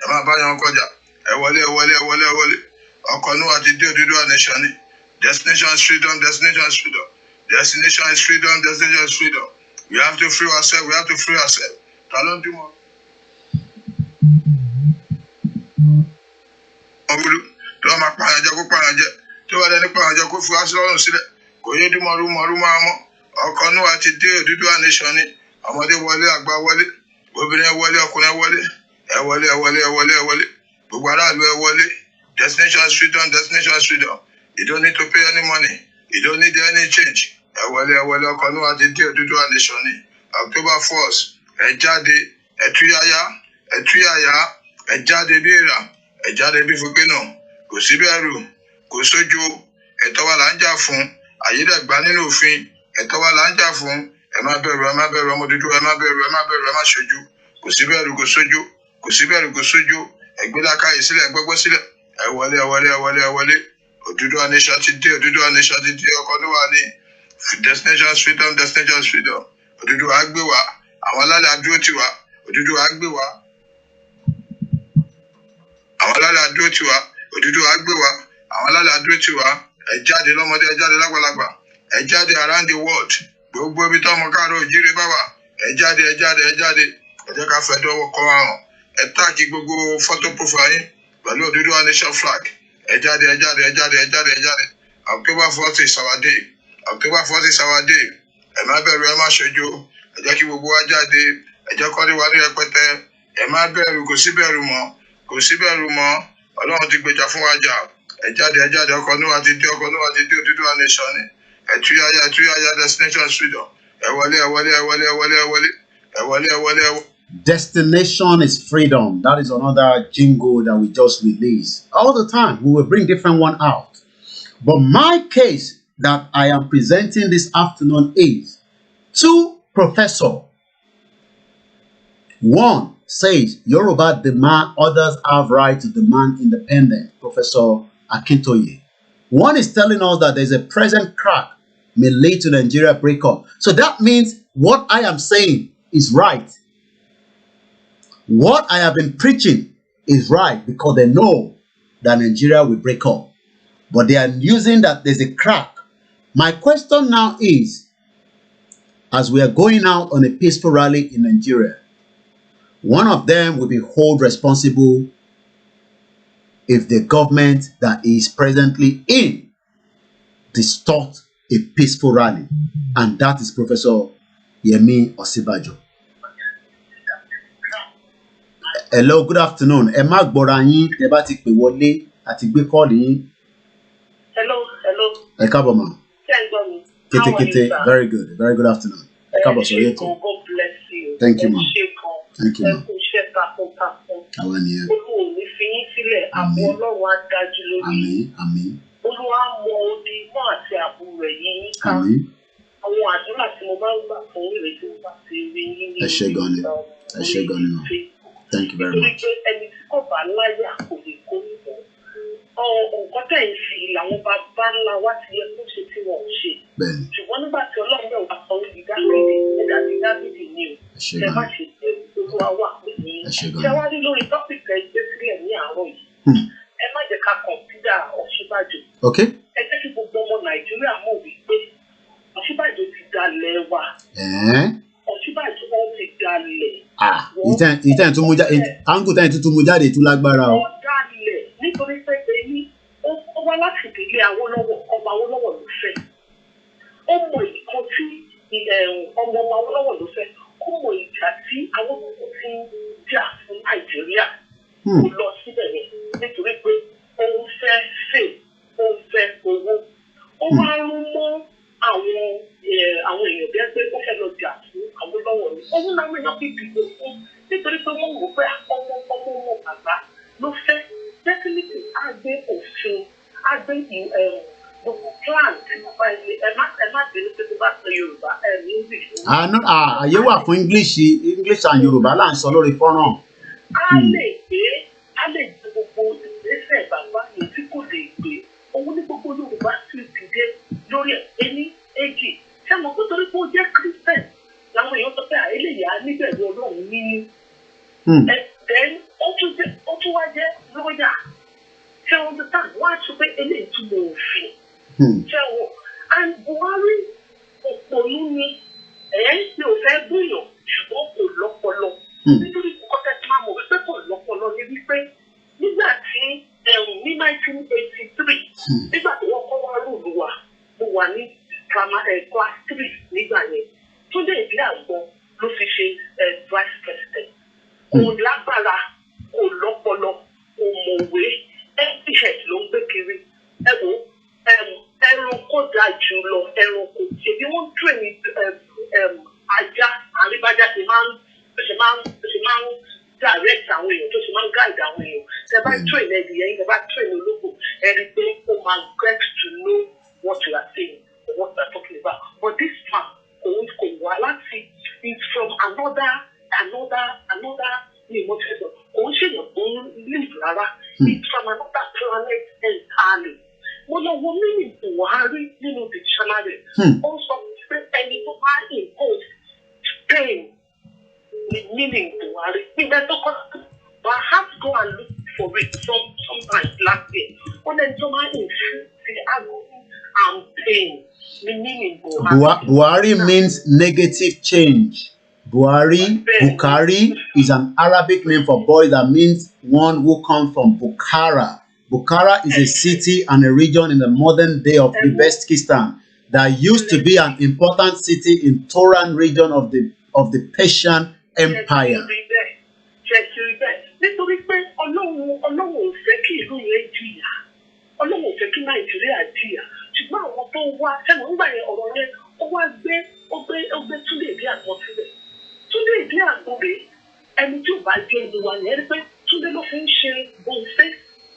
Speaker 3: Ẹ máa bá yan kọjá. ẹ wọlé. Ọkọ̀ Olúwa ti dé Odùduwà nation ni. Destination is freedom, destination is freedom. Destination is freedom, destination is freedom. We have to free ourselves, Ta ló ń dúmọ̀? Ọ̀bùrú tó wọ́n máa pààyàn jẹ kó pààyàn jẹ, tó wọ́n dẹni pààyàn jẹ kó fi wá sí lọ́rùn sílẹ̀, kò yé dúmọ̀rú máa mọ́. Ọkọ̀ Olúwa ti dé Odùduwà nation ni. Ọmọdé wọlé, àgbà wọlé, obìnrin wọlé, ọkùnrin wọlé, ẹ wọlé. Gbogbo aráàlú ẹ wọlé. Destination is freedom, destination is freedom. You don't need to pay any money. You don't need any change. Ẹ wọlé, ọkọ̀ Olúwa ti dé Odùduwà nation ni. October 1st, ẹ jáde, ẹ túyàyà, ẹ jáde bí èèrà, ẹ jáde bí fúkẹ́nà. Kò sí bẹ̀rù, kò sójo, ẹ̀tọ́ wa là ń jà fún. Àyédègbà nínú òfin, ẹ̀tọ́ wa là ń jà fún. Ẹ má bẹ̀rù, ọmọ Odùduwà, ẹ má bẹ̀rù, ẹ má ṣojú. Kò sí bẹ̀rù, kò sójo. Ẹgbẹ́dáká yìí sílẹ̀, gbọ́gbọ́ sílẹ̀. Ẹ wọlé. Odùduwà nation ti dé, ọkọ̀ Olúwa ní. Destination is freedom, destination is freedom. Odùduwà á gbé wa, àwọn alálẹ̀ adúró tì wá. Odùduwà á gbé wa. Àwọn alálẹ̀ adúró tì wá. Odùduwà á gbé wa. Àwọn alálẹ̀ adúró tì wá. Ẹ jáde lọ́mọdé, ẹ jáde lágbàlagbà. Ẹ jáde around the world. Gbogbo ibi tọ́mọ káàárọ̀ oòjíire bá wà. Ẹ jáde. Ẹ jẹ́ ká fẹ́ dọ́wọ́ kọ́ àrùn. Ẹ táàkì gbogbo photo profile yín pẹ̀lú Odùduwà nation flag. Ẹ jáde. October 4th is our day. Ẹ má bẹ̀rù, ẹ má ṣojo. Ẹ jẹ́ kí gbogbo wa jáde. Ẹ jẹ́ kọ́ ní wa ní rẹpẹtẹ. Ẹ má bẹ̀rù, kò sí bẹ̀rù mọ́. Ọlọ́run ti gbèjà fún wa jà. Ẹ jáde. Ọkọ̀ Olúwa ti dé Odùduwà nation ni. Ẹ túyàyà, destination is freedom. Ẹ wọlé.
Speaker 4: Destination is freedom. That is another jingle that we just released. All the time, we will bring different one out. But my case that I am presenting this afternoon is two professors. One says Yoruba demand, others have right to demand independence. Professor Akintoye. One is telling us that there's a present crack may lead to Nigeria breakup. So that means what I am saying is right. What I have been preaching is right because they know that Nigeria will break up. But they are using that there's a crack. My question now is, as we are going out on a peaceful rally in Nigeria, one of them will be held responsible if the government that is presently in distort a peaceful rally. And that is Professor Yemi Osinbajo. Hello, good afternoon. Ẹ má gbọ́ra yín, tẹ́ bá ti pè wọlé àti gbé kọ́ọ̀lì yín.
Speaker 7: Hello.
Speaker 4: Ẹ káàbọ̀ mà. Kétékété, very good afternoon. Ẹ káàbọ̀ sórí ètò.
Speaker 7: God bless you.
Speaker 4: Thank you, ma. Thank you, ma.
Speaker 7: Ẹ kú iṣẹ́ takuntakun.
Speaker 4: Àwọn ènìyàn.
Speaker 7: Olúwa ò ní fi yín sílẹ̀, ààbò Ọlọ́run á dájú lórí.
Speaker 4: Àmín.
Speaker 7: Olúwa á mọ odi mọ́ àti ààbò rẹ̀ yín ká.
Speaker 4: Àmín.
Speaker 7: Àwọn àdúrà tí mo bá ń gbà fún ìrètí mo bá ti rí yín ní
Speaker 4: Ẹ ṣé gan ni. Ma. Thank you very much.
Speaker 7: Nítorí pé ẹni tí kò bá láyà kò lè kó nìbọn. Nǹkan tẹ̀ ń fi làwọn bàbá ńlá wa ti yẹ kó ṣe tí wọ́n ń ṣe.
Speaker 4: Bẹ́ẹ̀ni.
Speaker 7: Ṣùgbọ́n nígbà tí Ọlọ́run náà wá sọ ní Dáfídì ni o. Ṣé má ṣe pé Olúwa wà pẹ̀lú yín. Ṣé wá rí lórí tọ́pìkì ẹgbẹ́ sílẹ̀ ní àárọ̀ yìí? Ẹ má jẹ́ ká kọ̀ǹpútà Ọ̀ṣínbàjò.
Speaker 4: Okay.
Speaker 7: Ẹ jẹ́ kí gbogbo ọmọ Nàìjíríà mọ̀ wípé Ọ̀ṣínbàjò ti dalẹ̀ wa. Ọ̀ṣínbàjò wọn ti dalẹ̀.
Speaker 4: Ìtàn tún mú jáde, áńgù tàn tún mú jáde tún lágbára o.
Speaker 7: Ó dalẹ̀ nítorí pé èyí ó wá láti ìdílé Awólọ́wọ̀, ọmọ Awólọ́wọ̀ ló fẹ́. Ó mọ ìkan tí ọmọ Awólọ́wọ̀ ló fẹ́. Ó mọ ìjà tí Awólọ́wọ̀ ti ń jà fún Nàìjíríà. Ó lọ síbẹ̀ yẹn nítorí pé òun fẹ́ owó. Ó máa ń mú àwọn èèyàn bí ẹgbẹ́ ó fẹ́ lọ jà fún Awólọ́wọ̀ ni. Òun náà mẹ́yàn fi dìbò fún nítorí pé wọ́n wò pé ọmọ bàbá ló fẹ́. Definitely á gbé òfin, á gbé gbogbo plan tí mo bá ilé ẹ má bínú pé tó bá sọ Yorùbá ní English.
Speaker 4: Àyè wà fún English and Yorùbá là ń sọ lórí fọ́nrán.
Speaker 7: Á lè gbé gbogbo ìgbésẹ̀ bàbá yìí tí kò lè gbé. Òun ní gbogbo Yorùbá sì dìde lórí ẹni èjì. Ṣé mo kó torí pé ó jẹ́ Christian làwọn èèyàn sọ pé àìlèyà níbẹ̀rù Ọlọ́run nínú. then ó tún wá jẹ́ lọ́ọ̀yà ṣé wọ́n ti tàn wọ́n á tún pé eléyìí tún mọ̀ òfin ṣé wọ́n and Buhari òpònú ni mi ò fẹ́ búyàn ṣùgbọ́n kò lọ́pọlọ nítorí kọ́tẹ́ tí máa mọ̀ wípé kò lọ́pọlọ ni wípé nígbà tí ní 1983 nígbà tí wọ́n kọ́ wá rúùlù wa mo wà ní class 3 nígbà yẹn Túndé ìdí àgbọn ló fi ṣe vice president kò lágbára kò lọ́pọlọ kò mọ̀wé mph ló ń gbé kiri ẹranko dáa jù lọ ẹranko ṣèbí wọ́n train ní ajá àríbájá ṣe máa ń direct àwọn èèyàn tó ṣe máa ń guide àwọn èèyàn tẹ bá train ẹdìyẹ yín tẹ bá train olóko ẹni pé ó máa get to know what you are saying or what you are talking about but this man kò wá láti it's from another ní ìmọ̀tẹ́sọ̀ kò ń ṣèyàn tó ń live rárá it's from another planet entirely mo lọ wo mímì Buhari nínú dictionary ó sọ pé ẹni tó máa impose pain the meaning Buhari nígbà tó kọ́ but I have to go and look for it sometime last year ó lẹ́ni tó máa infuse the agony and pain the meaning Buhari.
Speaker 4: Buhari means negative change. Bukhari is an Arabic name for boy that means one who comes from Bukhara. Bukhara is a city and a region in the modern day of Uzbekistan that used to be an important city in Touran region of the Persian Empire.
Speaker 7: Nítorí pé Ọlọ́run ò fẹ́ kí ìlú yẹn jìyà, Ọlọ́run ò fẹ́ kí Nàìjíríà jìyà, ṣùgbọ́n àwọn tó wá sẹ́nu nígbà yẹn ọ̀rọ̀ yẹn ó wá gbé Túndé ìdí àgbọn sílẹ̀. Túndé ìdí àgbọn rèé ẹni tí ò bá jẹ́ ìlú wa yẹn rí pé Túndé ló fi ń ṣe òǹfẹ́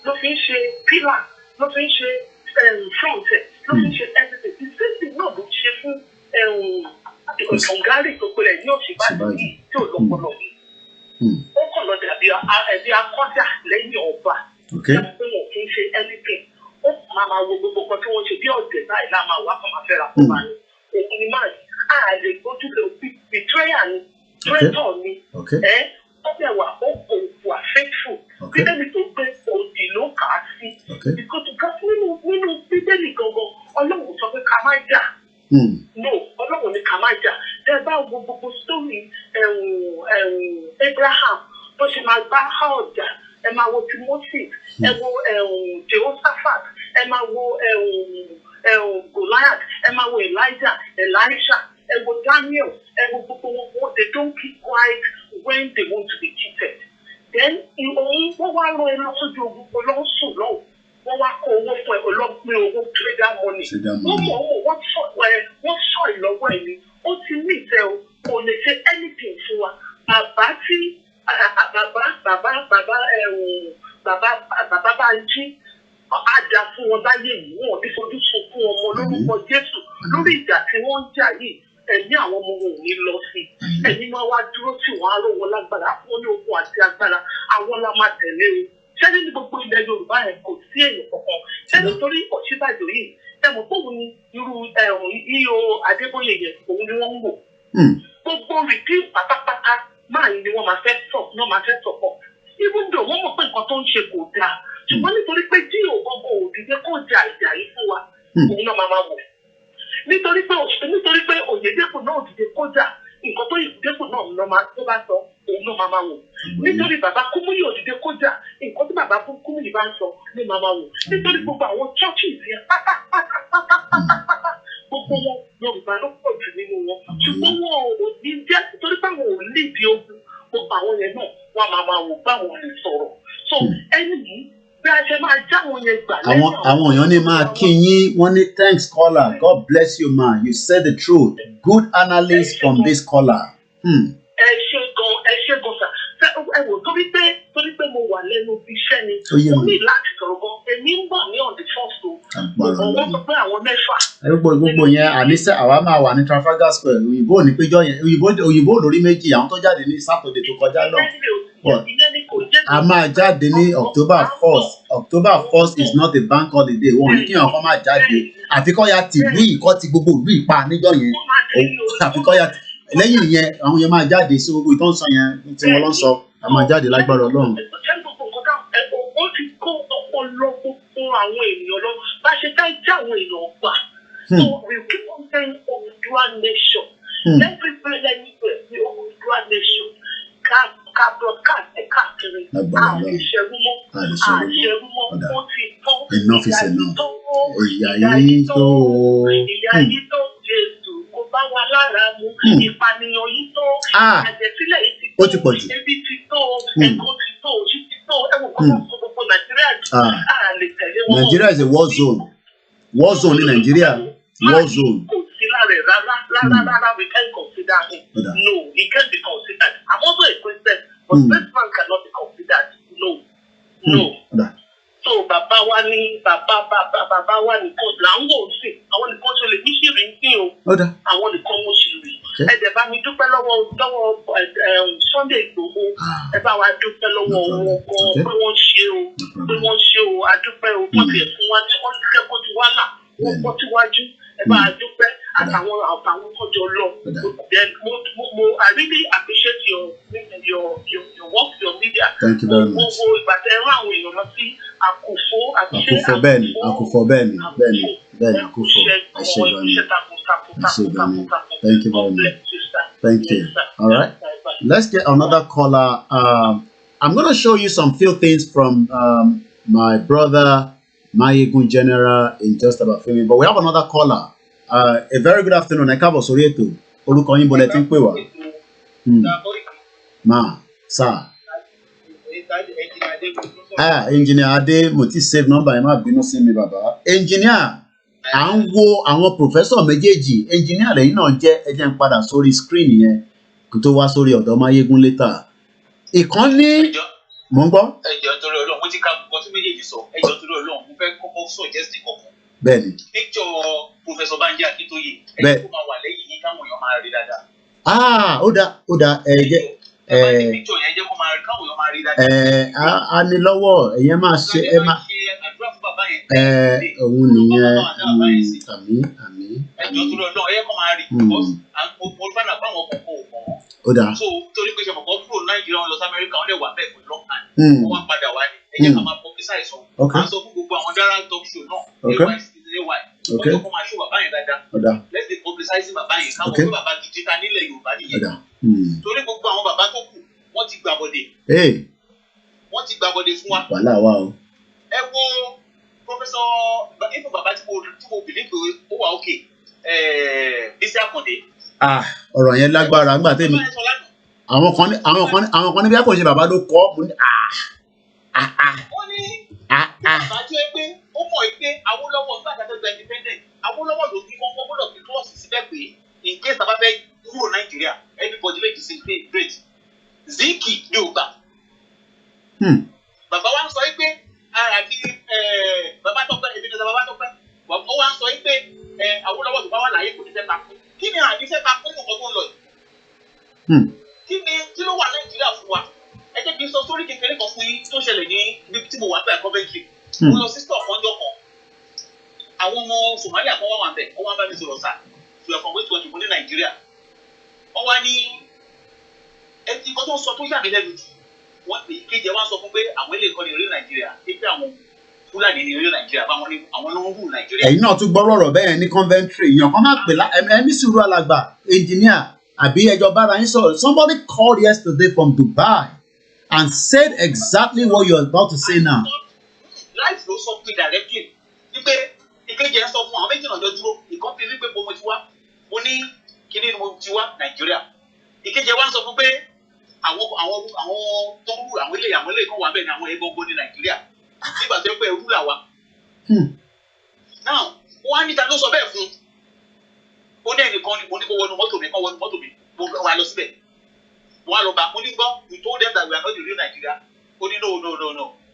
Speaker 7: ló fi ń ṣe pillar ló fi ń ṣe front ló fi ń ṣe everything the same thing náà ló ṣe fún Ọ̀gárì tó pẹ̀lẹ́ ní Ọ̀ṣínbàjò yìí tí ò lọ́pọlọ yìí. Ó kàn lọ dàbí akọ́jà lẹ́yìn ọba pé wọn kì í ṣe anything ó máa wo gbogbo kan tí wọ́n ṣe bí ọ̀dẹ̀ báyìí láà máa wá kàn máa fẹ́ra fún wa ni òun ni máa a lè gbójú lè betrayer ni traitor ni ó bẹ̀ wà ó kò wà faithful bíbélì tó gbé òdì ló kà á sí because nínú bíbélì gangan Ọlọ́run sọ pé ká má jà no Ọlọ́run ní ká má jà tẹ́ bá wo gbogbo story Abraham bó ṣe máa bá ọjà ẹ máa wo Timothy ẹ wo Jehoshaphat ẹ máa wo Goliath ẹ máa wo Elijah Elisha ẹ wo Daniel ẹ wo gbogbo wọn they don't keep quiet when they want to be cheated then wọ́n wá lọ ẹ lọ sójú ogun ọlọ́sùn lọ́wọ́ wọ́n wá kó owó fún ẹ ọlọ́pìn owó trader money wọ́n sọ ìlọ́wọ́ ẹ̀ ni ó ti ní ìfẹ́ o kò lè ṣe anything fún wa bàbá tí bàbá bá ń jí àdá fún wọn báyé yìí wọn ò ní fojú sunkún ọmọ lórúkọ Jésù lórí ìjà tí wọ́n ń jà yìí ẹ̀mí àwọn ọmọ wọn ò ní lọ sí ẹ̀mí máa wá dúró tí wọ́n á rò wọn lágbára wọn ní okun àti agbára àwọn la máa tẹ̀lé o ṣẹ́ni ní gbogbo ilẹ̀ Yorùbá ẹ̀ kò sí èèyàn kankan ṣẹ́ni torí Ọ̀ṣínbàjò yìí ẹ̀mọ̀ tóun ni irú iyo Adébóyè yẹn òun ni wọ́n ń wò gbogbo rìdí pátápátá máa ní wọ́n máa fẹ́ sọ̀pọ̀ even though wọ́n mọ̀ pé nǹkan tó ń ṣe kò dáa ṣùgbọ́n nítorí pé tí ògbógbò òdìdé kò jà ìjà yìí fún wa òun náà máa wò nítorí pé Oyèdépò náà òdìdé kò jà nǹkan tó Oyèdépò náà tó bá sọ òun náà máa wò nítorí bàbá Kúmúyì òdìdé kò jà nǹkan tí bàbá Kúmúyì bá ń sọ ní máa wò nítorí gbogbo àwọn churches yẹn pátápátá gbogbo wọn Yorùbá ló pọ̀ jù nínú wọn ṣùgbọ́n wọn ò ní jẹ́ torí pé àwọn ò lébi ogun gbogbo àwọn yẹn náà wọn máa wò báwọn lè sọ̀rọ̀ so ẹni yìí bí a ṣe máa já wọn yẹn gbà lẹ́yìn
Speaker 4: àwọn èèyàn ní máa kí yín wọ́n ní thanks caller God bless you ma you said the truth good analyst from this caller.
Speaker 7: ẹ ṣe gan sa ẹ wò torí pé mo wà lẹ́nu iṣẹ́ ni mo ní láti sọ̀rọ̀ gan èmi ń bọ̀ ní on the first o wọ́n sọ pé àwọn mẹ́fà.
Speaker 4: gbogbo yẹn àníṣe àwa máa wà ní Trafalgar Square òyìnbó ò ní péjọ yẹn òyìnbó lórí méjì àwọn tó jáde ní Saturday tó kọjá lọ a máa jáde ní October 1st is not a bank holiday wọn ní kí wọn kọ́ máa jáde àfikọ́ ya tìlú ìkọ́ ti gbogbo ìlú ìpa níjọ́ yẹn àfikọ́ ya lẹ́yìn yẹn àwọn yẹn máa jáde sí gbogbo ìtọ́ ń sọ yẹn tí wọ́n lọ sọ a máa jáde lágbára Ọlọ́run.
Speaker 7: Ó ti kó ọpọlọ gbogbo àwọn èèyàn lọ bá ṣe ká jẹ́ àwọn èèyàn gbà. So we keep on saying Oòduà nation. Everywhere anywhere we Oòduà nation. Ká broadcast ẹ̀ káàkiri. Àṣẹrúmọ́. Ó ti tó.
Speaker 4: Enough is enough. Ìyá yìí tó.
Speaker 7: Ìyá yìí tó Jésù kò bá wa lára mu. Ìpànìyàn yìí tó. Àjẹsílẹ̀ yìí ti tó.
Speaker 4: Ó ti pọ̀ jù.
Speaker 7: Ebi ti tó. Ẹ̀kọ́ ti tó. Òṣì ti tó. Ẹ̀wọ̀n kan fún gbogbo Nàìjíríà jù. Lè tẹ̀lé wọn.
Speaker 4: Nigeria is a war zone. War zone in Nigeria. War zone.
Speaker 7: Kò sí lára ẹ̀ rárá. We can't consider him. No, he can't be considered. I'm also a Christian, but this man cannot be considered. No. So bàbá wa ní kò là ń wò sí àwọn nìkan tó lè níṣì rí sí o àwọn nìkan mo ṣì rí ẹ̀dẹ̀ bá mi dúpẹ́ lọ́wọ́ Sunday Igboho ẹ bá wa dúpẹ́ lọ́wọ́ wọn gan pé wọ́n ṣe o adúpẹ́ o wọ́n ti ẹ̀fún wa tí wọ́n ti kẹ́kọ̀ọ́ ti wá là wọ́n kọ́ síwájú ẹ bá a dúpẹ́ àtàwọn kọjọ lọ then I really appreciate your work your media.
Speaker 4: Thank you very much.
Speaker 7: Gbogbo ìgbà tẹ ẹ̀rọ àwọn èèyàn lọ sí
Speaker 4: Àkùfọ̀ bẹ́ẹ̀ ni àkùfọ̀. Ẹ ṣé gan ni. Thank you very much. Thank you. All right. Let's get another caller. I'm going to show you some few things from my brother Mayegun General in just about a few minutes. But we have another caller. A very good afternoon. Ẹ káàbọ̀ sórí ètò. Orúkọ yín bọ̀lẹ̀ tí ń pè wá. Sir. Engineer Adé, mo ti save number ẹ má bínú sí mi bàbá. Engineer, à ń wo àwọn professor méjèèjì. Engineer lẹ́yìn náà jẹ́ ẹ jẹ́ ń padà sórí screen yẹn kó tó wá sórí ọ̀dọ̀ Máyégún later. Ìkan ní mò ń gbọ́.
Speaker 6: Ẹjọ́ torí Ọlọ́run mo ti ka nǹkan tí méjèèjì sọ. Ẹjọ́ torí Ọlọ́run mo fẹ́ kọ́kọ́ suggest kankan.
Speaker 4: Bẹ́ẹ̀ni.
Speaker 6: Picture Professor Banji Akintoye. Ẹjọ́ kó máa wà lẹ́yìn yín káwọn èèyàn máa rí dáadáa.
Speaker 4: Ó dáa ẹ jẹ́
Speaker 6: picture yẹn jẹ́ kó máa rí káwọn èèyàn máa rí dáadáa.
Speaker 4: A ní lọ́wọ́ ẹ̀yẹn máa ṣe ẹ máa òun nìyẹn àmì.
Speaker 6: Ẹjọ́ torí Ọlọ́run ẹ̀yẹ kó máa rí because mo fẹ́ náà báwọn kọ̀ọ̀kan ò mọ̀.
Speaker 4: Ó dáa.
Speaker 6: So torí pé ṣe mọ̀ kọ́ kúrò Nàìjíríà wọn lọ sí Amẹ́ríkà wọn lè wà bẹ́ẹ̀ for long time. Wọ́n wá padà wá ní ẹ̀yẹ ká máa publicize wọn. À ń sọ fún gbogbo àwọn dára talk show náà. Okay. Wọ́n máa ṣó bàbá yẹn dáadáa. Let's dey publicize bàbá yẹn káwọn pé bàbá gidi ta nílẹ̀ Yorùbá nìyẹn. Torí gbogbo àwọn bàbá tó kù wọ́n ti gbàbọ̀dé. Wọ́n ti gbàbọ̀dé fún wa.
Speaker 4: Wàhálà wà o.
Speaker 6: Ẹ wo Professor ifo bàbá tí mo believe pé ó wà òkè Bísí Àkàndé.
Speaker 4: Ọ̀rọ̀ yẹn lágbára nígbà tẹ́mi. Àwọn kan ní bí àkànṣe bàbá ló kọ́ mo ní
Speaker 6: ó ní bàbá tí ó pé ó mọ̀ pé Awólọ́wọ̀ nígbà tí a fẹ́ gba independent Awólọ́wọ̀ ló fi kọ́kọ́ gbọ́dọ̀ fi klọ́ọ̀sì síbẹ̀ pé in case bàbá fẹ́ kúrò Nàìjíríà everybody lè disintegrate Zinki ni ò gbà. Bàbá wa ń sọ pé àti bàbá Tọ́pẹ́ èmi ní bàbá Tọ́pẹ́ ó wá ń sọ pé Awólọ́wọ̀ tó bá wà láyé kò ní fẹ́ ta fún kí ni àdífẹ́ ta fún nǹkan tó ń lọ yìí. Kí ló wà Nàìjíríà fún wa? Ẹ jẹ́ kí n sọ sórí kékeré kan fún yín tó ṣẹlẹ̀ ní ibi tí mo wà bẹ́ẹ̀ Coventry. Mo lọ sí store kan jọ kan. Àwọn ọmọ Somalia kan wá wà bẹ́ẹ̀ wọ́n wá bá mi sọ̀rọ̀ sá. We are from West Country ní Nàìjíríà. Wọ́n wá ní ẹtí kan tó ń sọ tó yà mí lẹ́nu jù. Wọ́n pè kéde wá sọ fún pé àwọn ilé ìkọ́ni orí Nàìjíríà pé àwọn Fúlàní ní orí Nàìjíríà àwọn ló ń rú Nàìjíríà.
Speaker 4: Ẹ̀yin náà tún gbọ́rọ̀ ọ̀rọ̀ bẹ́ẹ̀ ní Coventry. Èèyàn kan máa pè ẹ̀mí sùúrù alàgbà engineer àbí ẹjọ́ bára yín sọ̀rọ̀. Somebody called yesterday from Dubai and said exactly what you're about to say now.
Speaker 6: Life ló sọ pé directly wípé ìkejì ẹ sọ fún àwọn méjì náà jọ dúró ìkan fi wípé mo ti wá mo ní kíní ni mo ti wá Nàìjíríà ìkejì ẹ wá ń sọ fún pé àwọn tó ń rú àwọn ilé kan wà bẹ́ẹ̀ ni àwọn ẹgbẹ́ ogun ní Nàìjíríà nígbà tó ń pẹ́ rú làwa. Now wọ́n á níta ló sọ bẹ́ẹ̀ fún ó ní ẹnìkan ni mo ní kó wọnú mọ́tò mi mo wà lọ síbẹ̀ wọ́n á lọ bá mo ní gbọ́ you told them that we are not the real Nigeria ó ní no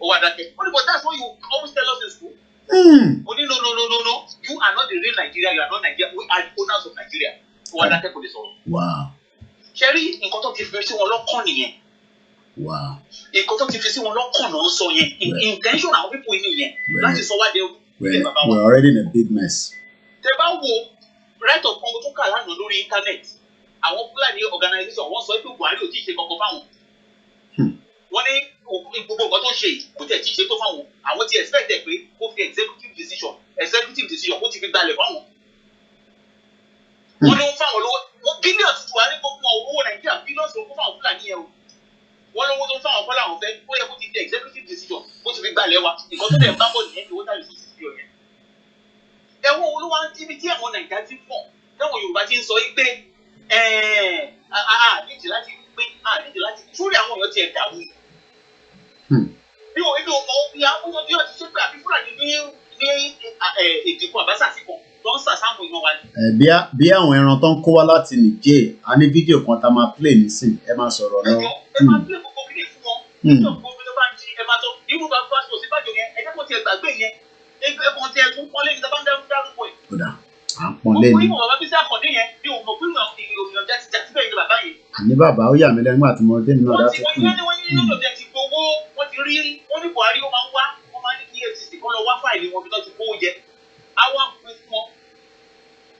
Speaker 6: ó wà dákẹ́ ó ní but that's what you always tell us in school. Ó ní no you are not the real Nigeria you are not Nigeria we are the owners of Nigeria ó wà dákẹ́ kò lè sọ̀rọ̀. Ṣé rí nǹkan tó ti fi sí wọn lọ́kàn nìyẹn. Nǹkan tó ti fi sí wọn lọ́kàn náà ń sọ yẹn intention àwọn pípọ̀ yìí nìyẹn láti sọ wá dé ilé bàbá wa.
Speaker 4: We're already in a big mess.
Speaker 6: Tẹ bá wo right of Congo tó kà lánàá lórí internet àwọn Fúlàní organization wọ́n sọ pé Buhari ò tí ì ṣe kankan fáwọn. wọ́n ní gbogbo nǹkan tó ń ṣe yìí kò tẹ̀ tí ì ṣe tó fáwọn àwọn ti expect ẹ̀ pé kó fi executive decision kó ti fi gbalẹ̀ fáwọn. wọ́n ló ń fáwọn lówó billions tó wà ní gbogbo owó Nàìjíríà billions ló kó fáwọn Fúlàní yẹn o. wọ́n lówó tó ń fáwọn kọ́ làwọn fẹ́ ó yẹ kó ti fi executive decision kó ti fi gbalẹ̀ wa nǹkan tó dẹ̀ ń bá bọ̀ nìyẹn ni owó tàbí tó ti fi ọ̀yẹ́. ẹ̀wọ̀n olúwa ń tíbi tí àwọn Nàìjíríà ti pọ̀ táwọn Yorùbá ti ń sọ pé nídìí láti sórí àwọn èèyàn ti ẹ̀ dàrú yìí. bí o mọ bí àwọn bí wọ́n ti ṣe pé àbí Fúlàní ní ìdìbò àbáṣà sí kan tó ń sàsáwọn èèyàn wa ni.
Speaker 4: bí àwọn ẹran tó ń kó wá láti Niger a ní fídíò kan tá a máa play nísìn ẹ máa sọ̀rọ̀ náà.
Speaker 6: ẹ máa play gbogbo kílè fún wọn nígbà gbogbo tó bá ń jí ẹ máa tọ́ irú bá fásitì òsínbàjò yẹn ẹ jẹ́ kó tiẹ̀ gbàgbé yẹn ẹgbẹ́ kan tiẹ̀ tún pọ́nlé ní sábà ń dárúkọ ẹ̀.
Speaker 4: kódà à ń pọ́nlé ní.
Speaker 6: ọkùnrin mọ̀ bàbá bísí àkàndé yẹn bí òun mọ̀ pé òmìnira jáde jáde bẹ́ẹ̀ ni bàbá yẹn.
Speaker 4: àní bàbá ó yà mí lẹ́nu àti mo dé nínú ọ̀dà tó kù.
Speaker 6: wọ́n ní lọ́dọ̀ tẹ̀ ti gbowó wọ́n ti rí wọ́n ní Buhari ó máa ń wá wọ́n máa ń ní kí EFCC kọ́ lọ wá fáìlì wọn bí wọ́n ti gbowó jẹ. àwọn pín fún wọn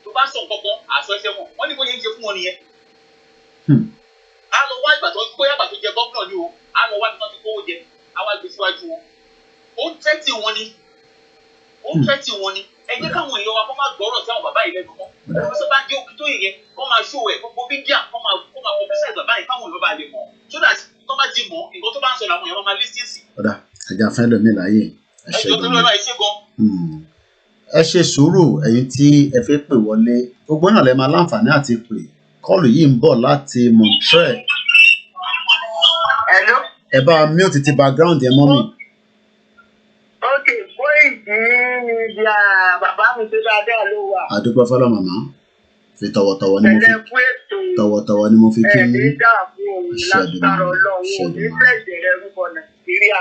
Speaker 6: tó bá sọ kankan àṣọ ẹsẹ̀ wọn wọ́n ní bóyá ń ṣe fún wọn nìyẹn. a lọ wá ìgbà tó bóyá ìgbà tó jẹ gómìnà ni o a lọ wá bí wọ́n ti gbowó jẹ a wá gbé síwájú wọn. ó ń tẹ́tì wọn ni ẹ jẹ́ káwọn èèyàn wa kó máa gbọ́rọ̀ sí àwọn bàbá yìí lẹ́nu mọ́. ọ̀rọ̀ sọ bá jẹ́ òkú tó yẹ kó máa ṣó ẹ̀ gbogbo bíbíà kó máa publicize bàbá yìí káwọn èèyàn bá lè mọ̀ so that tó bá ti mọ̀ nǹkan tó bá ń sọ làwọn èèyàn máa listen sí.
Speaker 4: ọ̀dà ẹja fẹ́ lómi láàyè ẹ ṣe
Speaker 6: gan.
Speaker 4: ẹ ṣe sùúrù ẹ̀yin tí ẹ fẹ́ pè wọlé gbogbo náà lè máa láǹfààní àti pè kọ́ọ̀lù yìí ń bọ̀ láti Montreal. ẹ bá mute ti background yẹn mọ́ mi.
Speaker 7: ìdí bàbá mi tó dáadáa ló wà.
Speaker 4: àdúpẹ́ fọlọ́ màmá fi tọ̀wọ̀tọ̀wọ̀ ni mo fi tọ̀wọ̀tọ̀wọ̀ ni mo fi kí
Speaker 7: ní dààmú òun lágbára Ọlọ́run ní fẹsẹ̀ ẹrúbọ Nàìjíríà.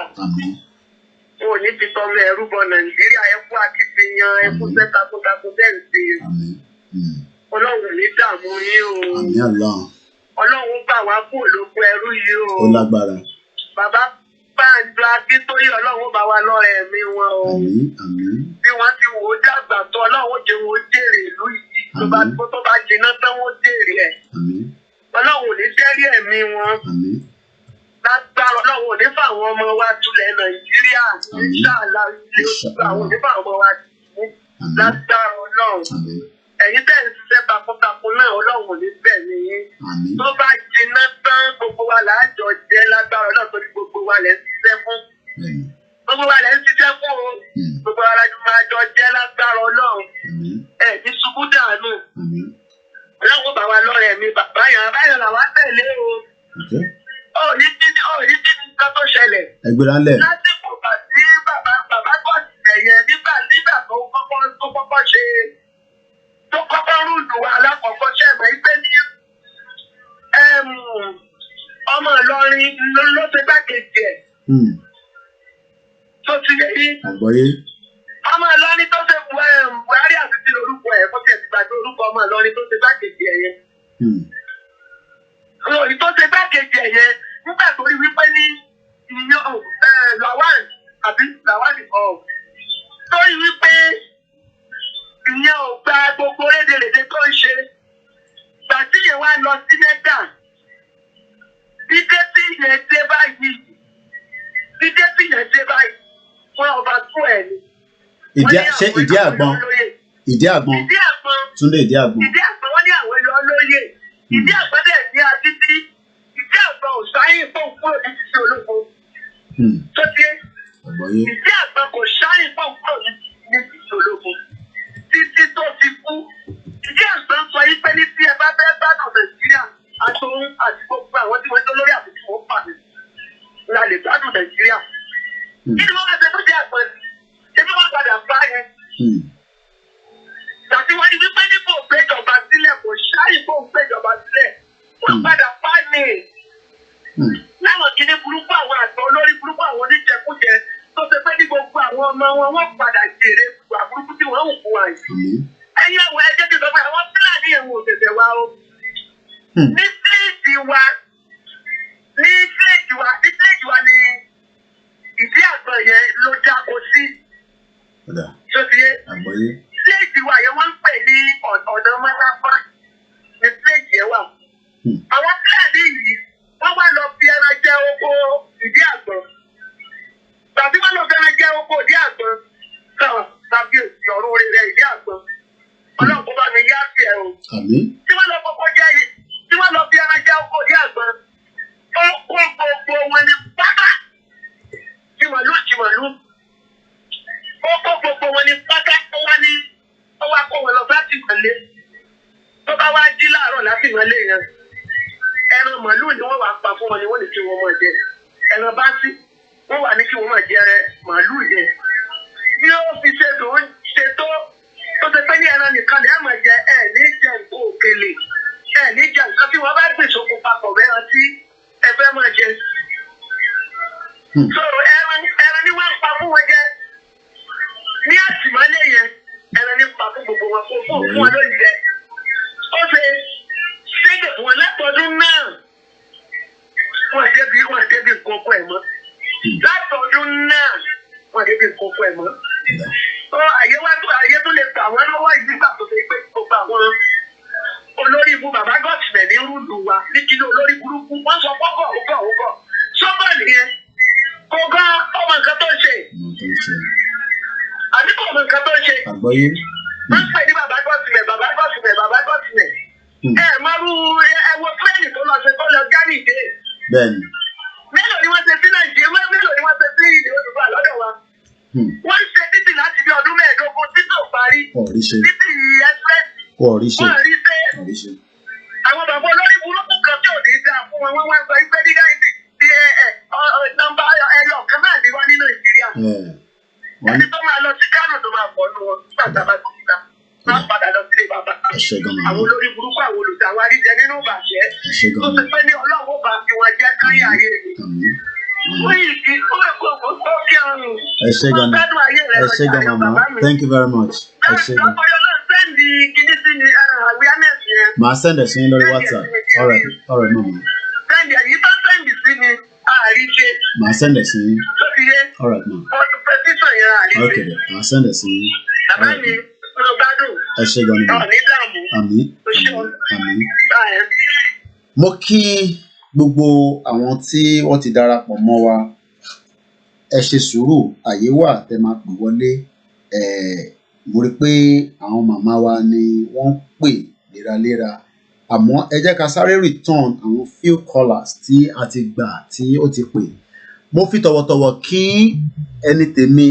Speaker 7: o ní ti tọrọ ẹrúbọ Nàìjíríà ẹ kú akitiyan ẹ kú iṣẹ́ takuntakun bẹ́ẹ̀ ń ṣe. Ọlọ́run ní dààmú yín o.
Speaker 4: àmín Allah.
Speaker 7: Ọlọ́run gbà wá kúrò lóko ẹrú yìí o.
Speaker 4: ó lágbára.
Speaker 7: bàbá Banjo Akíntóyè Ọlọ́run bá wa lọ́rẹ̀ ẹ̀mí wọn o. bí wọ́n ti wò ó dàgbà tó Ọlọ́run jẹ́ wọn ó jèrè ìlú yìí tó bá jiná tán wọ́n jèrè ẹ̀. Ọlọ́run ò ní jẹ́rí ẹ̀mí wọn. lágbára Ọlọ́run ò ní fà àwọn ọmọ wa tulẹ̀ Nàìjíríà ìṣàlá ilé oṣù àwọn ò ní fà àwọn ọmọ wa tulẹ̀ lágbára Ọlọ́run. ẹ̀yin tẹ̀ ń ṣiṣẹ́ takuntakun náà Ọlọ́run ò ní gbẹ̀mí yín. tó bá jiná tán gbogbo wa là á jọ jẹ́ lágbára Ọlọ́run torí gbogbo wa lẹ́ ń ṣiṣẹ́ fún. gbogbo wa lẹ́ ń ṣiṣẹ́ fún o. gbogbo wa lájú máa jọ jẹ́ lágbára Ọlọ́run. ní ṣubú dànù. Ọlọ́run bá wa lọ́rẹ̀ mi bàbá yẹn báyọ̀ làwa tẹ̀lé o. ó ní nǹkan tó ṣẹlẹ̀.
Speaker 4: ẹgbẹ́ra lẹ̀.
Speaker 7: lásìkò tí bàbá kọ̀ sílẹ̀ yẹn nígbà tó kọ́kọ́ ṣe tó kọ́kọ́ rúdù wa alákọ̀ọ́kọ́ ṣẹ̀mọ̀ ìpè ní ọmọ Ìlọrin ló ṣe gbákejì ẹ̀. tó ti yẹ yín.
Speaker 4: àgbọ̀yé.
Speaker 7: ọmọ Ìlọrin tó ṣe Buhari àti ti lórúkọ ẹ̀ kó tiẹ̀ ti gbàgbé orúkọ ọmọ Ìlọrin tó ṣe gbákejì ẹ̀ yẹn. òyìn tó ṣe gbákejì ẹ̀ yẹn nígbà tó rí wípé ní Lawan tó rí wípé ìyẹn ò gba gbogbo rédèrèdè tó ń ṣe gbàtí yẹn wá lọ sí mẹ́ta dídé tí yẹn dé báyìí fún ọba tó ẹ̀ ni.
Speaker 4: ìdí àgbọn Túndé ìdí àgbọn.
Speaker 7: ìdí àgbọn wọ́n ní àwọn ẹlọ lóye ìdí àgbọn dẹ̀ ní adídí ìdí àgbọn ò sáyìn fún kúrò ní ti ṣe ológun. tó ti ìdí àgbọn kò sáyìn fún kúrò ní ti ṣe ológun. títí tó fi kú ìdí àgbọn sọ yí pé ní tí ẹ bá fẹ́ gbádùn Nàìjíríà àtòun àti gbogbo àwọn tí wọ́n tó lórí àbùkù wọn pàdé la lè gbádùn Nàìjíríà. kí ni wọ́n máa ṣe fún ìdí àgbọn ṣébí wọ́n padà bá yẹn. tàbí wọ́n ní wípé ní kò gbéjọba sílẹ̀ kò ṣáàyè kò gbéjọba sílẹ̀ wọ́n padà bá ní. láwọn kìíní burúkú àwọn àgbọn olórí burúkú àwọn oníjẹkújẹ tó ṣe pé ní gbogbo àwọn ọmọ wọn wọ́n padà jèrè gbogbo àbúrúkú tí wọ́n ń kú wa yìí. ẹ̀yin àwọn ẹjẹ́ ti sọ pé àwọn Fúlàní ẹ̀wọ̀n òṣèṣẹ̀ wa o. ní fíìsì wa ni ìdí àgbọn yẹn ló jáko sí. ṣòtìyẹ fíìsì wa yẹn wọ́n ń pè ní ọ̀nà mọ́lápá ní fíìsì yẹn wà. àwọn Fúlàní yìí wọ́n wá lọ fi ẹran jẹ oko ìdí tí wọ́n lọ kọ́kọ́ jẹ́ yìí tí wọ́n lọ fi ẹran jẹ́ ọkọ̀ ní àgbọn ó kó gbogbo wọn ní pátá tìmọ̀lú ó kó gbogbo wọn ní pátá ó wá kó wọn lọ láti ìmọ̀lé tó bá wá jí láàárọ̀ láti ìmọ̀lé yẹn ẹran màálù ni wọ́n wá pa fún wọn ni wọ́n ní kí wọ́n máa jẹ ẹran bá sí wọ́n wà ní kí wọ́n máa jẹ màálù yẹn bí ó fi ṣe tó ṣe pé ní ẹran nìkan ni ẹ máa jẹ ẹ ní jẹ nǹkan òkèlè ẹ ní jẹ nǹkan tí wọ́n bá gbèsè okùn papọ̀ mẹ́ran tí ẹ fẹ́ máa jẹ. so ẹran ni wọ́n pa fún wọn jẹ ní àtìmọ́lé yẹn ẹran ni pa fún gbogbo wọn fún wọn lóyún jẹ ó ṣe ṣége fún wọn látọdún náà wọn débi kókó ẹ mọ́ látọdún náà wọn débi kókó ẹ mọ́ àyè tó lè gbà wọn lọ́wọ́ ìdígbà tó ṣe pé gbogbo àwọn olórí ibú bàbá gọ́ọ̀tìmẹ̀ ní rúdù wa ní kíní olórí burúkú wọ́n sọ pọ́kọ̀ ògọ̀ sọ́kọ̀ nìyẹn kò gan ọmọ nǹkan tó ń ṣe àbí kò mọ nǹkan tó ń ṣe wọ́n pè ní bàbá gọ́ọ̀tìmẹ̀ ẹ mọ́rú ẹwọ pílẹ̀nì tó lọ ṣe tó lọ jáde ìdè mélòó ni wọ́n ṣe sí nàìjíríà mélòó ni wọ́n ṣe sí ìdè òdùbà lọ́dọ̀ wa wọ́n ṣe títì láti bí ọdún mẹ́ẹ̀ẹ́dógún títì ò parí títì express wọ́n rí ṣe àwọn bàbá olórí burúkú kan tí ò ní dáa fún wọn wọ́n wá sọ pé ní nọ́mbà ẹyọ kan náà ní wá ní nàìjíríà ẹni tó máa lọ sí Kánò tó máa pọ̀ nù wọn gbàgbà kọ̀ọ̀kan máa padà lọ sílé bàbá àwọn olórí burúkú àwọn olùdáwárí jẹ nínú ìbàjẹ́ tó ti pé ní ọlọ́wọ́ bá fi wọn jẹ́ káyà ayé mi.
Speaker 4: Mama. Thank you very much. Ma send us in the WhatsApp. All right, Mama. Ma send us in. All right, Mama. Okay, ma send us in. Àmín. Mo kí gbogbo àwọn tí wọ́n ti darapọ̀ mọ́ wa ẹ ṣe sùúrù àyè wà tẹ́ máa pè wọlé mo rí pé àwọn màmá wa ni wọ́n ń pè léraléra àmọ́ ẹ jẹ́ ká sáré return àwọn few callers tí a ti gbà tí ó ti pè mo fi tọ̀wọ̀tọ̀wọ̀ kí ẹni tèmi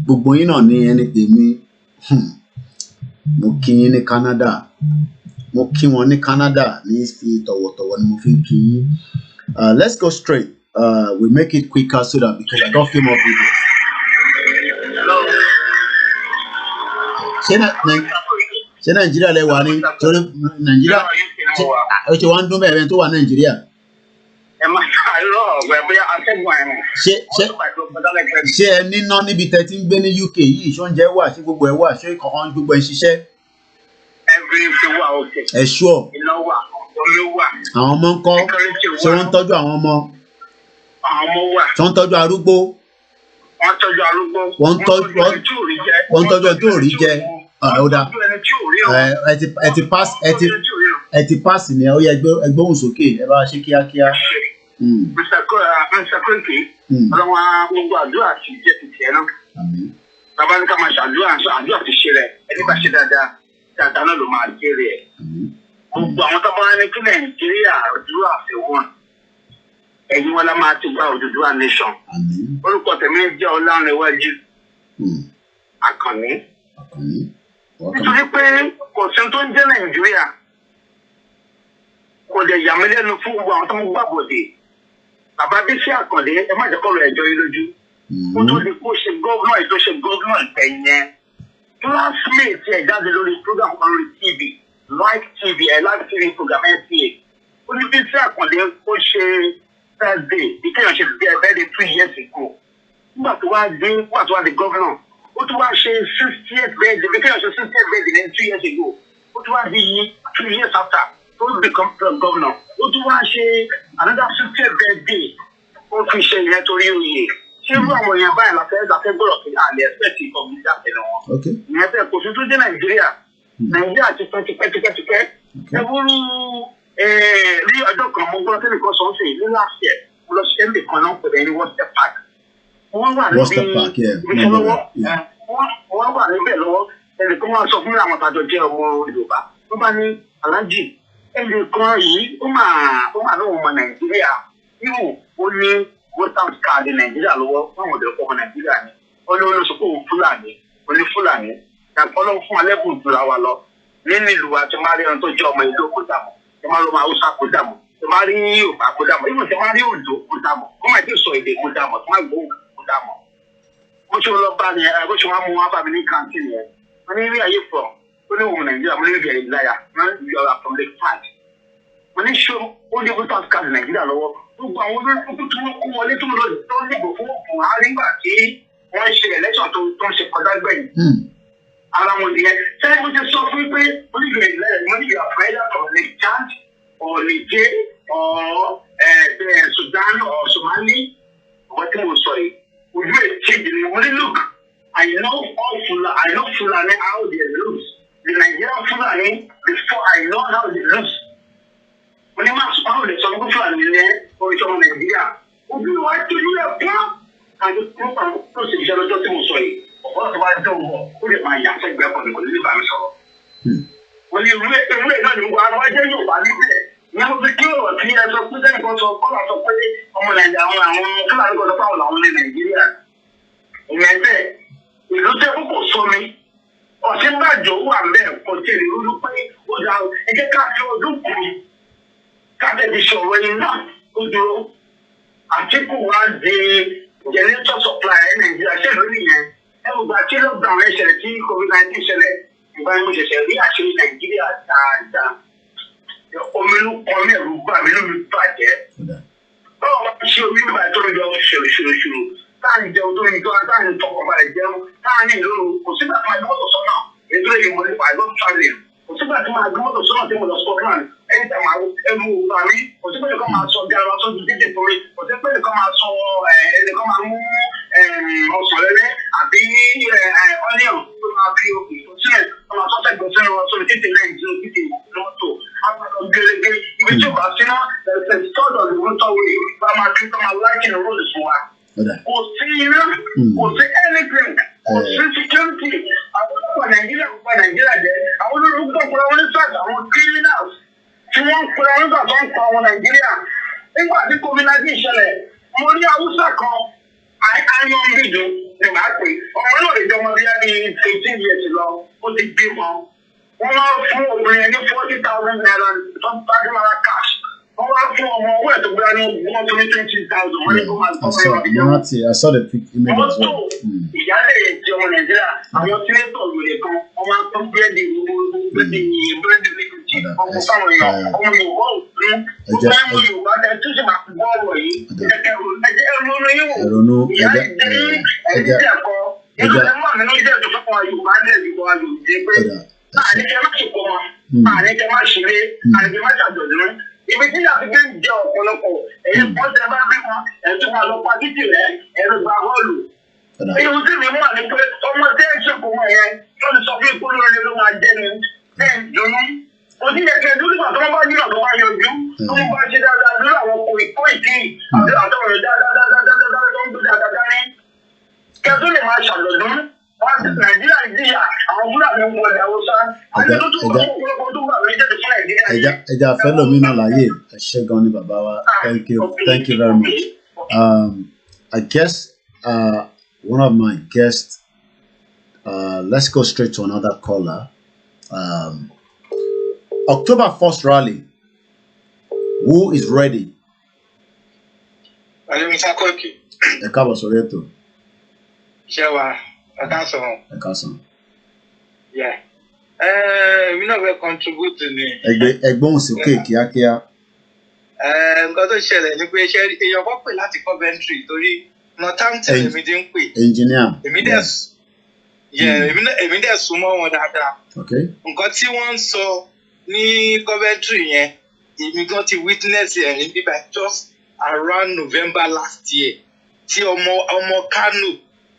Speaker 4: gbogbo yín náà ní ẹni tèmi mo kí yín ní Canada mo kí wọn ní Canada ní fi tọ̀wọ̀tọ̀wọ̀ ni mo fi kí yín let's go straight we make it quicker so that because I got few more videos. ṣé Nàìjíríà lẹ wà ní torí Nàìjíríà ó ṣe wá ń dún bẹ́ẹ̀ tó wà Nàìjíríà. ṣé ẹ níná níbi tẹ́ ti ń gbé ní UK yìí ṣé oúnjẹ wà ṣé gbogbo ẹ wà ṣé kankan gbogbo ẹ ń ṣiṣẹ́. ẹ ṣúọ àwọn ọmọ ń kọ́ ṣé wọ́n ń tọ́jú àwọn ọmọ ṣé wọ́n ń tọ́jú arúgbó wọ́n ń tọ́jú ẹ tó rí jẹ ọ̀dà ẹ ti pass ni ó yẹ ẹgbóhùn sókè ẹ bá ṣe kíákíá.
Speaker 8: Mr. Krinky, ọlọ́wọ́ gbogbo àdúrà ti jẹ́ ti tiẹ̀ náà. Bàbá ní ká máa ṣàdúrà ti ṣe rẹ̀ ẹni bá ṣe dáadáa náà ló máa jèrè ẹ̀. Gbogbo àwọn tó bá wá ní kí Nàìjíríà Odùduwà fi wọ́n. Ẹ̀yin wọn la máa ti gba Odùduwà nation. Orúkọ tèmi jẹ́ Ọlánrewájú Àkànní. Nítorí pé kò sí tó ń jẹ́ Nàìjíríà. Kò dẹ̀ yà mí lẹ́nu fún gbogbo àwọn tó ń gbàbọ̀dé. Bàbá Bísí Àkàndé ẹ má jẹ́ kọ́ lọ ẹjọ́ yín lójú. Ó tó di kó ṣe gọ́vnà ètò ṣe gọ́vnà ìtẹ̀yẹn. Classmate ẹ̀ jáde lórí program kan lórí TV live TV program NTA. Ó ní Bísí Àkàndé ó ṣe Thursday ìkẹyàn ṣe birthday 3 years ago. Nígbà tó wá di gọ́vnà ó tún wá ṣe 60th birthday ìkẹyàn ṣe 60th birthday ní 2 years ago. Ó tún wá di 2 years after tó become governor. Ó tún wá ṣe another 60th birthday ó fi ṣe ìyẹn torí oyè. Ṣé irú àwọn èèyàn báyìí la fẹ́ gbọ́dọ̀ sí àlẹ́ ẹ̀sẹ̀tì ìkọ̀gbìn jáde lọ wọn? Ìyẹn bẹ́ẹ̀ kò sí tó dé Nàìjíríà. Nàìjíríà ti pẹ́ tipẹ́. Ẹ wúrú ní ọjọ́ kan mo gbọ́ sẹ́ni kan sọ́ọ́sì ní last year mo lọ ṣiṣẹ́ nìkan náà pẹ̀lú ẹni Worcester Park. Wọ́n wà níbi ìṣẹ́ lọ́wọ́. Wọ́n wà níbẹ̀ lọ́wọ́ ẹnì kan máa sọ fún àwọn àtàjọ jẹ́ ọmọ Yorùbá. Wọ́n bá ní alájì ẹnìkan yìí ó máa lóun ọmọ nàìjíríà yóò ó ní voters card nàìjíríà lọ́wọ́ fáwọn ọ̀dọ́ ọmọ nàìjíríà ni ó ní olóṣèlú fúlàní onífúlàní ọlọ́run fún alẹ́kùn ìtura wa lọ nínú ìlú wa tí máa rí ẹni tó jẹ́ ọmọ ìlú kó dàmọ́ tí máa rí ọmọ haúsá kó dàmọ́ tí máa rí yorùbá kó dàmọ́ ìwọ̀n tí máa rí òǹdó kó dàmọ́ kó máa ti sọ èdè kó dàmọ́ tí máa gbóhùn kó dàmọ́. bó ṣe lọ bá ni bó ṣe wá mú wá bá mi ní kantin yẹn wọ́n ní rí ayé fọ̀ ó ní òun nàìjíríà mo ní rí ẹ̀yìn láyà wọ́n ní yọra from lake five wọ́n ní ṣó ó ní voters card nàìjíríà lọ́wọ́ gbogbo àwọn olóòtú tó kó wọlé tó lọ tó dìbò fún buhari nígbà tí wọ́n ṣe election tó ń ṣe kọjá gbẹ̀yìn ara wọn nìyẹn sẹ́yìn mo ti sọ fún pé onígbà ìlẹ́yìn mo nígbà fẹ́dà from lake chad or niger or sudan or somali ọ̀gbọ́n tí mo sọ yìí ojú ẹ̀ change ni mo ní look I know Fulani how they lose the Nigerian Fulani before I know how they lose mo ní máa sọ báwo lè sọ fún Fulani ní orí sọmọ nàìjíríà ojú wa tó ní ẹ̀ pọ́n àti pọ́n tó sì ṣe lọ́jọ́ tí mo sọ yìí ọ̀pọ̀ tó bá dán wọ̀ ó lè máa yà sẹ́gbẹ̀ẹ́ kan nìkan nílé bá mi sọ̀rọ̀. wọ́n ní ìwé náà ní wàá wá jẹ́ Yorùbá níbẹ̀ ní mo fi kí ọ̀rọ̀ tí ẹ sọ pé sẹ́yìn kan sọ kọ́lá sọ pé ọmọ nàìjíríà àwọn Fúlàní kan sọ pé àwọn làwọn lè Nàìjíríà. ìyẹn bẹ́ẹ̀ ìlú tẹ́ kókò sọ mi Ọ̀ṣínbàjò wà bẹ́ẹ̀ kò tí ì rúdú pé ó dà ẹ jẹ́ ká fi ọdún kù káfíńtì sọ̀rọ̀ yìí náà ó dúró Àtíkù wá di generator supply Nàìjíríà ṣe lórí yẹn ẹgbẹ́ tí lockdown ẹ ṣẹlẹ̀ tí COVID-19 ṣẹlẹ̀ ìgbà yẹn mo ṣẹ̀ṣẹ̀ rí àṣírí Nàìjíríà dáadáa omi ló kọ́ ní ẹ̀rù gbà mí lómi bàjẹ́ báwo wá ṣe omi bíbá tó ń jọ ṣòro táà ń jẹun tó ń jọ táà ń tọkọ̀ balẹ̀ jẹun táà ń ìlú kò sígbà tó máa gbé mọ́tò sọ́nà ètò èyí mo nípa I love travelling kò sígbà tó máa gbé mọ́tò sọ́nà tí mo lọ Scotland ẹni tẹ̀ máa ẹnu òwúrọ̀ mi kò sígbà tó máa sọ bí ara sọ́jú dídì torí kò sígbà tó máa sọ ẹni kan máa mú ọ̀sán lẹ́lẹ́ àbí onion tó máa fi òkè tó sílẹ̀ tó máa sọ́tẹ̀ gbèsè wọn sórí títì lẹ́yìn tí ó títì lọ́tò àpàlọ́ gẹ́gẹ́ ibi tí ó bá sí náà ẹ̀sẹ̀ tọ́dọ̀ ló ń tọ́wé bá máa fi tó máa láìkì ní róòlù fún wa. kò sí iná kò sí anything kò sí security àwọn ọlọ́pàá Nàìjíríà jẹ́ àwọn olórúkọ pẹ̀lú àwọn oníṣàgbà àwọn criminals tí wọ́n ń pẹ̀lú àwọn oníṣàgbà tó ń pa àwọn Nàìjíríà nígbà tí COVID-19 ṣẹlẹ̀ mo rí Haúsá kan ayọ̀ bídùn ni màá pè ọmọ náà lè jọ ọmọ bíi 18 years lọ ó ti bí wọn wọ́n wá fún obìnrin ní 40,000 naira tó ń bá náírà cash wọ́n wá fún ọmọ owó ẹ̀ tó gbé ní wọ́n fún ní 20,000 wọ́n ní kó máa gbọ́
Speaker 4: I saw the image as well.
Speaker 8: ìyáálé ti ọmọ Nàìjíríà àwọn sínétọ̀ lòdì kan wọ́n máa ń tọ́ búrẹ́dì búrẹ́dì ọmọ fáwọn èèyàn ọmọ Yorùbá òkú ó fẹ́ mú Yorùbá ẹ tún ṣe máa gbọ́ ọ̀rọ̀ yìí ẹ̀jẹ̀ ẹ̀rọ yín wò ìyá ìdí ẹ̀jẹ̀ ẹ̀kọ́ ìjọba mọ̀ nínú ìjẹ́ ìjọba fún wa Yorùbá ní ẹ̀dùnkọ́ wa Yorùbá pé àníkẹ́ má ṣe pọ̀ wọn àníkẹ́ má ṣeré àníkẹ́ má ṣàjọ̀dún ibi tí àti gbé ń jẹ ọ̀pọ̀lọpọ̀ èyí pọ̀ tẹ bá bí wọn ẹ̀tún máa lọ pa títì rẹ̀ ẹ̀rọ gba họ́ọ̀lù. ihun tí mi mọ̀ ní pé ọmọ tẹ́ ẹ̀ ṣe kò mọ̀ yẹn tó ti sọ fún ìpolówó rẹ ló máa jẹ́ ni bẹ́ẹ̀ dùnú. oníyẹ̀kẹ́ dúró nígbà tó wọ́n bá yíyàn tó bá yọjú tó ń bá ṣe dáadáa lórí àwọn kò ìkí àti àtọ̀rọ̀ dáadáa tó ń gbé dáadáa ní. kẹ́tù lè máa ṣàjọ̀dún Nàìjíríà jìyà àwọn Fúlàní ń wọlé Haúsá àti tó tún bá ọ̀pọ̀lọpọ̀ tó wà lórí jẹ́jẹ́ fún Nàìjíríà.
Speaker 4: ẹja fẹlẹmínà láàyè ẹ ṣé gan ni bàbá wa thank you very much. I guess one of my guests let's go straight to another caller. October 1st rally, who is ready? Ẹ káàbọ̀ sórí ètò.
Speaker 9: Ṣé wàá ẹ
Speaker 4: káàsán.
Speaker 9: Èmi náà fẹ́ contribute ni.
Speaker 4: Ẹgbọ́n sókè kíákíá.
Speaker 9: Nǹkan tó ṣẹlẹ̀ ni pé èèyàn kọ́ pè láti Coventry torí Northampton èmi ti ń pè.
Speaker 4: Engineer.
Speaker 9: Èmi dẹ̀ súnmọ́ wọn dáadáa. Nǹkan tí wọ́n ń sọ ní Coventry yẹn èmi gan ti witness ẹ̀ ní bíbá just around November last year tí ọmọ Kano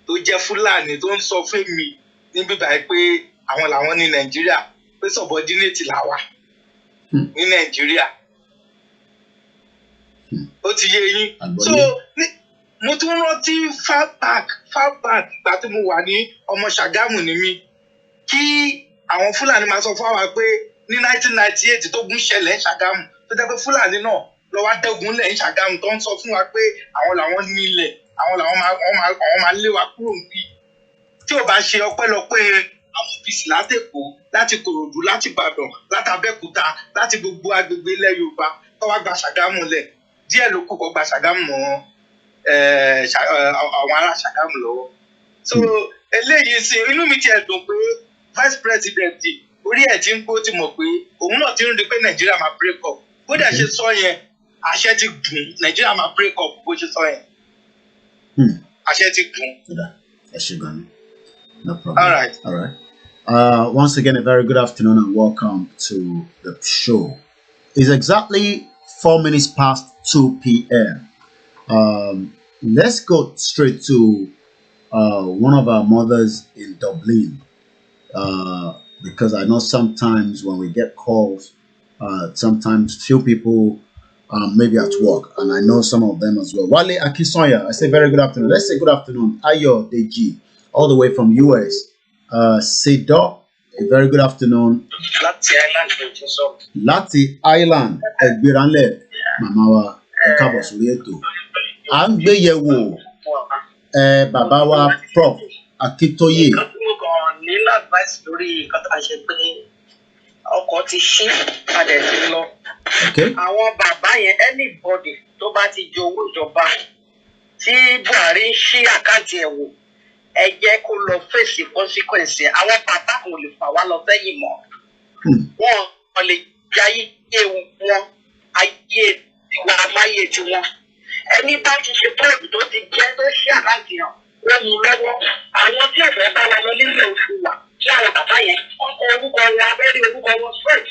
Speaker 9: tó jẹ́ Fúlàní tó ń sọ fún mi níbí báyìí pé àwọn làwọn ní Nàìjíríà pé subordinate làwà ní Nàìjíríà ó ti yé yín so mo tún rántí far back gbà tí mo wà ní ọmọ Ṣàgámù ní mi kí àwọn Fúlàní máa sọ fún wa pé ní 1998 tó gún ṣẹlẹ̀ ní Ṣàgámù tó jẹ́ pé Fúlàní náà lọ wá dẹ́gun lẹ̀ ní Ṣàgámù tó ń sọ fún wa pé àwọn làwọn nílẹ̀ àwọn làwọn máa lé wa kúrò níbí tí ò bá ṣe ọpẹ́lọpẹ́ àwọn ọ́fíìsì látẹ̀kọ́ láti Kòròdú láti Ìbàdàn láti Abẹ́òkúta láti gbogbo agbègbè ilẹ̀ Yorùbá tó wá gba Ṣàgámù lẹ̀ díẹ̀ ló kù kó gba Ṣàgámù mọ́ àwọn ará Ṣàgámù lọ́wọ́. So eléyìí sí inú mi ti ẹ̀ dùn pé vice president orí ẹ̀ ti ń gbó ti mọ̀ pé òun náà ti ń rí pé Nàìjíríà máa break up bó dẹ̀ ṣe sọ yẹn àṣẹ ti gùn Nàìjíríà máa break up bó ṣe sọ yẹn àṣẹ ti gùn.
Speaker 4: No problem.
Speaker 9: All right.
Speaker 4: Once again, a very good afternoon and welcome to the show. It's exactly 4 minutes past 2 p.m. Let's go straight to one of our mothers in Dublin, because I know sometimes when we get calls, sometimes few people maybe at work, and I know some of them as well. Wale Akisoya, I say very good afternoon. Let's say good afternoon. Ayo Deji, all the way from US. Sedo, a very good afternoon. Lati Island, Egbiranle, Mamawa, Ekabo Surieto. Angbeyewo, Babawa Prof, Akitoye. Okay.
Speaker 10: Àwọn bàbá yẹn anybody tó bá ti jowó ìjọba tí Buhari ń ṣí àkáǹtì ẹ̀ wò ẹ jẹ́ kó lọ fèsì consequence àwọn bàbá kò lè fà wá lọ sẹ́yìn mọ́. Wọ́n lè jayé wọn ayé tiwa amáyé tiwọn. Ẹni bá ti ṣe bọ́ọ̀lù tó ti jẹ́ tó ṣí àkáǹtì yàn wọ́n mú lọ́wọ́. Àwọn tí ọ̀fẹ́ bá wa lọ nílé oṣù wa kí àwọn bàbá yẹn ọkọ̀ orúkọ wọn abẹ́rẹ́ orúkọ wọn straight.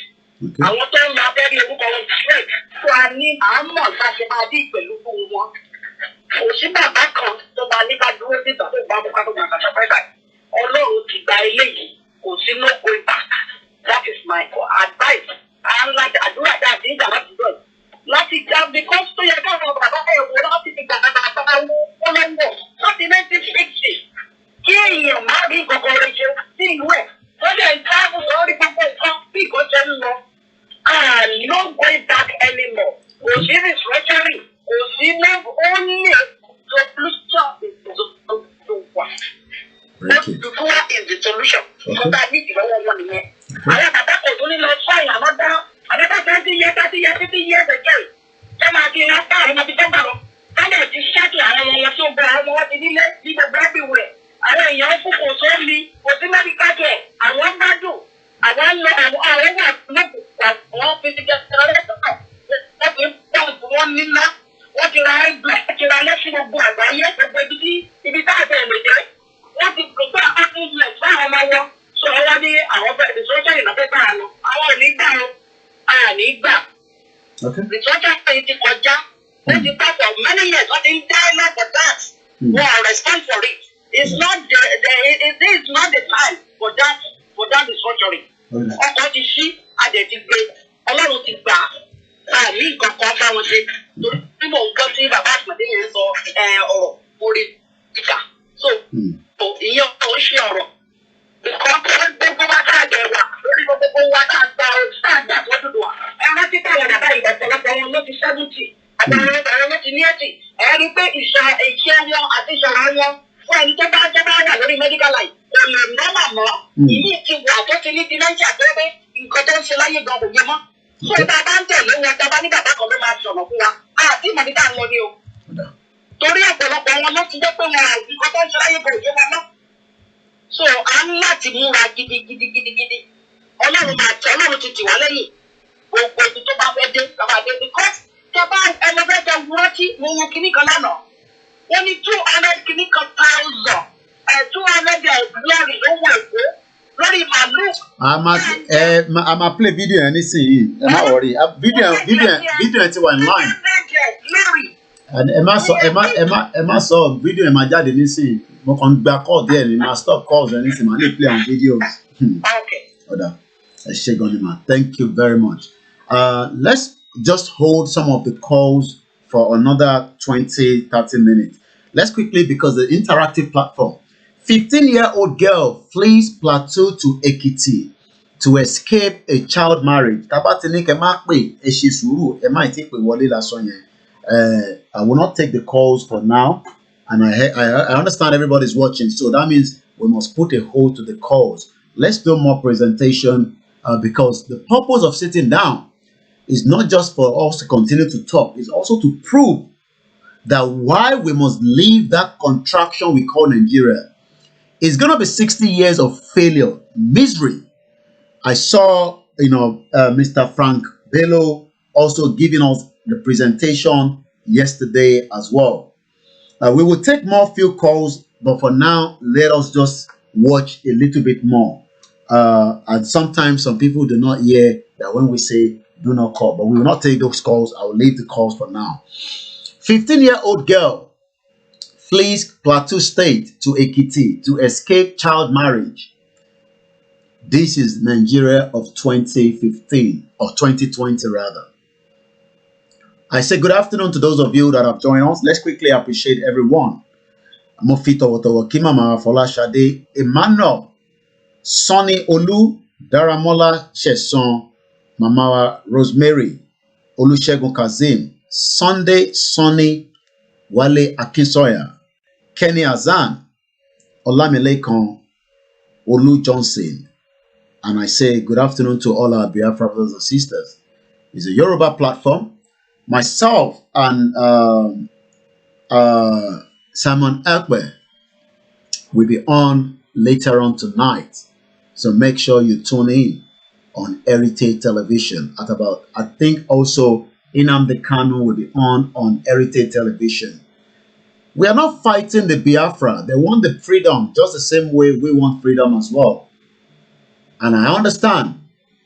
Speaker 10: Àwọn tó ń lọ abẹ́rẹ́ orúkọ wọn straight tó a ní àmọ́ ìfàṣẹ máa dín pẹ̀lú fún wọn. Kò sí bàbá kan tó máa ní ká dúró síta tó bá bùkátà tó gbàgbà ṣàpẹ́gbà. Ọlọ́run ti gba eléyìí kò sí no going back. That is my advice. Àdúrà dáa sí ìjà láti dọ̀. Láti já because tó yẹ káwọn bàbá ẹ̀ wò láti fi gbàgbà bàbá wọn lọ́wọ́ láti 1960. Kí èèyàn má rí kòkòrò ṣe sí ìlú ẹ̀. Wọ́n dẹ̀ ń dáàbò lórí gbogbo nǹkan bí nǹkan ṣe ń lọ. No going back anymore. Kò sí restructuring. Kò sí only solution to wà. Before is the solution. Mo bá ní ìlọ́wọ́ wọn nìyẹn. Àwọn bàbá kò tún ní lọ fáyìn àmọ́dá. Àbẹ́bá 30 years again. Ṣé máa di iná fún àwọn ọmọ ti dẹ́gbà lọ? Káyọ̀ ti ṣáàtì àwọn ọmọ wọn tó gba àwọn ọmọ wọn ti nílé ní gbogbo everywhere. Àwọn èèyàn fún kò sómi, kò sí mẹ́ríkà jẹ̀, àwọn gbádùn, àwọn ń lọ àwọn wà lókùn àwọn fi ti jẹ́ lọ́lẹ́sọ̀tọ̀. Wọ́n ti ń pọ̀ǹpù wọn níná, wọ́n ti ra ẹgbẹ́, wọ́n ti ra lẹ́sìn gbogbo àgbáyé, gbogbo ibi tá a bẹ̀rẹ̀ lè dé. Wọ́n ti gbogbo àwọn ilẹ̀ fún àwọn ọmọ wọn. Sọ wọ́n ní àwọn bẹ̀rẹ̀ ìṣọ́jọ́ ìnáfẹ́ bá a lọ. Àwọn ò ní gbà o, a ní gbà. Ìṣọ́jọ́ yìí ti kọjá. Wọ́n ti pass for many years, wọ́n ti ń dá iná for that. Wọ́n respond for it. It's not the time for that restructuring. Ọkọ̀ ti ṣí adẹ̀ ti gbé Ọlọ́run ti gbà àmì nǹkan kan bá wọn ṣe torí bí mò ń gbọ́ sí bàbá àgbàdé yẹn sọ ọ̀rọ̀ orí ìkà so ìyẹn ò ń ṣe ọ̀rọ̀ nǹkan gbogbo wa tá a jẹ wà lórí gbogbo wa tá a gba tó dùdù wa ẹ rántí táwọn bàbá ìgbà ọ̀pọ̀lọpọ̀ wọn ló ti 70 àtàwọn ọ̀rọ̀ ló ti ní 80 ẹ rí pé iṣẹ́ wọn àti ìṣọ̀rọ̀ wọn fún ẹni tó bá wà lórí medical line kò lè nọ́mà mọ́ ìlú ti wà tó ti ní dementia tó pé nǹkan tó ń ṣe láyé gan kò yẹ mọ́. So tá a bá ń tẹ̀lé wọn tá a bá ní bàbá kan ló máa sọ̀rọ̀ fún wa àti ìmọ̀bí tá a lọ ní o. Torí ọ̀pọ̀lọpọ̀ wọn ló ti jẹ́ pé wọn nǹkan tó ń ṣe láyé gan kò yẹ wọn mọ́. So a ń láti múra gidigidi. Ọlọ́run ti tì wá lẹ́yìn gbogbo ibi tó bá fẹ́ dé kàbá dé because tẹ bá ẹlẹ́fẹ̀ẹ́ wúrọ́tì mo wo kinní kan lánàá wọ́n ní 200 kinní kan thousand 200 glory ló wọ èkó lórí màlúù. a máa play video yẹn nísìnyí ẹ má worry video yẹn ti wà in line ẹ má sọ video yẹn máa jáde nísìnyí mo kàn ń gba call díẹ̀ ní máa stop calls yẹn nísìnyí máa lè play àwọn videos. ọ̀dà ẹ ṣé gan ni ma thank you very much. Let's just hold some of the calls for another 20-30 minutes. Let's quickly, because the interactive platform. 15-year-old girl flees plateau to Ekiti
Speaker 4: to escape a child marriage. Tabatini kemakpe eshisuru emaiti pe wole lason yen. I will not take the calls for now, and I understand everybody's watching, so that means we must put a hold to the calls. Let's do more presentation because the purpose of sitting down is not just for us to continue to talk, it's also to prove that why we must leave that contraction we call Nigeria. It's going to be 60 years of failure, misery. I saw, Mr. Frank Bello also giving us the presentation yesterday as well. We will take more few calls, but for now, let us just watch a little bit more. And sometimes some people do not hear that when we say do not call, but we will not take those calls. I will leave the calls for now. 15-year-old girl flees Plateau State to Ekiti to escape child marriage. This is Nigeria of 2015 or 2020 rather. I say good afternoon to those of you that have joined us. Let's quickly appreciate everyone. Mofito Kimama Folashade, Emmanuel, Sonny Olu, Daramola Sheson, Mamawa Rosemary, Olusegun Kazim, Sunday Sonny, Wale Akinsoya, Kenny Azan, Olamilekan, Olu Johnson. And I say good afternoon to all our Biafra brothers and sisters. It's a Yoruba platform. Myself and Simon Ekwe will be on later on tonight. So make sure you tune in on Heritage Television at about, I think also Nnamdi Kanu will be on Heritage Television. We are not fighting the Biafra. They want the freedom just the same way we want freedom as well. And I understand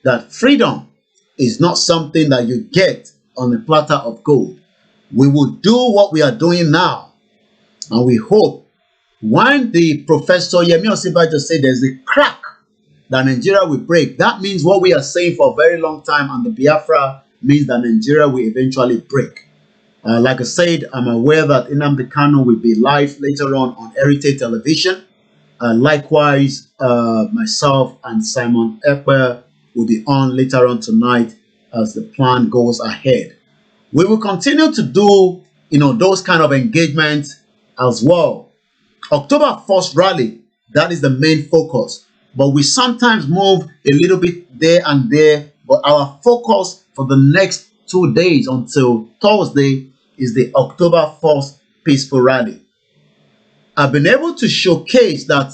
Speaker 4: that freedom is not something that you get on a platter of gold. We will do what we are doing now. And we hope when the Professor Yemi Osinbajo said there's a crack that Nigeria will break, that means what we are saying for a very long time, and the Biafra means that Nigeria will eventually break. Like I said, I'm aware that Nnamdi Kanu will be live later on Heritage Television. Likewise, myself and Simon Ekwe will be on later on tonight as the plan goes ahead. We will continue to do, those kind of engagements as well. October 1st rally, that is the main focus. But we sometimes move a little bit there and there. But our focus for the next 2 days until Thursday is the October 1st peaceful rally. I've been able to showcase that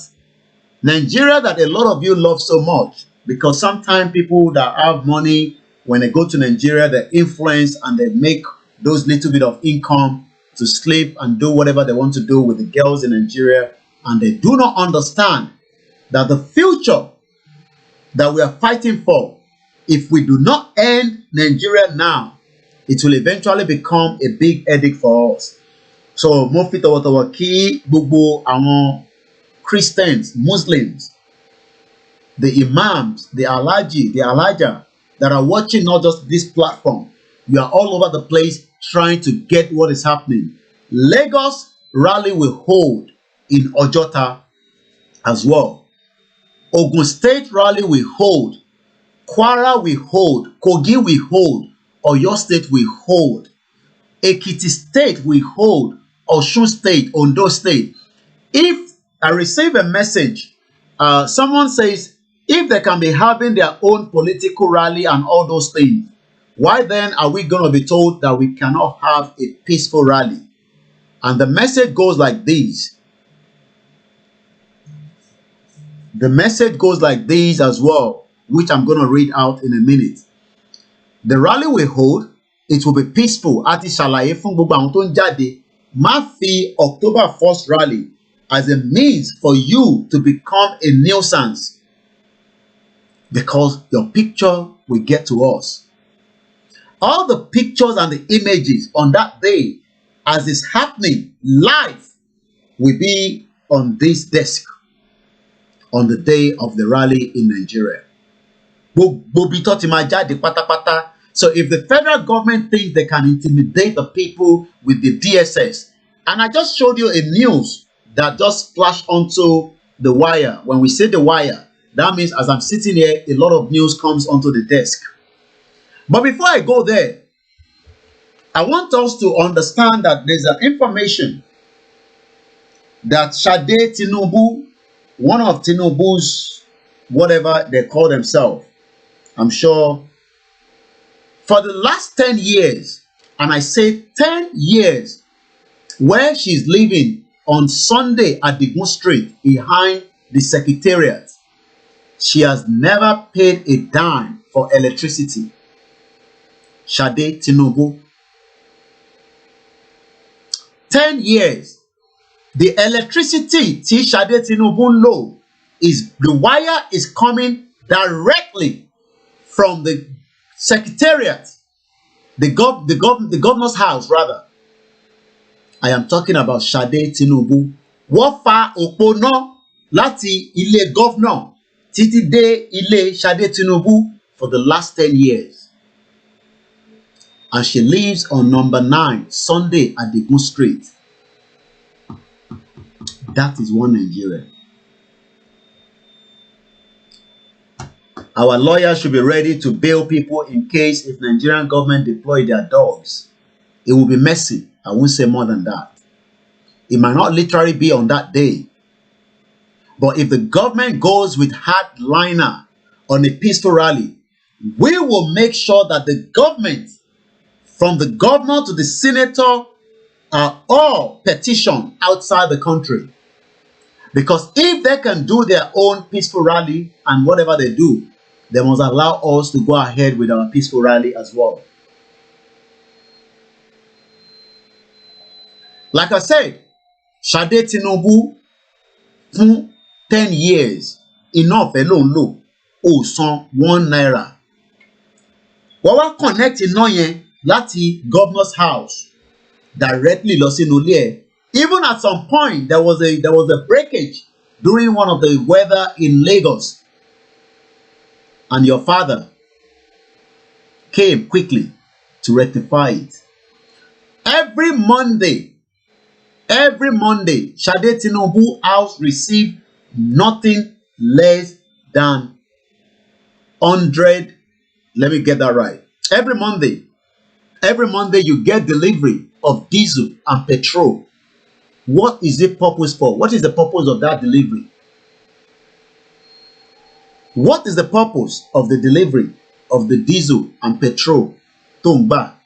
Speaker 4: Nigeria that a lot of you love so much, because sometimes people that have money, when they go to Nigeria, they influence and they make those little bit of income to sleep and do whatever they want to do with the girls in Nigeria, and they do not understand that the future that we are fighting for, if we do not end Nigeria now, it will eventually become a big headache for us. So, Mofito Watawaki, Bubu, Amon, Christians, Muslims, the Imams, the Alhaji, the Alhaja that are watching not just this platform, you are all over the place trying to get what is happening. Lagos rally will hold in Ojota as well. Ogun State rally will hold. Kwara will hold. Kogi will hold. Oyo State will hold. Ekiti State will hold. Osun State, Ondo State. If I receive a message, someone says, if they can be having their own political rally and all those things, why then are we going to be told that we cannot have a peaceful rally? And the message goes like this. The message goes like this as well, which I'm going to read out in a minute. The rally we hold, it will be peaceful. Àti ṣàlàyé fún gbogbo àwọn tó ń jáde, má fi October 1st rally as a means for you to become a nuisance, because your picture will get to us. All the pictures and the images on that day, as it's happening live, will be on this desk on the day of the rally in Nigeria. So if the federal government thinks they can intimidate the people with the DSS, and I just showed you a news that just flashed onto the wire. When we say the wire, That means as I'm sitting here, a lot of news comes onto the desk. But before I go there, I want us to understand that there's an information that Sade Tinubu, one of Tinubu's, whatever they call themselves, I'm sure, for the last 10 years, and I say 10 years, where she's living on Sunday at Digun Street behind the Secretariat, she has never paid a dime for electricity. Sade Tinubu. 10 years. The electricity tí Sade Tinubu ń lò is, the wire is coming directly from the Secretariat, the governor's house rather. I am talking about Sade Tinubu. Wọ́n fa òpó náà láti ilé governor títí dé ilé Sade Tinubu for the last 10 years. And she lives on number 9 Sunday at Digun Street. That is one Nigeria. Our lawyers should be ready to bail people in case if Nigerian government deploy their dogs. It will be messy. I won't say more than that. It might not literally be on that day. But if the government goes with hardliner on a peaceful rally, we will make sure that the government, from the governor to the senator, are all petitioned outside the country. Because if they can do their own peaceful rally and whatever they do, they must allow us to go ahead with our peaceful rally as well. Like I said, Sade Tinubu, fún 10 years, enough alone low, ó san 1 naira. Wọ́n wá connect iná yẹn láti governor's house directly lọ sínú ilé ẹ̀. Even at some point, there was a breakage during one of the weather in Lagos. And your father came quickly to rectify it. Every Monday, Sade Tinubu house received nothing less than 100. Let me get that right. Every Monday you get delivery of diesel and petrol. What is it purpose for? What is the purpose of that delivery? What is the purpose of the delivery of the diesel and petrol? Tumba.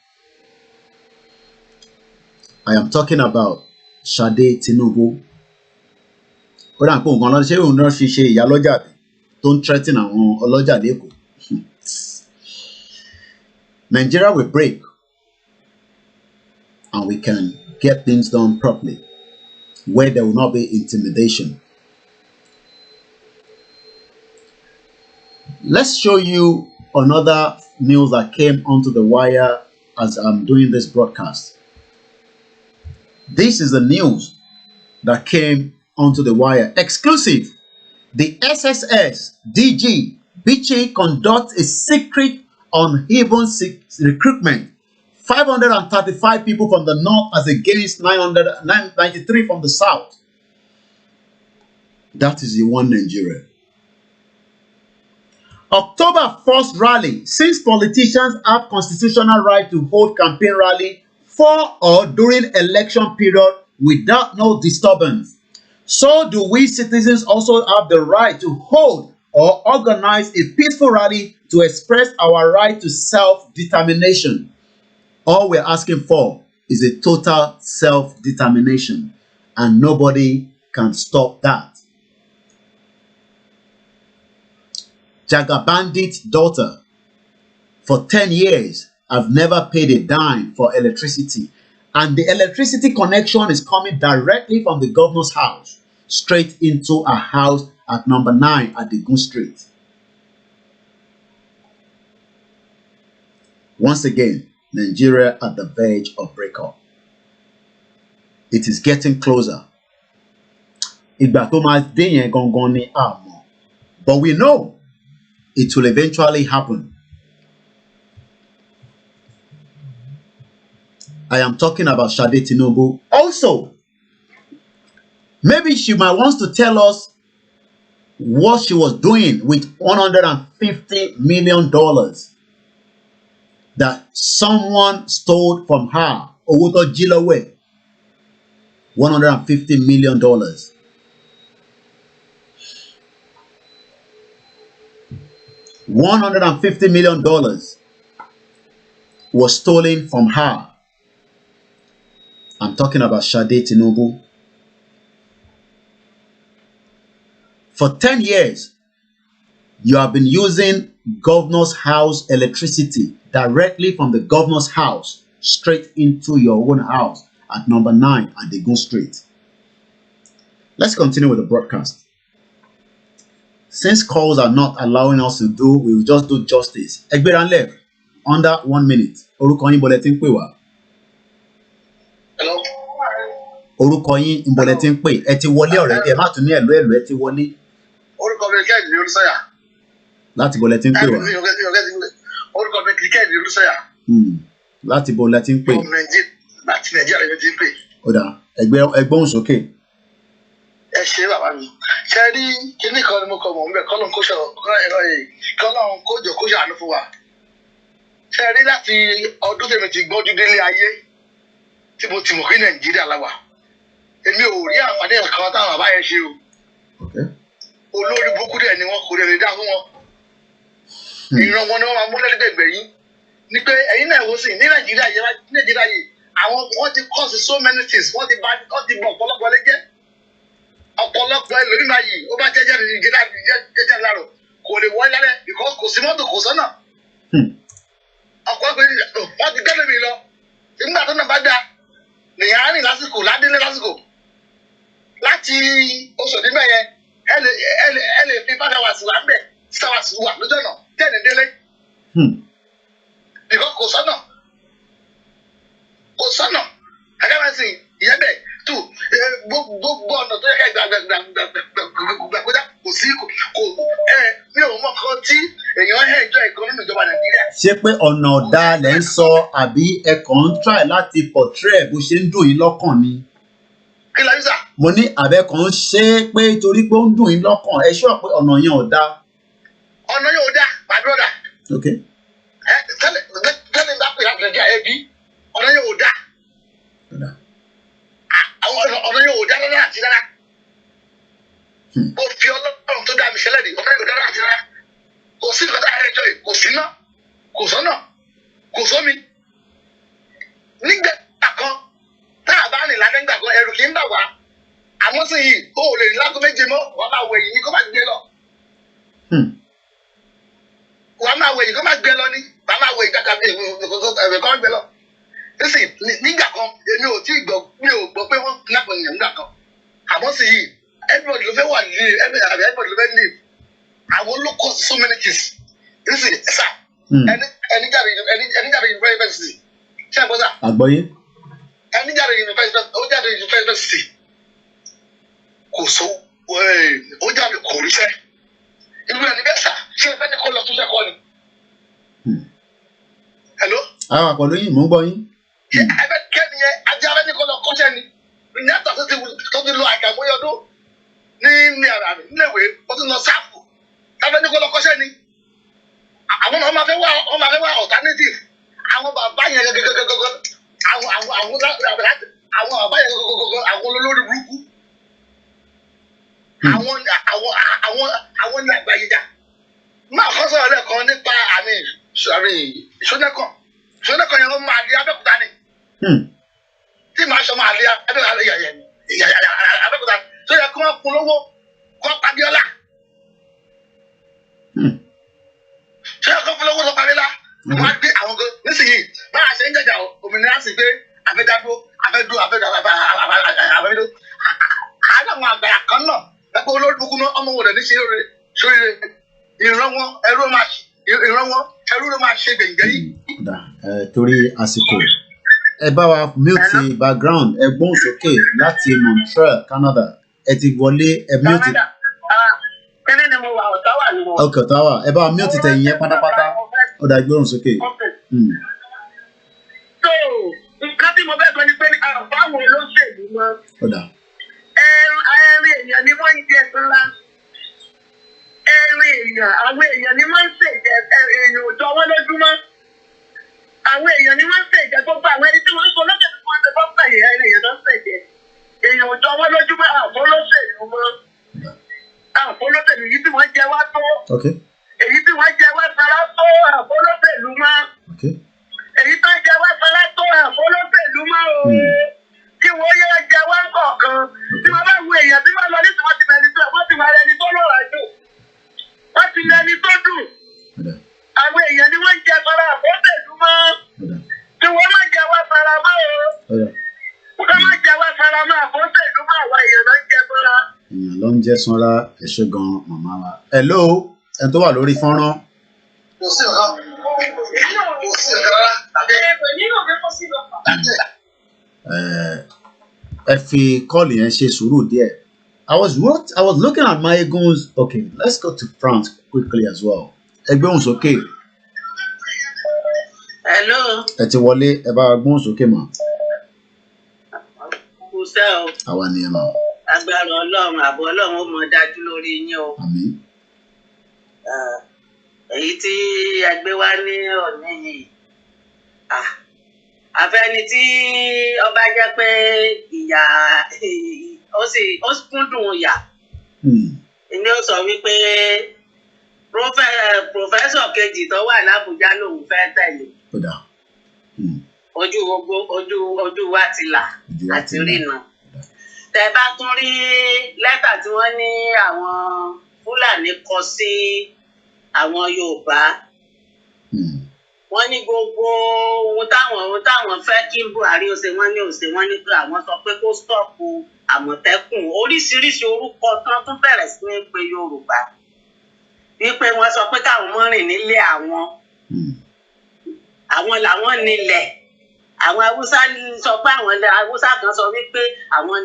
Speaker 4: I am talking about Sade Tinubu. Ó dà pé nǹkan lọ ṣé òun náà ṣe ìyálọ́jà tó ń threaten àwọn ọlọ́jà lẹ́kọ̀ọ́. Nigeria will break and we can get things done properly where there will not be intimidation. Let's show you another news that came onto the wire as I'm doing this broadcast. This is the news that came onto the wire. Exclusive. The SSS DG Bichi conducts a secret uneven recruitment. 535 people from the north as against 993 from the south. That is the one Nigeria. October 1st rally. Since politicians have constitutional right to hold campaign rally for or during election period without no disturbance, so do we citizens also have the right to hold or organize a peaceful rally to express our right to self-determination. All we're asking for is a total self-determination, and nobody can stop that. Jagabandit's daughter, for 10 years, I've never paid a dime for electricity, and the electricity connection is coming directly from the governor's house, straight into a house at number 9 at Digun Street. Once again, Nigeria at the verge of breakup. It is getting closer. Ìgbà tó máa dé yẹn gangan ni a mọ̀. But we know it will eventually happen. I am talking about Sade Tinubu. Also, maybe she might want to tell us what she was doing with $150 million that someone stole from her. Owó tó jí lọ́wọ́ ẹ̀, $150 million. $150 million was stolen from her. I'm talking about Sade Tinubu. For 10 years, you have been using governor's house electricity directly from the governor's house straight into your own house at number 9 at the Gun Street. Let's continue with the broadcast. Since calls are not allowing us to do, we will just do justice. Egberan left under 1 minute. Orúkọ yín bọ̀lẹ̀ tí ń pè wá.
Speaker 3: Hello.
Speaker 4: Orúkọ yín bọ̀lẹ̀ tí ń pè. Ẹ ti wọlé already. Ẹ má tún ní ẹ̀lú ẹ ti wọlé.
Speaker 3: Orúkọ mi Kẹ́hìndé Olúṣọ̀yà.
Speaker 4: Láti bọ̀lẹ̀ tí ń pè wá.
Speaker 3: Orúkọ mi Kẹ́hìndé Olúṣọ̀yà.
Speaker 4: Láti bọ̀lẹ̀ tí ń pè.
Speaker 3: Láti Nàìjíríà ló ti ń pè.
Speaker 4: Ó dà ẹgbọ́n sókè.
Speaker 3: Ẹ ṣe bàbá mi. Ṣé rí kíní kan ni mo kọ mọ̀ ń bẹ̀ kọ́lọ́n kó jọ kó ṣàánú fún wa. Ṣé rí láti ọdún tèmi ti gbọ́jú délé ayé tí mo ti mọ̀ pé Nàìjíríà la wà. Èmi ò rí àǹfààní ẹ̀kan táwọn bàbá yẹn ṣe o. Olórí burúkú dẹ̀ ni wọ́n kò lè dá fún wọn. Ìran wọn ni wọ́n máa mú lẹ́gbẹ̀gbẹ̀ yín. Ní pé ẹ̀yin náà wò sí ní Nàìjíríà yìí àwọn wọ́n ti cause so many things wọ́n ti bọ̀ ọ̀pọ̀lọpọ̀ lẹ́jẹ́. Ọ̀pọ̀lọpọ̀ ẹlòmíràn yìí ó bá jẹ́jẹ́ láàrọ̀ kò lè wọ́ lálẹ́ because kò sí mọ́tò kò sọ́nà. Ọ̀pọ̀lọpọ̀ wọ́n ti gẹ́lẹ́ mi lọ. Nígbà tó náà bá dá nìyẹn á rìn lásìkò ládélé lásìkò. Láti oṣù nígbà yẹn ẹ lè fi 5 hours wà ńbẹ̀ 6 hours wà lójọ́ náà tẹ́lẹ̀ délé. Because kò sọ́nà àgbàmẹ́sìn ìyẹn bẹ̀ tù gbogbo ọ̀nà tó yẹ ká gbàgbàgbà kò sí mi ò mọ̀ kan tí èèyàn ẹ̀jọ́ ẹ̀kan nínú ìjọba Nàìjíríà.
Speaker 4: Ṣé pé ọ̀nà ọ̀dà lẹ̀ ń sọ àbí ẹ kàn ń try láti portray bó ṣe ń dùn yín lọ́kàn ni?
Speaker 3: Kí la yí sà?
Speaker 4: Mo ní àbẹ kan ṣe é pé torí pé ó ń dùn yín lọ́kàn ẹ ṣọ́ pé ọ̀nà yẹn ò dáa.
Speaker 3: Ọ̀nà yẹn ò dáa my brother.
Speaker 4: Okay.
Speaker 3: Tẹ́lẹ̀ bá pè láti Nàìjíríà ẹbí ọ̀nà yẹn ò dáa. Ọ̀nà yẹn ò dáa rárá àti rárá. Mo fi Ọlọ́run tó dá mi ṣẹlẹ̀ ní ọ̀nà yẹn ò dáa rárá àti rárá. Kò sí nǹkan tá a ẹjọ́ yìí, kò sí iná, kò sọ́nà, kò sómi. Nígbà kan tá a bá rìn lálẹ́ ńgbà kan ẹrù kì í bà wá. Àmọ́ sí yìí ó lè rìn lágọ́ méje mọ́ wàá máa wẹ̀yìn ní kó má gbé lọ. Wàá máa wẹ̀yìn kó má gbé lọ ní. Wàá máa wẹ̀yìn kàkà ẹ̀fẹ̀ kó má gbé lọ. Nísìn nígbà kan èmi ò tí ì gbọ́ mi ò gbọ́ pé wọ́n lápò ènìyàn nígbà kan. Àmọ́ sí yìí everybody ló fẹ́ wà ní everybody ló fẹ́ live. Àwọn ló cause so many things. Nísìn sà ẹni jáde university ṣé ẹ gbọ́ sà?
Speaker 4: Àgbọ́yé.
Speaker 3: Ẹni jáde university kò sọ ó jáde kò ríṣẹ́. Irú ẹni bẹ́ẹ̀ sà ṣé ẹ fẹ́ ní kó lọ túnṣe kọ́ ni? Hello?
Speaker 4: Àwọn àpọ̀lú yìí mò ń gbọ́ yín.
Speaker 3: Ṣé ẹgbẹ́ kẹ́ni yẹn ajá fẹ́ ní kó lọ kọ́ṣẹ́ ni? Ní àtọ̀ tó ti lo àgàmúyẹ ọdún ní ara rẹ̀ níléèwé ó ti lọ sáàpù. Káfẹ́ ní kó lọ kọ́ṣẹ́ ni? Àwọn ọmọ fẹ́ wá alternative. Àwọn bàbá yẹn gẹ́gẹ́gẹ́gẹ́ àwọn bàbá yẹn gẹ́gẹ́gẹ́gẹ́ àwọn olórí burúkú. Àwọn ní àgbáyéjà. Máa kọ́ sọ̀rọ̀ lẹ́ẹ̀kan nípa àmì ìṣọ́nẹ́kàn. Ìṣọ́nẹ́kàn yẹn wọ́n máa lé Abẹ́òkúta ni. Tí màá sọ máa lé Abẹ́òkúta tó yẹ kí wọ́n kun lówó kọ́ Abíọ́lá. Ṣé ọkọ̀ fún lówó lọ Abíọ́lá? Wọ́n á gbé àwọn gan nísìnyí máa ṣe ń jẹjà òmìnira sí pé àfẹ́dádó. Àwọn àgbàyà kan náà ẹgbẹ́ olórí burúkú náà ọmọ wòlẹ̀ ní ṣe sóríire ìran wọn ẹrú ló máa ṣe gbẹ̀ngẹ́ yìí.
Speaker 4: Torí àsìkò ẹ bá wa mute background ẹ gbóhùn sókè láti Montreal, Canada ẹ ti wọlé ẹ mute.
Speaker 10: Tẹ́lẹ̀ ni mo wà Ottawa ni mo.
Speaker 4: Okay, Ottawa ẹ bá wa mute tẹ̀yìn yẹn pátápátá ó dá gbóhùn sókè.
Speaker 10: So nǹkan tí mo fẹ́ sọ ni pé báwo ló ṣèlú mọ́. Ẹ̀rín èèyàn ni wọ́n ń jẹ ńlá. èèyàn ni wọ́n ń ṣèjẹ èèyàn ò jọ wọ́n lójúmọ́. Àwọn èèyàn ni wọ́n ń ṣèjẹ gbogbo àwọn ẹni tí wọ́n ń sọ lókè tí wọ́n ti bọ́ pẹ̀ èèyàn tó ń ṣèjẹ. Èèyàn ò jọ wọ́n lójúmọ́ àfọlọ́sẹ̀lú mọ́. Àfọlọ́sẹ̀lú yìí tí wọ́n jẹ wá tó. Èyí tí wọ́n jẹ wá sara tó àfọlọ́sẹ̀lú mọ́. Èyí tó jẹ wá sara tó àfọlọ́sẹ̀lú mọ́ o. Kí wọ́n yẹ jẹ wá kọ̀ọ̀kan. Tí wọ́n bá wo èèyàn tí wọ́n lọ ní tí wọ́n ti mẹni tó wọ́n ti wà lẹni tó lọ́ra jù. Wọ́n ti lẹni tó dùn. Àwọn èèyàn ni wọ́n ń jẹ sara àfọlọ́sẹ̀lú mọ́. Kí wọ́n má jẹ wá sara mọ́ o. Wọ́n má jẹ wá sara mọ́ àfọlọ́sẹ̀lú mọ́ àwọn èèyàn ló ń jẹ sara.
Speaker 4: Èèyàn ló ń jẹ́ sanra ẹ ṣé gan màmá wa. Hello ẹni tó wà lórí fọ́nrán.
Speaker 3: Kò sí ọ̀gá. Kò sí ọ̀gá.
Speaker 4: Ẹ fi kọ́ọ̀lì yẹn ṣe sùúrù díẹ̀. I was looking at my eguns. Okay, let's go to France quickly as well. Ẹgbẹ́ òun sókè.
Speaker 10: Hello.
Speaker 4: Ẹ ti wọlé ẹ bá gbóhùn sókè mà.
Speaker 10: Kò sẹ́ o.
Speaker 4: Àwa ni ẹ mà.
Speaker 10: Agbára Ọlọ́run àbọ̀ Ọlọ́run ó mọ dájú lórí yín o.
Speaker 4: Àmín.
Speaker 10: Èyí tí ẹgbẹ́ wa ní ọ̀nà yìí. Àfẹ́ni tí ọba jẹ́ pé ìyá ó kúndùn ìyá. Ìní ó sọ wípé pòfẹ́sọ̀ kejì tó wà l'Ábùjá lòun fẹ́ tẹ̀lé. Ojú wa ti là àti rìnà. Tẹ́ bá tún rí lẹ́tà tí wọ́n ní àwọn Fúlàní kọ sí àwọn Yorùbá. Wọ́n ní gbogbo ohun táwọn fẹ́ kí Buhari ó ṣe wọ́n ní pé àwọn sọ pé kó stọ́ọ̀pù Àmọ̀tẹ́kùn oríṣiríṣi orúkọ tán tún bẹ̀rẹ̀ sí ní pé Yorùbá. Wípé wọ́n sọ pé káwọn mọ́ rìn nílé àwọn làwọn nílẹ̀. Àwọn Haúsá sọ pé Haúsá kan sọ wípé àwọn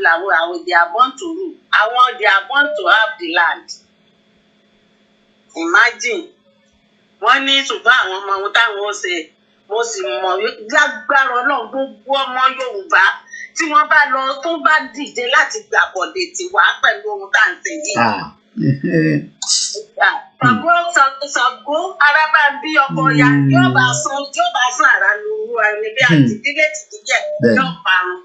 Speaker 10: they are born to rule. Àwọn they are born to have the land. Imagine. Wọ́n ní ṣùgbọ́n àwọn ọmọ ohun táwọn ó ṣe mo sì mọ̀ lágbára Ọlọ́run gbogbo ọmọ Yorùbá tí wọ́n bá lọ tó bá dìde láti gbàbọ̀dé tiwa pẹ̀lú ohun tá à ń ṣe yìí. Ṣàgó arábà bí ọkọ ya yóò bá san ara lóru ẹni bí àti ìdílé tìdíjẹ yóò parun.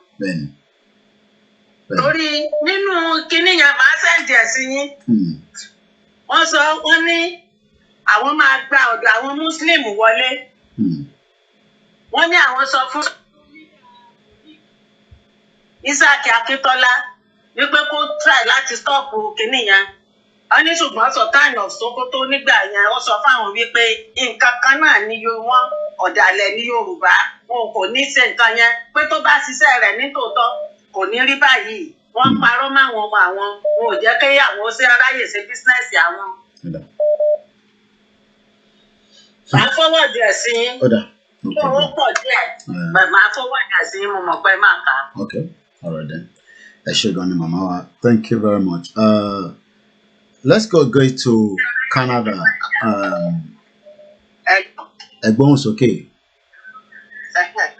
Speaker 10: Torí nínú kinní yẹn màá sẹ́ǹdì ẹ̀ sí yín. Wọ́n ní àwọn máa gba ọ̀dọ̀ àwọn Muslim wọlé. Wọ́n ní àwọn sọ fún Isaac Akíntọ́lá wípé kó try láti stop kinní yẹn. Wọ́n ní ṣùgbọ́n Sultan of Sokoto nígbà yẹn ó sọ fáwọn wípé nǹkan kan náà ní wọ́n ọ̀dàlẹ̀ ní Yorùbá wọn kò ní ṣe nǹkan yẹn pé tó bá ṣiṣẹ́ rẹ̀ nítòótọ́ kò ní rí báyìí. Wọ́n parọ́ máwọn ọmọ àwọn wọn ò jẹ́ kí àwọn ṣe aráyè ṣe bísínẹ́sì àwọn. Màá fọwọ́dì ẹ̀ sí yín. Owó pọ̀ díẹ̀. Màá fọwọ́dì ẹ̀ sí yín mo mọ̀ pé máa kà á.
Speaker 4: Okay, all right then. Ẹ ṣé gan ni màmá wa. Thank you very much. Let's go to Canada. Ẹ̀gbọ́n sókè.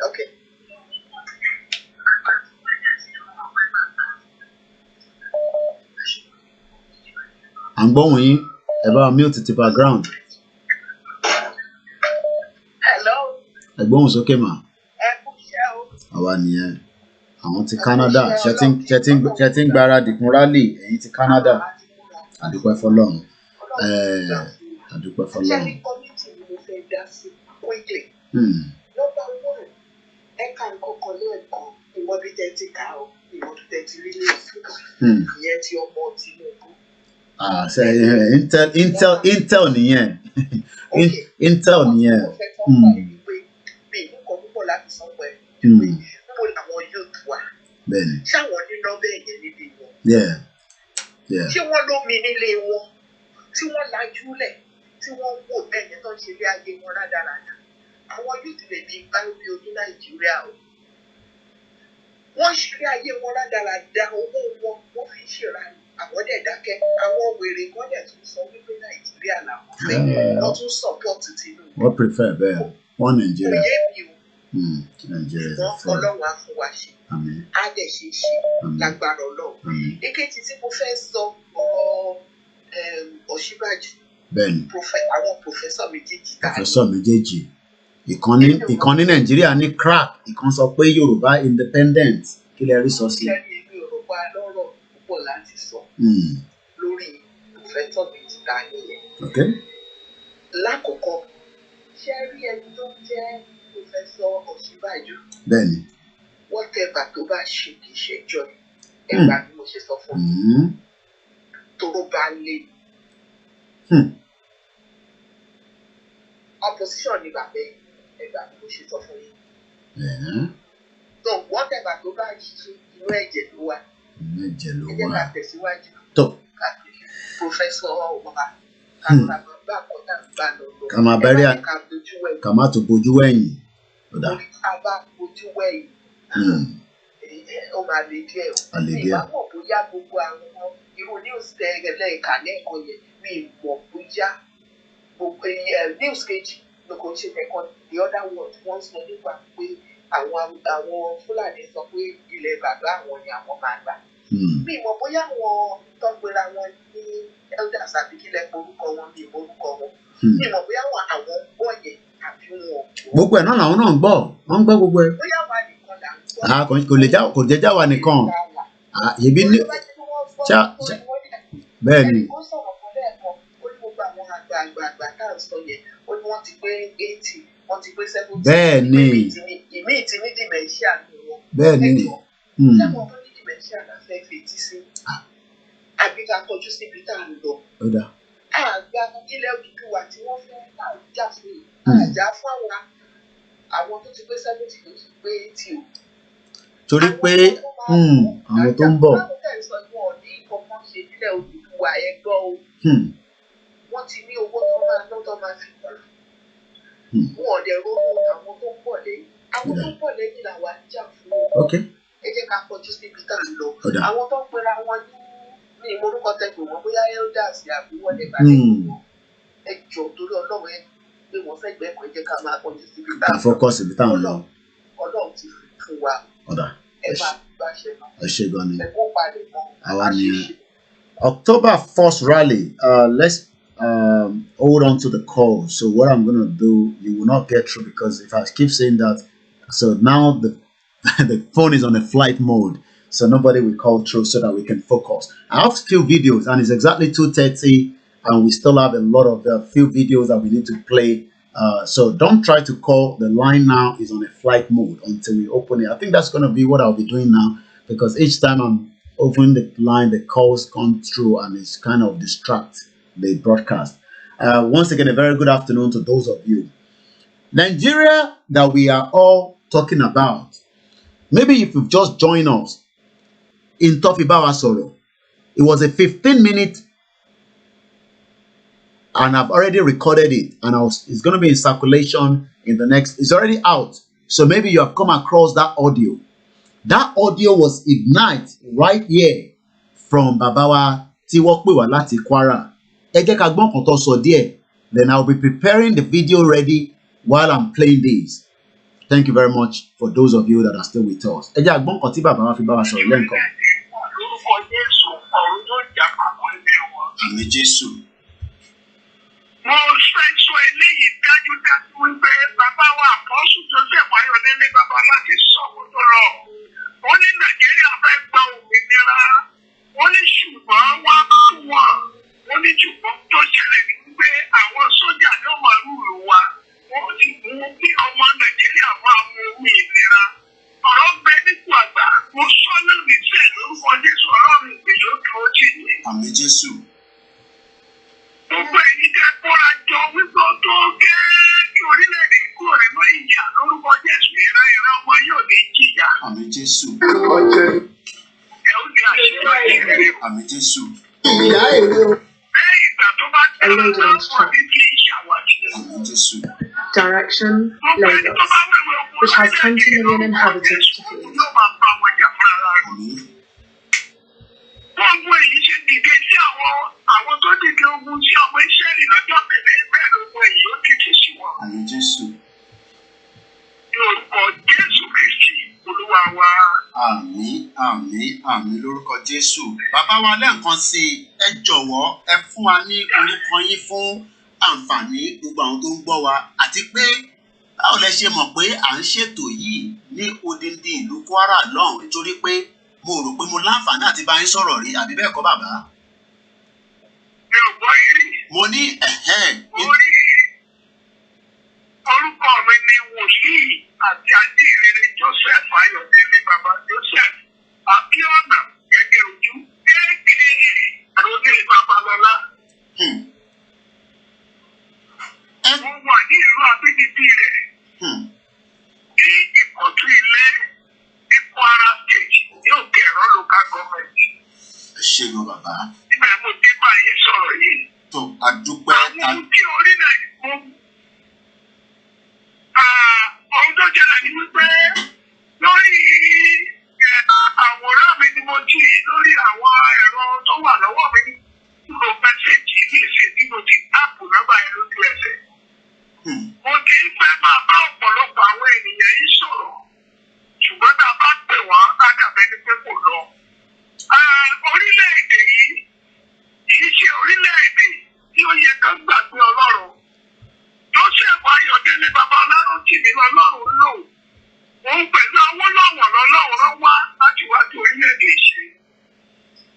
Speaker 10: Okay.
Speaker 4: À ń gbóhùn yín. Ẹ bá mute ti background. Ẹ̀gbọ́n sókè mà. Àwa nìyẹn. Àwọn ti Canada. Ṣé tí ń gbáradì fún rally ẹ̀yin ti Canada. Àdúpẹ́ fọ́lọ́run. Àdúpẹ́ fọ́lọ́run.
Speaker 7: Number one, ẹ̀ka ìkọ̀kọ̀ lẹ́ẹ̀kan ìmọ̀bí tẹ́tí ká o ìmọ̀bí tẹ́tí rí ní ìsìnkú ìyẹn ti ọmọ Tinubu. Intel nìyẹn. Intel nìyẹn. Bí ìlú kan púpọ̀ láti sọ pé níbo làwọn youth wà. Ṣáwọn níná bẹ́ẹ̀ yẹn níbi wọn. Tí wọ́n lómi nílé wọn, tí wọ́n lajú lẹ̀, tí wọ́n wò bẹ́ẹ̀ yẹn tó ń ṣe ilé ayé wọn rádaràdà. Àwọn youth lè bí báyọ̀ bí oní Nàìjíríà o. Wọ́n ṣe ilé ayé wọn rádaràdà owó wọn wọ́n fi ṣèrànù. Àwọn dẹ̀ dákẹ́, àwọn wèrè kan dẹ̀ tún sọ wípé Nàìjíríà làwọn fẹ́. Wọ́n tún support Tinubu.
Speaker 4: Wọ́n prefer bẹ́ẹ̀ wọ́n Nàìjíríà.
Speaker 7: Òye mi o.
Speaker 4: Nàìjíríà
Speaker 7: ṣùgbọ́n Ọlọ́run á fún wa ṣe. Á dẹ̀ ṣe ṣe lágbára Ọlọ́run. Èkejì tí mo fẹ́ sọ ọ̀rọ̀ Ọ̀ṣínbàjò.
Speaker 4: bẹ́ẹ̀ni.
Speaker 7: Àwọn professor méjèèjì.
Speaker 4: Professor méjèèjì. Ìkan ní Nàìjíríà ní crack, ìkan sọ pé Yorùbá independent. Kí lẹ rí sọ sí?
Speaker 7: Ṣé èmi ò rò pa lọ́rọ̀ púpọ̀ láti sọ lórí professor méjì tá a nìyẹn. Lákọ̀ọ́kọ́, ṣé rí ẹni tó jẹ́ Professor Ọ̀ṣínbàjò?
Speaker 4: Bẹ́ẹ̀ni.
Speaker 7: Whatever tó bá ṣe kì í ṣẹjọ́ ẹgbàá bí mo ṣe sọ fún un. Tóró bá lé. Opposition ni bàbá ẹgbàá bí mo ṣe sọ fún yín. So whatever tó bá ṣe inú ẹ̀jẹ̀ ló wà. Ẹ jẹ́ ká tẹ̀síwájú. Professor Ọba
Speaker 4: ká máa bẹ̀rẹ̀ ká má tó bojú wẹ̀yìn.
Speaker 7: Ká bá bojú wẹ̀yìn. Ó máa lè díẹ̀ o. Ìwà mọ̀ bóyá gbogbo àwọn irú news tẹ̀lé ìkànnì ẹ̀kọ́ yẹn mi mọ̀ bóyá gbogbo news kejì ló kò ṣe tẹ̀kọ́ the other world wọ́n sọ nípa pé àwọn Fúlàní sọ pé ilẹ̀ bàbá àwọn ni àwọn máa gbà. Mi mọ̀ bóyá àwọn tó ń pera wọn ní elders àbí kílẹ̀ orúkọ wọn bí orúkọ wọn. Mi mọ̀ bóyá àwọn gbọ́ yẹn àbí wọn.
Speaker 4: Gbogbo ẹ̀ náà làwọn náà ń gbọ́, wọ́n ń gbọ́ gbogbo ẹ̀.
Speaker 7: Bóyá wà nìkan là ń gbọ́.
Speaker 4: Kò lè já wa nìkan. Yèbí ní bẹ́ẹ̀ ni.
Speaker 7: Ó sọ̀rọ̀ kan lẹ́ẹ̀kan, ó ní gbogbo àwọn àgbààgbà tá à ń sọ yẹn, ó ní wọ́n ti pé 80, wọ́n ti pé 70.
Speaker 4: Bẹ́ẹ̀ ni.
Speaker 7: Ìmíì ti ní dementia ní wọn.
Speaker 4: Bẹ́ẹ̀ ni.
Speaker 7: Sẹ́wọ̀n tó ní dementia la fẹ́ fetí sí. Àbí ká kọjú síbi tá à ń lọ. Àgbà ilẹ̀ Odùduwà tí wọ́n fẹ́ jà fún yìí. Àjà fún àwọn tó ti pé 70 tó ti pé 80 o.
Speaker 4: Torí pé àwọn tó ń bọ̀.
Speaker 7: Báwo tẹ̀ ń sọ ìwọ̀n ní ìkọ̀kan ṣe nílẹ̀ Odùduwà ẹ gbọ́ o. Wọ́n ti ní owó tó máa fi kú. Wọn ò dẹ̀ ronú àwọn tó ń bọ̀ lẹ́yìn. Àwọn tó ń bọ̀ lẹ́yìn làwa ń jà fún o. Ẹ jẹ́ ká kọjú síbi tá à ń lọ. Àwọn tó ń pera wọn ní ìmọ̀lúkọ tẹ̀gbọ̀ wọn bóyá elders àbí wọ́n lè bá lẹ́yìn wọn. Ẹ jọ torí Ọlọ́run ẹ pé wọ́n fẹ́ gbẹ́kọ̀ ẹ jẹ́ ká máa kọjú síbi tá à ń lọ.
Speaker 4: Ká fọ́kọ̀sì ibi tá à ń lọ.
Speaker 7: Ọlọ́run ti fún wa. Ẹ bá bá ṣe náà.
Speaker 4: Ẹ ṣe gan ni.
Speaker 7: Ẹ kó palẹ̀ mọ́.
Speaker 4: Àwa ni October 1st rally. Let's hold on to the call. So what I'm going to do, you will not get through because if I keep saying that, so now the phone is on a flight mode, so nobody will call through so that we can focus. I have a few videos and it's exactly 2:30 and we still have a lot of few videos that we need to play. So don't try to call. The line now is on a flight mode until we open it. I think that's going to be what I'll be doing now because each time I'm opening the line, the calls come through and it's kind of distract the broadcast. Once again, a very good afternoon to those of you. Nigeria that we are all talking about. Maybe if you've just joined us in Tofibawa Soro, it was a 15-minute and I've already recorded it and it's going to be in circulation in the next, it's already out. So maybe you have come across that audio. That audio was Ignite right here from Babawa Tiwokpewa Lati Kwara. Ẹ jẹ́ ká gbọ́n kan tó sọ díẹ̀. Then I'll be preparing the video ready while I'm playing this. Thank you very much for those of you that are still with us. Ẹ jẹ́ àgbọ́n kan tí bàbá wa fi bá wa sọ̀rọ̀ lẹ́ǹkan. Àmín Jésù.
Speaker 8: Mo fẹ́ sọ eléyìí dájúdájú wípé bàbá wa àpọ́sù Joseph Ayọ̀délé bàbá láti sọ̀rọ̀ tó lọ. Ó ní Nàìjíríà fẹ́ gba òmìnira. Ó ní ṣùgbọ́n wá wọ̀n. Ó ní ṣùgbọ́n tó ṣẹlẹ̀ ní wípé àwọn sójà ló máa rúùlù wa. Wọ́n sì mú kí ọmọ Nàìjíríà máa mú omi ìlera. Ọ̀rọ̀ bẹ nípò àgbà. Mo sọ lórí iṣẹ́ lórúkọ Jésù Ọlọ́run ìgbèjọ́ dúró tì mí.
Speaker 4: Àmín Jésù.
Speaker 8: Gbogbo èyí jẹ́ kóra jọ wípé ó tó gẹ́ kí orílẹ̀-èdè kúrò nínú ìyà lórúkọ Jésù ìran ọmọ yóò ní jìyà.
Speaker 4: Àmín Jésù.
Speaker 8: Ẹ ó ní àṣeyọrí rere.
Speaker 4: Àmín Jésù.
Speaker 8: Lẹ́yìn ìgbà tó bá tẹ̀lé lọ́pọ̀ ní kí ìṣàwádìí.
Speaker 4: Àmín Jésù.
Speaker 11: Direction Lagos, which has 20 million inhabitants to feed.
Speaker 8: Gbogbo èyí ṣe dìde sí àwọn tó dìde ogun sí ọmọ Ísírẹ́lì lọ́jọ́ kẹ̀lẹ́ bẹ́ẹ̀ lógún èyí ó dìde sí wọn.
Speaker 4: Àmín Jésù.
Speaker 8: Ní orúkọ Jésù Kristi Olúwa wa.
Speaker 4: Àmín, àmín, àmín lórúkọ Jésù. Bàbá wa lẹ́ẹ̀kan sí i, ẹ jọ̀wọ́ ẹ fún wa ní orúkọ yín fún àǹfààní gbogbo àwọn tó ń gbọ́ wa àti pé báwo lẹ ṣe mọ̀ pé à ń ṣètò yìí ní odindi ìlú Kwara lọ́hùn nítorí pé mo rò pé mo láǹfààní àti bá yín sọ̀rọ̀ rí àbí bẹ́ẹ̀ kọ́ bàbá?
Speaker 8: Mi ò gbọ́ yìí rí.
Speaker 4: Mo ní
Speaker 8: Orí orúkọ mi ni wòlíì àti ajíhìnrere Joseph Ayọ̀délé bàbá Joseph Abíọ́nà gẹ́gẹ́ ojú kéèké àròlé Babalọ́lá. Mo wà ní ìlú abínibí rẹ̀ ní Ìkọ̀tún ilé ní Kwara State ní Òkè Ẹ̀rọ local government.
Speaker 4: Ẹ ṣé gan bàbá.
Speaker 8: Nígbà mo dé báyìí sọ̀rọ̀ yìí.
Speaker 4: Tó a dúpẹ́.
Speaker 8: Àwọn tí orílẹ̀ ohun tó jẹlẹ̀ ni wípé lórí àwòrán mi ni mo ti lórí àwọn ẹ̀rọ tó wà lọ́wọ́ mi nígbà mẹ́sẹ̀jì ní ìsìn tí mo ti táàpù nọ́mbà yẹn lójú ẹsẹ̀. Mo ti ń fẹ́ máa bá ọ̀pọ̀lọpọ̀ àwọn ènìyàn yìí sọ̀rọ̀ ṣùgbọ́n tá a bá pè wọ́n á dàbẹ́ ní pé kò lọ. Orílẹ̀-èdè yìí kìí ṣe orílẹ̀-èdè tí ó yẹ ká gbàgbé Ọlọ́run. Joseph Ayọ̀délé Babalọ́lá tì mí lọ́lọ́run lò. Òun pẹ̀lú Awólọ́wọ̀ lọ́lọ́run wá láti wá sí orílẹ̀-èdè ṣe.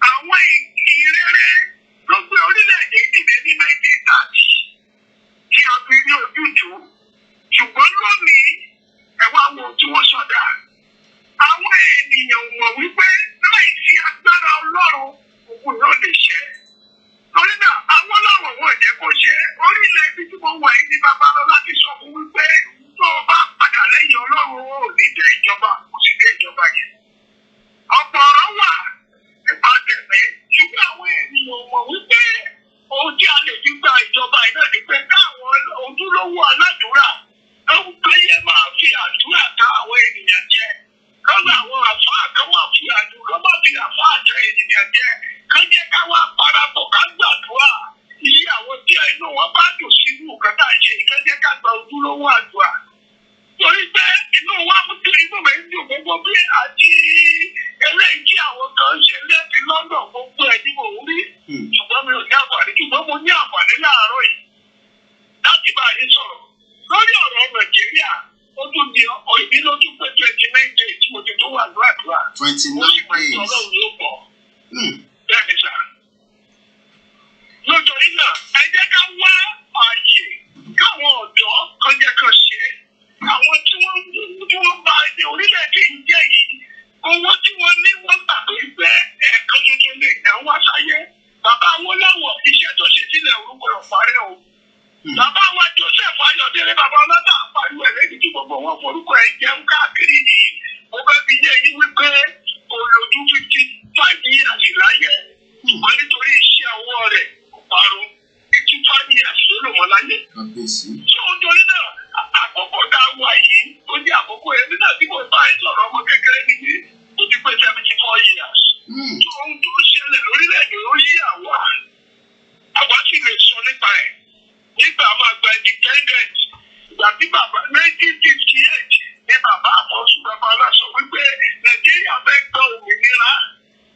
Speaker 8: Àwọn ìrere ló gbé orílẹ̀-èdè dìde ní 1930 tí a fi rí ojútùú. Ṣùgbọ́n lónìí ẹ wá wo tí wọ́n sọ̀dà. Àwọn ènìyàn mọ̀ wípé láìsí agbára Ọlọ́run òun yóò lè ṣe. Torí náà Awólọ́wọ̀ wọ́n jẹ́ kó ṣe orílẹ̀-èdè tí mo wà yìí ní Babalọ́lá ti sọ fún wípé tó o bá padà lẹ́yìn Ọlọ́run ò ní dé ìjọba kò sì dé ìjọba yẹn. Ọ̀pọ̀ ọ̀rọ̀ wà nípa tẹ̀mẹ́ ṣùgbọ́n àwọn ènìyàn mọ̀ wípé ohun tí a lè fi gba ìjọba yìí náà ni pé káwọn ojúlówó aládùúrà lóhùn pé yẹ máa fi àdúrà ká àwọn ènìyàn jẹ. Kọ́ńtà àwọn àfáà kan máa fi àdúrà máa fi àfáà tẹ ènìyàn jẹ. Kán jẹ́ ká wá parapọ̀ ká gbàdúrà. Iye àwọn tí inú wọn bá dùn sínú nǹkan tá a ṣe kán jẹ́ ká gba ojúlówó àdúrà. Torí pé inú mi ń dùn gbogbo bí àti eléyìí tí àwọn kan ṣe lẹ́ẹ̀kì London gbogbo ẹ̀ ní mò ń rí. Ṣùgbọ́n mi ò ní àǹfààní ṣùgbọ́n mo ní àǹfààní láàárọ̀ yìí láti bá yín sọ̀rọ̀. Lórí ọ̀rọ̀ Nàìjíríà ó tún di ìbí ló tún pé 29 days tí mo ti tó wà ní àdúrà.
Speaker 4: 29 days.
Speaker 8: Ọlọ́run ló pọ̀. Bẹ́ẹ̀ni sà. Nítorí náà, ẹ jẹ́ ká wá ààyè káwọn ọ̀dọ́ kan jẹ́ kan ṣe. Àwọn tí wọ́n bá ẹni orílẹ̀-èdè yìí jẹ́ yìí, owó tí wọ́n ní wọ́n gbà pé pé ẹ̀ẹ̀kan tuntun lè yàn wá sáyé. Bàbá Awólọ́wọ̀ iṣẹ́ tó ṣe sílẹ̀ orúkọ rẹ̀ parẹ́ o. Bàbá wa Joseph Ayọ̀délé Babalọ́lá pariwo ẹ̀ lẹ́yìn tí gbogbo wọn forúkọ ẹ̀ jẹun káàkiri yìí. Mo fẹ́ fi yé yín wípé olójú 55 years láyé. Ṣùgbọ́n nítorí iṣẹ́ ọwọ́ rẹ̀ kò parun. 55 years ló lò wọ́n láyé. Ṣé o torí náà àkókò tá a wà yìí ó jẹ́ àkókò ẹbí náà tí mo bá ẹ sọ̀rọ̀ ọmọ kékeré nìyí ó ti pé 74 years. Ohun tó ṣẹlẹ̀ lórílẹ̀-èdè ó yí àwa sì lè sọ nípa ẹ̀. Nígbà máa gba independent ìgbà tí bàbá 1958 ní bàbá àkọsù Babalọ́lá sọ wípé Nàìjíríà fẹ́ gba òmìnira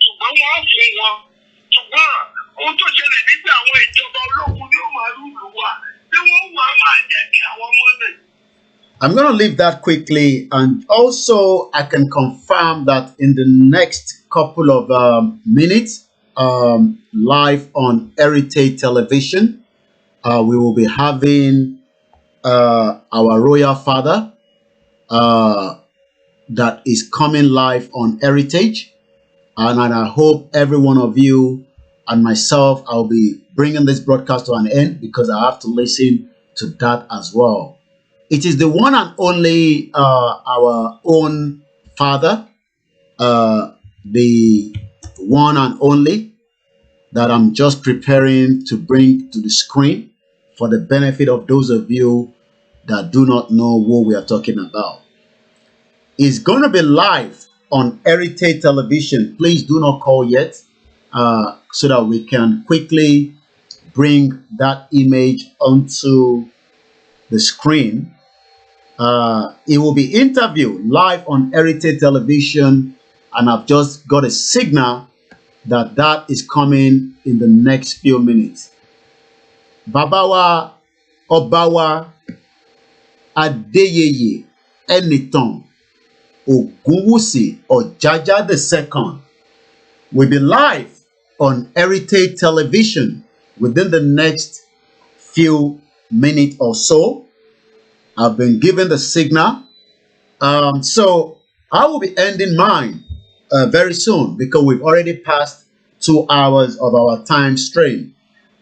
Speaker 8: ṣùgbọ́n wọ́n fún wọn. Ṣùgbọ́n ohun tó ṣẹlẹ̀ nígbà àwọn ìjọba ológun ni ó máa rúlù wa tí wọ́n wà máa jẹ́ kí àwọn ọmọ náà.
Speaker 4: I'm going to leave that quickly, and also I can confirm that in the next couple of minutes, live on Heritage Television, we will be having our royal father that is coming live on Heritage, and I hope every one of you and myself, I'll be bringing this broadcast to an end because I have to listen to that as well. It is the one and only our own father, the one and only that I'm just preparing to bring to the screen for the benefit of those of you that do not know what we are talking about. It's going to be live on Heritage Television. Please do not call yet so that we can quickly bring that image onto the screen. It will be interviewed live on Heritage Television and I've just got a signal that that is coming in the next few minutes. Babawa Obawa Adeyeye Enitan Ogunwusi Ojaja II will be live on Heritage Television within the next few minutes or so. I've been given the signal. So I will be ending mine very soon because we've already passed 2 hours of our time stream.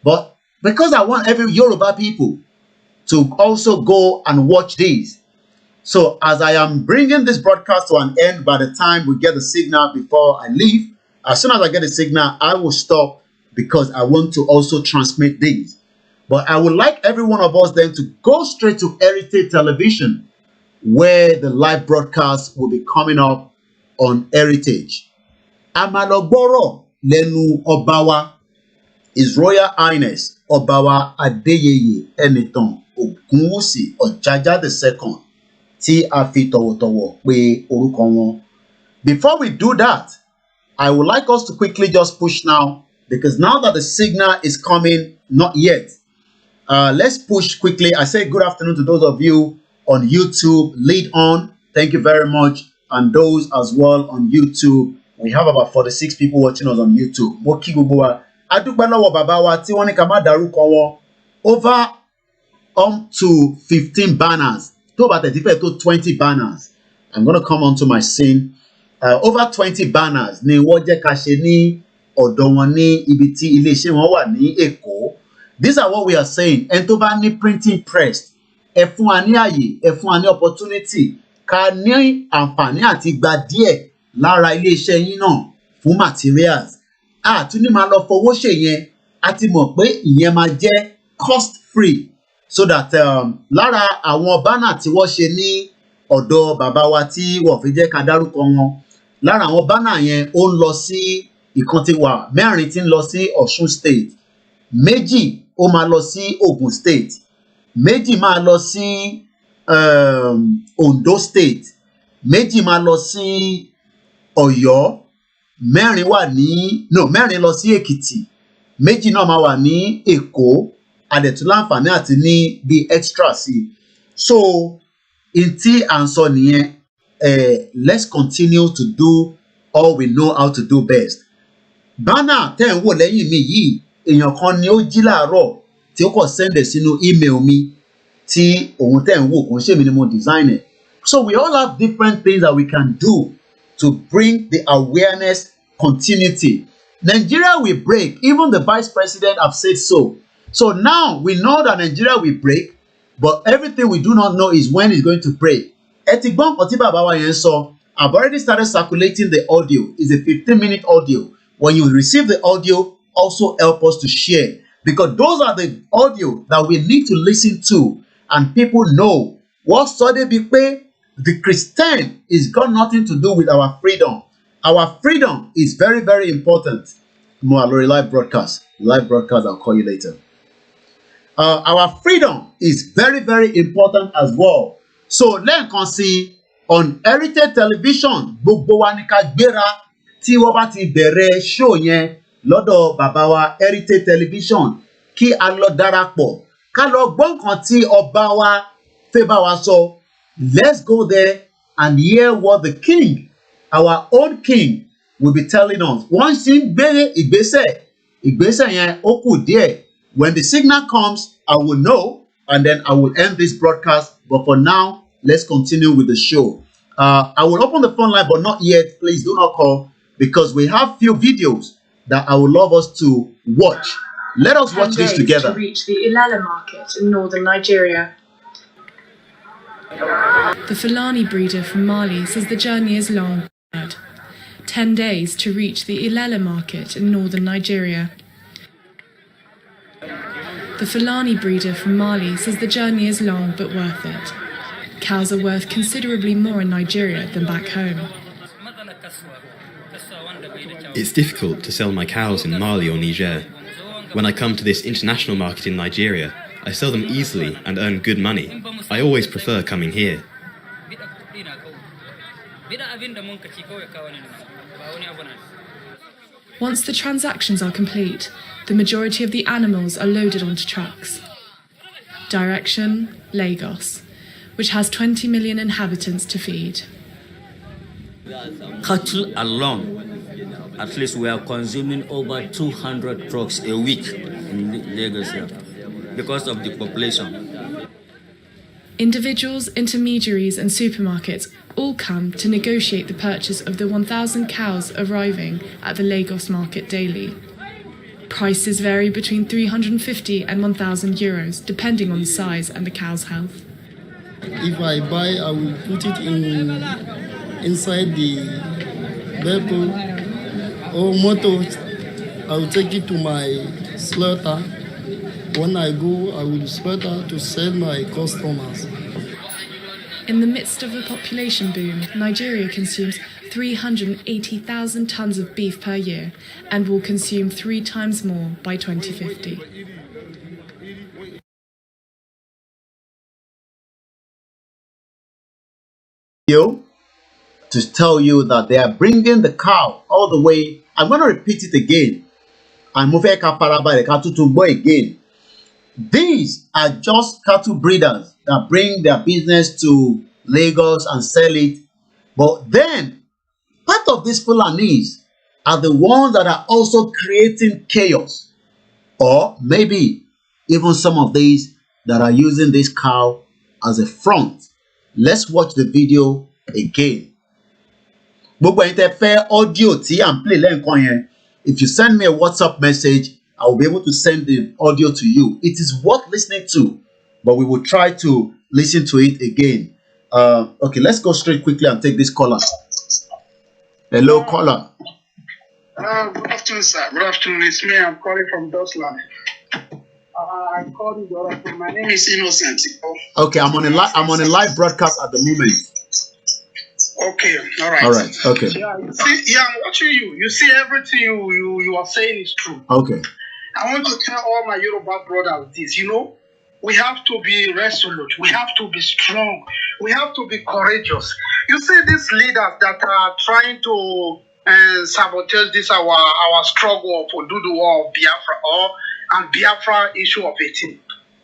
Speaker 4: But because I want every Yoruba people to also go and watch these. So as I am bringing this broadcast to an end by the time we get the signal before I leave, as soon as I get the signal, I will stop because I want to also transmit these. But I would like every one of us then to go straight to Heritage Television, where the live broadcast will be coming up on Heritage. Amalogboro Lenu Obawa, His Royal Highness Obawa Adeyeye Enitan Ogunwusi Ojaja II, tí a fi tọ̀wọ̀tọ̀wọ̀ pè orúkọ wọn. Before we do that, I would like us to quickly just push now, because now that the signal is coming, not yet. Let's push quickly. I say good afternoon to those of you on YouTube. Lead on. Thank you very much. And those as well on YouTube. We have about 46 people watching us on YouTube. Mo kí gbogbo wa. A dúpẹ́ lọ́wọ́ bàbá wa tí wọ́n ní ká má dárúkọ wọn. Over to 15 banners. Tó bá tẹ̀ tí fẹ́ tó 20 banners. I'm going to come onto my scene. Over 20 banners ni wọ́n jẹ́ ká ṣe ní ọ̀dọ̀ wọn ní ibi tí iléeṣẹ́ wọn wà ní Èkó. These are what we are saying. Ẹni tó bá ní printing press, ẹ fún wa ní àyè, ẹ fún wa ní opportunity, ká ní àǹfààní àti gba díẹ̀ lára iléeṣẹ́ yín náà fún materials. A tún ní máa lọ fowó ṣe yẹn, a ti mọ̀ pé ìyẹn máa jẹ́ cost free, so that lára àwọn banner tí wọ́n ṣe ní ọ̀dọ̀ bàbá wa tí wọ́n fi jẹ́ ká dárúkọ wọn, lára àwọn banner yẹn ó ń lọ sí ìkan tí wà mẹ́rin tí ń lọ sí Ọ̀ṣun state, méjì ó máa lọ sí Ogun state, méjì máa lọ sí Ondo state, méjì máa lọ sí Ọ̀yọ́, mẹ́rin lọ sí Èkìtì, méjì náà máa wà ní Èkó, adẹ̀tún láǹfààní àti ní bí extra sí. So in tí à ń sọ nìyẹn, let's continue to do all we know how to do best. Banner tẹ́ ń wò lẹ́yìn mi yìí, èèyàn kan ni ó jí láàárọ̀ tí ó kàn send sínú email mi tí òun tẹ́ ń wò kò ń ṣèmi ni mo design it. So we all have different things that we can do to bring the awareness continuity. Nigeria will break. Even the vice president have said so. So now we know that Nigeria will break, but everything we do not know is when it's going to break. Eti gbọ́n kan tí bàbá wa yẹn sọ, I've already started circulating the audio. It's a 15-minute audio. When you receive the audio, also help us to share, because those are the audio that we need to listen to, and people know what study be pay. The Christian is got nothing to do with our freedom. Our freedom is very, very important. More live broadcast. Live broadcast, I'll call you later. Our freedom is very, very important as well. So lẹ́ẹ̀kan sí, on Heritage Television, gbogbo wa ní ká gbéra tí wọ́n bá ti bẹ̀rẹ̀ show yẹn lọ́dọ̀ bàbá wa Heritage Television, kí a lọ darapọ̀, ká lọ gbọ́ nǹkan tí ọba wa fẹ́ bá wa sọ. Let's go there and hear what the king, our own king, will be telling us. Wọ́n sì ń gbé ìgbésẹ̀ yẹn ó kù díẹ̀. When the signal comes, I will know, and then I will end this broadcast. But for now, let's continue with the show. I will open the phone line, but not yet. Please do not call, because we have few videos that I would love us to watch. Let us watch this together.
Speaker 11: To reach the Ilala market in northern Nigeria. The Fulani breeder from Mali says the journey is long. 10 days to reach the Ilala market in northern Nigeria. The Fulani breeder from Mali says the journey is long but worth it. Cows are worth considerably more in Nigeria than back home.
Speaker 12: It's difficult to sell my cows in Mali or Niger. When I come to this international market in Nigeria, I sell them easily and earn good money. I always prefer coming here.
Speaker 11: Once the transactions are complete, the majority of the animals are loaded onto trucks. Direction, Lagos, which has 20 million inhabitants to feed.
Speaker 13: Cattle alone, at least we are consuming over 200 trucks a week in Lagos here because of the population.
Speaker 11: Individuals, intermediaries and supermarkets all come to negotiate the purchase of the 1,000 cows arriving at the Lagos market daily. Prices vary between 350 and 1,000 euros, depending on the size and the cow's health.
Speaker 14: If I buy, I will put it inside the vehicle or motor. I will take it to my slaughter. When I go, I will slaughter to sell my customers.
Speaker 11: In the midst of a population boom, Nigeria consumes 380,000 tons of beef per year and will consume 3 times more by 2050.
Speaker 4: To tell you that they are bringing the cow all the way. I'm going to repeat it again. Again. These are just cattle breeders that bring their business to Lagos and sell it. But then, part of these Fulanis are the ones that are also creating chaos. Or maybe even some of these that are using this cow as a front. Let's watch the video again. Audio play. If you send me a WhatsApp message, I will be able to send the audio to you. It is worth listening to, but we will try to listen to it again. Okay, let's go straight quickly and take this caller. Hello, caller.
Speaker 15: Good afternoon, sir. Good afternoon. It's me. I'm calling from Dosland. I called you the other day. My name is Innocent.
Speaker 4: Okay, I'm on a live broadcast at the moment.
Speaker 15: Okay, all right.
Speaker 4: All right, okay.
Speaker 15: Yeah, I'm watching you. You see everything you are saying is true.
Speaker 4: Okay.
Speaker 15: I want to tell all my Yoruba brothers this. We have to be resolute. We have to be strong. We have to be courageous. You see these leaders that are trying to sabotage this our struggle for do the war of Biafra and Biafra issue of 18.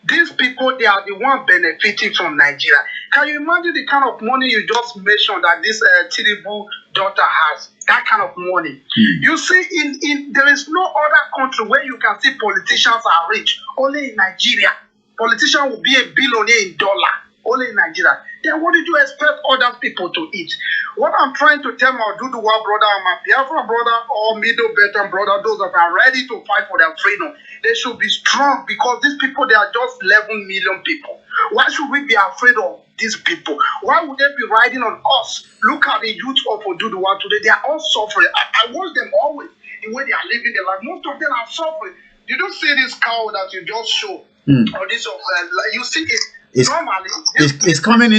Speaker 15: These people, they are the one benefiting from Nigeria. Can you imagine the kind of money you just mentioned that this Tinubu daughter has? That kind of money. You see, in there is no other country where you can see politicians are rich. Only in Nigeria. Politician will be a billionaire in dollar. Only in Nigeria. Then what did you expect other people to eat? What I'm trying to tell my Duduwa brother, my Biafra brother, or Middle Belgium brother, those that are ready to fight for their freedom, they should be strong because these people, they are just 11 million people. Why should we be afraid of these people? Why would they be riding on us? Look at the youth of Duduwa today. They are all suffering. I watch them always, the way they are living their life. Most of them are suffering. You don't see this cow that you just show. Or this, you see it.
Speaker 4: It's coming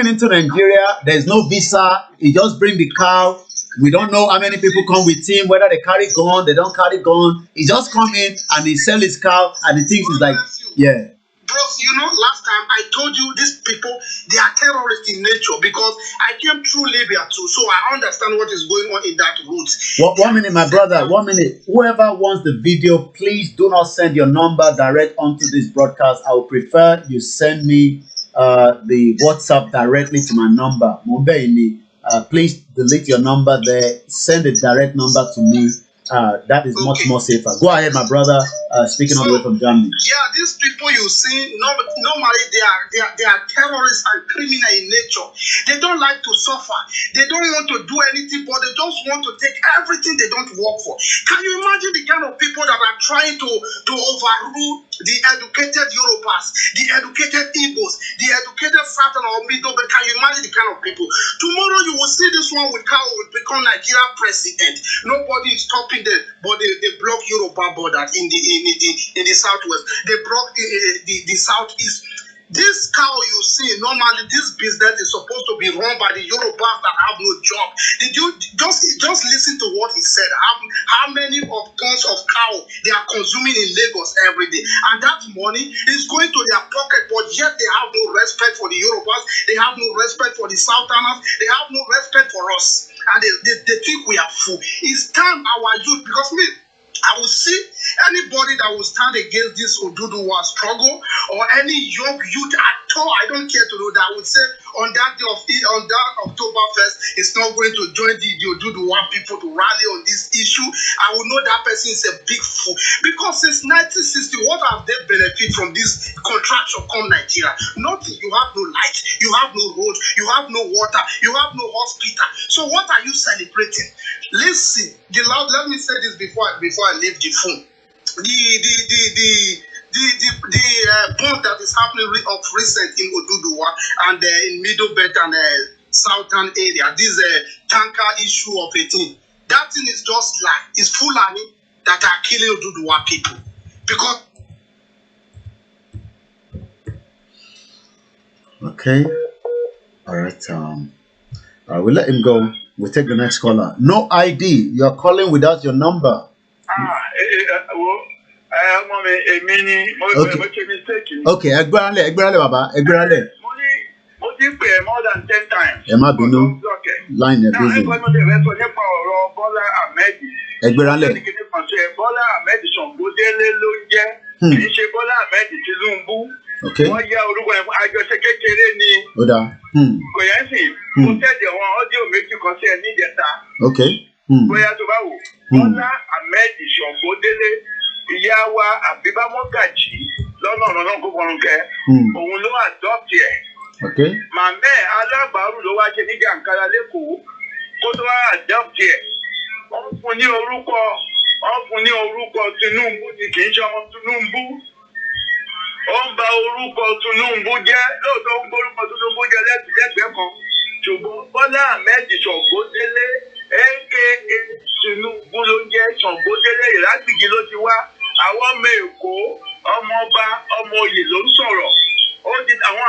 Speaker 4: into Nigeria. There's no visa. He just bring the cow. We don't know how many people come with him, whether they carry gun, they don't carry gun. He just come in and he sell his cow and he thinks it's like, yeah.
Speaker 15: Bros, last time I told you these people, they are terrorists in nature because I came through Libya too, so I understand what is going on in that route.
Speaker 4: One minute, my brother, 1 minute. Whoever wants the video, please do not send your number direct onto this broadcast. I would prefer you send me the WhatsApp directly to my number. Please delete your number there. Send a direct number to me. That is much more safer. Go ahead, my brother. Speaking all the way from Germany.
Speaker 15: Yeah, these people you see, normally they are terrorists and criminal in nature. They don't like to suffer. They don't want to do anything, but they just want to take everything they don't work for. Can you imagine the kind of people that are trying to overrule the educated Yorubas, the educated Igbos, the educated Southern or Middle? But can you imagine the kind of people? Tomorrow you will see this one with Cow will become Nigeria president. Nobody is stopping them, but they block Yoruba border in the southwest. They block the southeast. This cow you see, normally this business is supposed to be run by the Yorubas that have no job. Did you just listen to what he said? how many of tons of cow they are consuming in Lagos every day. And that money is going to their pocket, but yet they have no respect for the Yorubas, they have no respect for the Southerners, they have no respect for us. And they think we are fool. It's time our youth, because I will see anybody that will stand against this Oduduwa struggle, or any young youth at all, I don't care to know, that would say on that day on that October 1st, it's not going to join the Oduduwa people to rally on this issue. I will know that person is a big fool. Because since 1960, what have they benefit from this contraction come Nigeria? Nothing. You have no light, you have no road, you have no water, you have no hospital. So what are you celebrating? Listen, let me say this before I leave the phone. The bomb that is happening of recent in Oduduwa and in Middle Belt and Southern area, this tanker issue of 18, that thing is just like, it's Fulani that are killing Oduduwa people. Because
Speaker 4: okay, all right. We'll let him go. We'll take the next caller. No ID. You're calling without your number. Okay, Egberale, Baba, Egberale.
Speaker 16: More than 10 times.
Speaker 4: Emma Binu. Line the busy. Egberale. Okay. Oda. Okay.
Speaker 16: Bola Ahmed Ṣọ̀gbọ́délé ìyá wa Àbíbá Mọ́gàjí lọ́nà gbọ́nrúnkẹ́ òun ló adopt ẹ̀. Màmá ẹ̀ alábàárù ló wá ṣe ní Jàǹkárá lẹ́kọ̀ọ́ kó tó wá adopt ẹ̀. Wọ́n fún ní orúkọ Tinubu ni kì í ṣe ọmọ Tinubu. Ó ń ba orúkọ Tinubu jẹ́, lóòótọ́ ń gbórúkọ Tinubu jẹ́ lẹ́gbẹ̀ẹ́ kan. Ṣùgbọ́n Bọ́lá Ahmed Ṣọ̀gbọ́délé aka Tinubu ló ń jẹ́ Ṣọ̀gbọ́délé Ìrágbìjí ló ti wá. Àwọn ọmọ Èkó, ọmọ ọba, ọmọ oyè ló ń sọ̀rọ̀. Ó di àwọn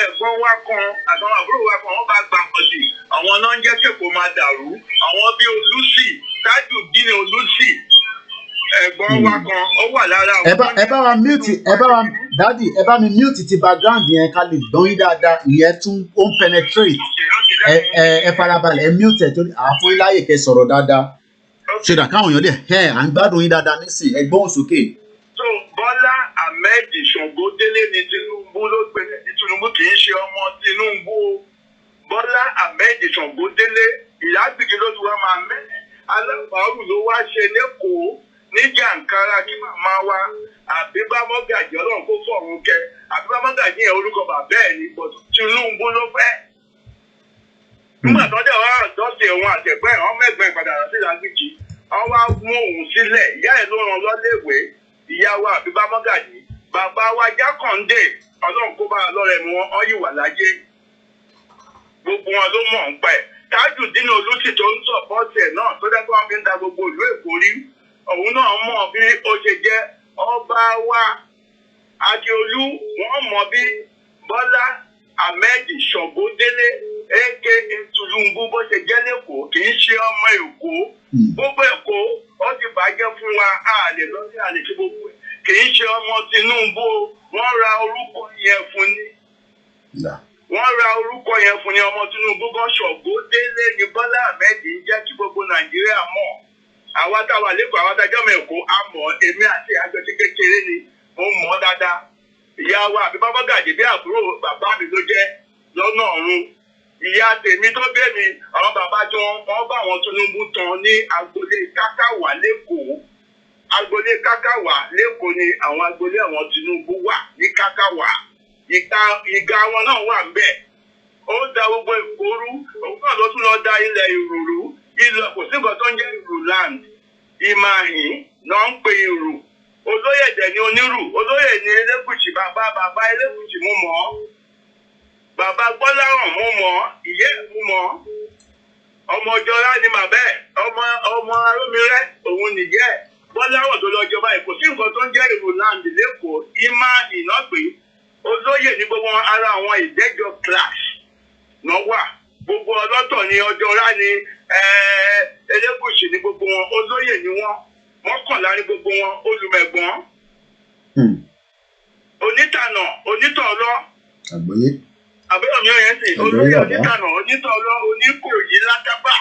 Speaker 16: ẹ̀gbọ́n wa kan àtàwọn àbúrò wa kan wọ́n bá gbà pọ̀jù. Àwọn náà ń jẹ́ kẹ́kọ̀ọ́ máa dàrú. Àwọn bíi Olúṣì, Tajudeen Olúṣì, ẹ̀gbọ́n wa kan ó wà lára àwọn.
Speaker 4: Ẹ bá wa mute, dádì, ẹ bá mi mute ti background yẹn ká lè gbọ́n yín dáadáa, ìyẹn tún ó ń penetrate. Ẹ farabalẹ̀, ẹ mute ẹ̀ tó àfún láyè kẹ́ sọ̀rọ̀ dáadáa. Ṣé dà káwọn èèyàn lè à ń gbádùn yín dáadáa nísìnyí, ẹ gbóhùn sókè.
Speaker 16: So Bọ́lá Ahmed Ṣọ̀gbọ́délé ni Tinubu ló pe ní Tinubu kì í ṣe ọmọ Tinubu. Bọ́lá Ahmed Ṣọ̀gbọ́délé Ìrágbìjí ló ti wá máa mẹ́ẹ̀. Alábàárù ló wá ṣe lẹ́kọ̀ọ́ ní Jàǹkárá kí màmá wa Àbíbá Mọ́gàjí Ọlọ́run kó fọ̀run kẹ́. Àbíbá Mọ́gàjí yẹn orúkọ bàbá ẹ̀ ní bọ̀ Tinubu ló fẹ́. Nígbà tó dẹ̀ wá àdọ́sẹ̀ òun àtẹ̀gbẹ́ ẹ̀ wọ́n mẹ́gbẹ́ padà sí Ìrágbìjí. Wọ́n wá mú òun sílẹ̀, ìyá ẹ̀ ló ràn lọ́léèwé, ìyá wa Àbíbá Mọ́gàjí. Bàbá wa Jákàndé Ọlọ́run kó bá a lọ́rẹ̀ mu wọn yìí wà láyé. Gbogbo wọn ló mọ̀ ń pa ẹ̀. Tajudeen Olúṣì tó ń sọ̀pọ̀tì ẹ̀ náà tó dẹ́ kí wọ́n fi ń da gbogbo ìlú Èkó rí. Òun náà mọ̀ bí ó ṣe jẹ́ ọba wa Adéolú, wọ́n mọ̀ bí Bọ́lá Ahmed Ṣọ̀gbọ́délé aka Tinubu bó ṣe jẹ́ lẹ́kọ̀ọ́ kì í ṣe ọmọ Èkó. Gbogbo Èkó ó ti bàjẹ́ fún wa, a lè lọ sí àlè tí gbogbo ẹ̀. Kì í ṣe ọmọ Tinubu, wọ́n ra orúkọ yẹn fún ni. Wọ́n ra orúkọ yẹn fún ni, ọmọ Tinubu gan Ṣọ̀gbọ́délé ni Bọ́lá Ahmed ń jẹ́ kí gbogbo Nàìjíríà mọ̀. Àwa táwa lẹ́kọ̀ọ́, àwa tájọ́ ọmọ Èkó, a mọ̀, èmi àti àjọṣe kékeré ni, mo mọ̀ dáadáa. Ìyá wa Àbíbá Mọ́gàjí bí àbúrò bàbá mi ló jẹ́ lọ́nà ọ̀run. Ìyá tèmi tó bẹ́ mi, àwọn bàbá tí wọ́n bá àwọn Tinubu tán ní agboolé Kákáwà lẹ́kọ̀ọ́. Agboolé Kákáwà lẹ́kọ̀ọ́ ni àwọn agboolé àwọn Tinubu wà ní Kákáwà. Ìga wọn náà wà ńbẹ̀. Ó da gbogbo Èkó rú, òun náà ló tún lọ da ilẹ̀ Ìrù. Ilẹ̀ kò sí nǹkan tó ń jẹ́ Ìrù land. Ìmàhìn náà ń pe Ìrù. Olóyè dẹ̀ ni Onírù, olóyè ni Elégùṣì, bàbá Elégùṣì mú mọ́. Bàbá Gbọ́láhàn mú mọ́, ìyá ẹ̀ mú mọ́. Ọmọ Ọjọ́lá ni bàbá ẹ̀, ọmọ Arómirẹ́ òun nìyẹ́ ẹ̀. Gbọ́láhàn tó lọ jọba ẹ̀ kò sí nǹkan tó ń jẹ́ Ìrù land lẹ́kọ̀ọ́. Ìmàhìn náà pé olóyè ní gbogbo ara àwọn ìdẹ́jọ́ class náà wà. gbogbo ọlọ́tọ̀ ni ọjọ́ra ni Elégùṣì ni gbogbo wọn olóyè ni wọ́n mọ́kànlá ni gbogbo wọn olùmẹ̀gbọ́n onítànà onítọ̀ọlọ́ àbúrò mi ò yẹn sì olóyè onítànà onítọ̀ọlọ́ oníkòyí látábà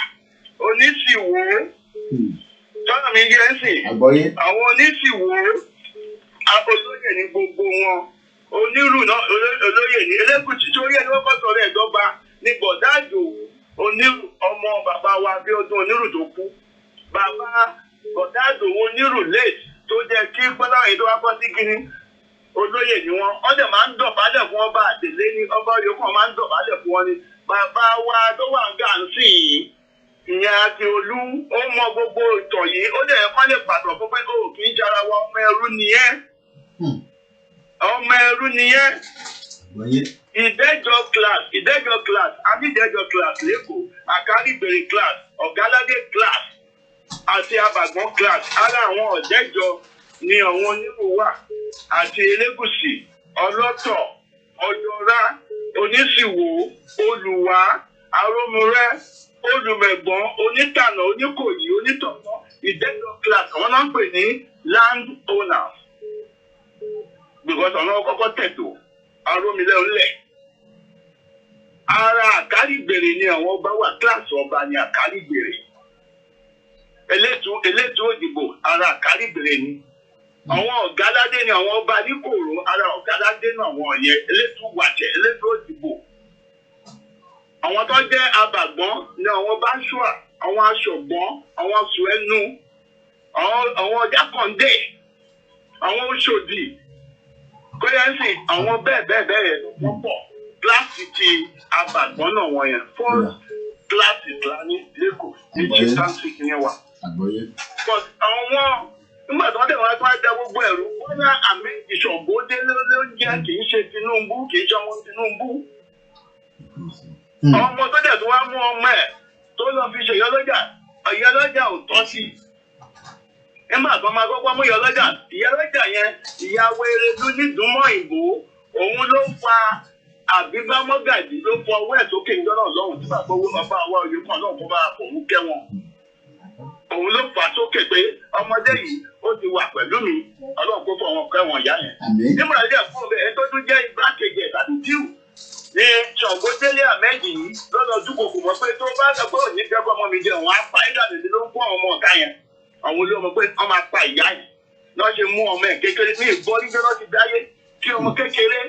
Speaker 16: onísìwò tọ́nà mi yẹn sì àwọn onísìwò olóyè ni gbogbo wọn onírù náà olóyè ní Elégùṣì torí ẹni wọ́n kọ́ sọ̀rọ̀ ẹ̀dọ́gba ní bọ̀dáàjò onírù ọmọ bàbá wa bí ọdún onírù tó kú bàbá bọ̀dáàjò onírù late tó jẹ́ kí gbọ́láwìn tó wá kọ́ sí kínní olóyè ni wọ́n dẹ̀ máa ń dọ̀bálẹ̀ fún ọba àtẹ̀lé ní ọba yòókù máa ń dọ̀bálẹ̀ fún wọn ni bàbá wa tó wà ń gà ń sìn yìí ìyẹn àti olú ó mọ gbogbo ìtàn yìí ó dẹ̀ kọ́ lè pàtó fún pé ó kì í jara wa ọmọ ẹrú nìyẹn ọmọ ẹrú nìyẹn ìdẹ́jọ́ class amídẹ́jọ́ class lẹ́kọ̀ọ́ àkárìbèrè class ọ̀gáládé class àti abàgbọ́n class ara àwọn ọ̀dẹ́jọ́ ni àwọn onírú wà àti Elégùṣì ọlọ́tọ̀ ọjọ́ra onísìwò olùwà arómurẹ́ olùmẹ̀gbọ́n onítànà oníkòyí onítọ̀mọ́ ìdẹ́jọ́ class àwọn náà ń pè ní land owners because ọ̀nà kọ́kọ́ tẹ̀tò arómilẹ́ ńlẹ̀ ara àkárìgbèrè ni àwọn ọba wà kíláàsì ọba ni àkárìgbèrè elétò òdìbò ara àkárìgbèrè ni àwọn ọ̀gáládé ni àwọn ọba níkòrò ara ọ̀gáládé ni àwọn ọ̀yẹ elétò wàjẹ elétò òdìbò àwọn tó jẹ́ abàgbọ́n ni àwọn báṣúà àwọn aṣọ̀gbọ́n àwọn sùẹ́nu àwọn jákàndé àwọn oṣòdì kọ́yẹ́nsì àwọn bẹ́ẹ̀ wọ́n pọ̀ kíláàsì ti abàgbọ́n náà wọ̀n yẹn fún kíláàsì ìlànà lẹ́kọ̀ọ́ ní chieftaincy ní wa. but àwọn nígbà tí wọ́n dẹ̀ wọ́n á da gbogbo ẹ̀rú wọ́n ní àmì ìṣọ̀gbó délé ló ń jẹ́ kì í ṣe Tinubu kì í ṣe ọmọ Tinubu. ọmọ tó dẹ̀ tó wá mú ọmọ ẹ̀ tó lọ fi ṣe ìyálọ́jà ò tọ́ sí i nígbà tó máa kọ́kọ́ mú ìyálọ́jà yẹn ìyàwó Erelu nídùúmọ̀ ìbò òun ló fa àbíbámọ́gàjì ló fọ ọwọ́ ẹ̀ sókè ìjọ́nà lọ́hùn tí bàbá owó bàbá wa òye kan náà kó bá òun kẹ́ wọn. òun ló fà sókè pé ọmọdé yìí ó ti wà pẹ̀lú mi ọlọ́run kó fọ wọn kẹ́ wọn ìyá yẹn. nígbà tí ẹ̀fọ́ bẹ́ẹ̀ ẹ̀ tó tún jẹ́ igbákejì ẹ̀ tàbí tíù ní Ṣàngódélé Ahmed yìí lọ́dọ̀ dúkòkò mọ́ pé tó bá sọ pé òní fẹ́ kọ́ ọmọ mi jẹ òun á pa ìdàdé ló ń kó ọmọ ọ̀tá yẹn àwọn olóòmọ pé wọ́n máa pa ìyá yẹn lọ́ọ́ ṣe mú ọmọ ẹ̀ kékeré ní ìbọ́díjọ́ náà ti dáyé kí ọmọ kékeré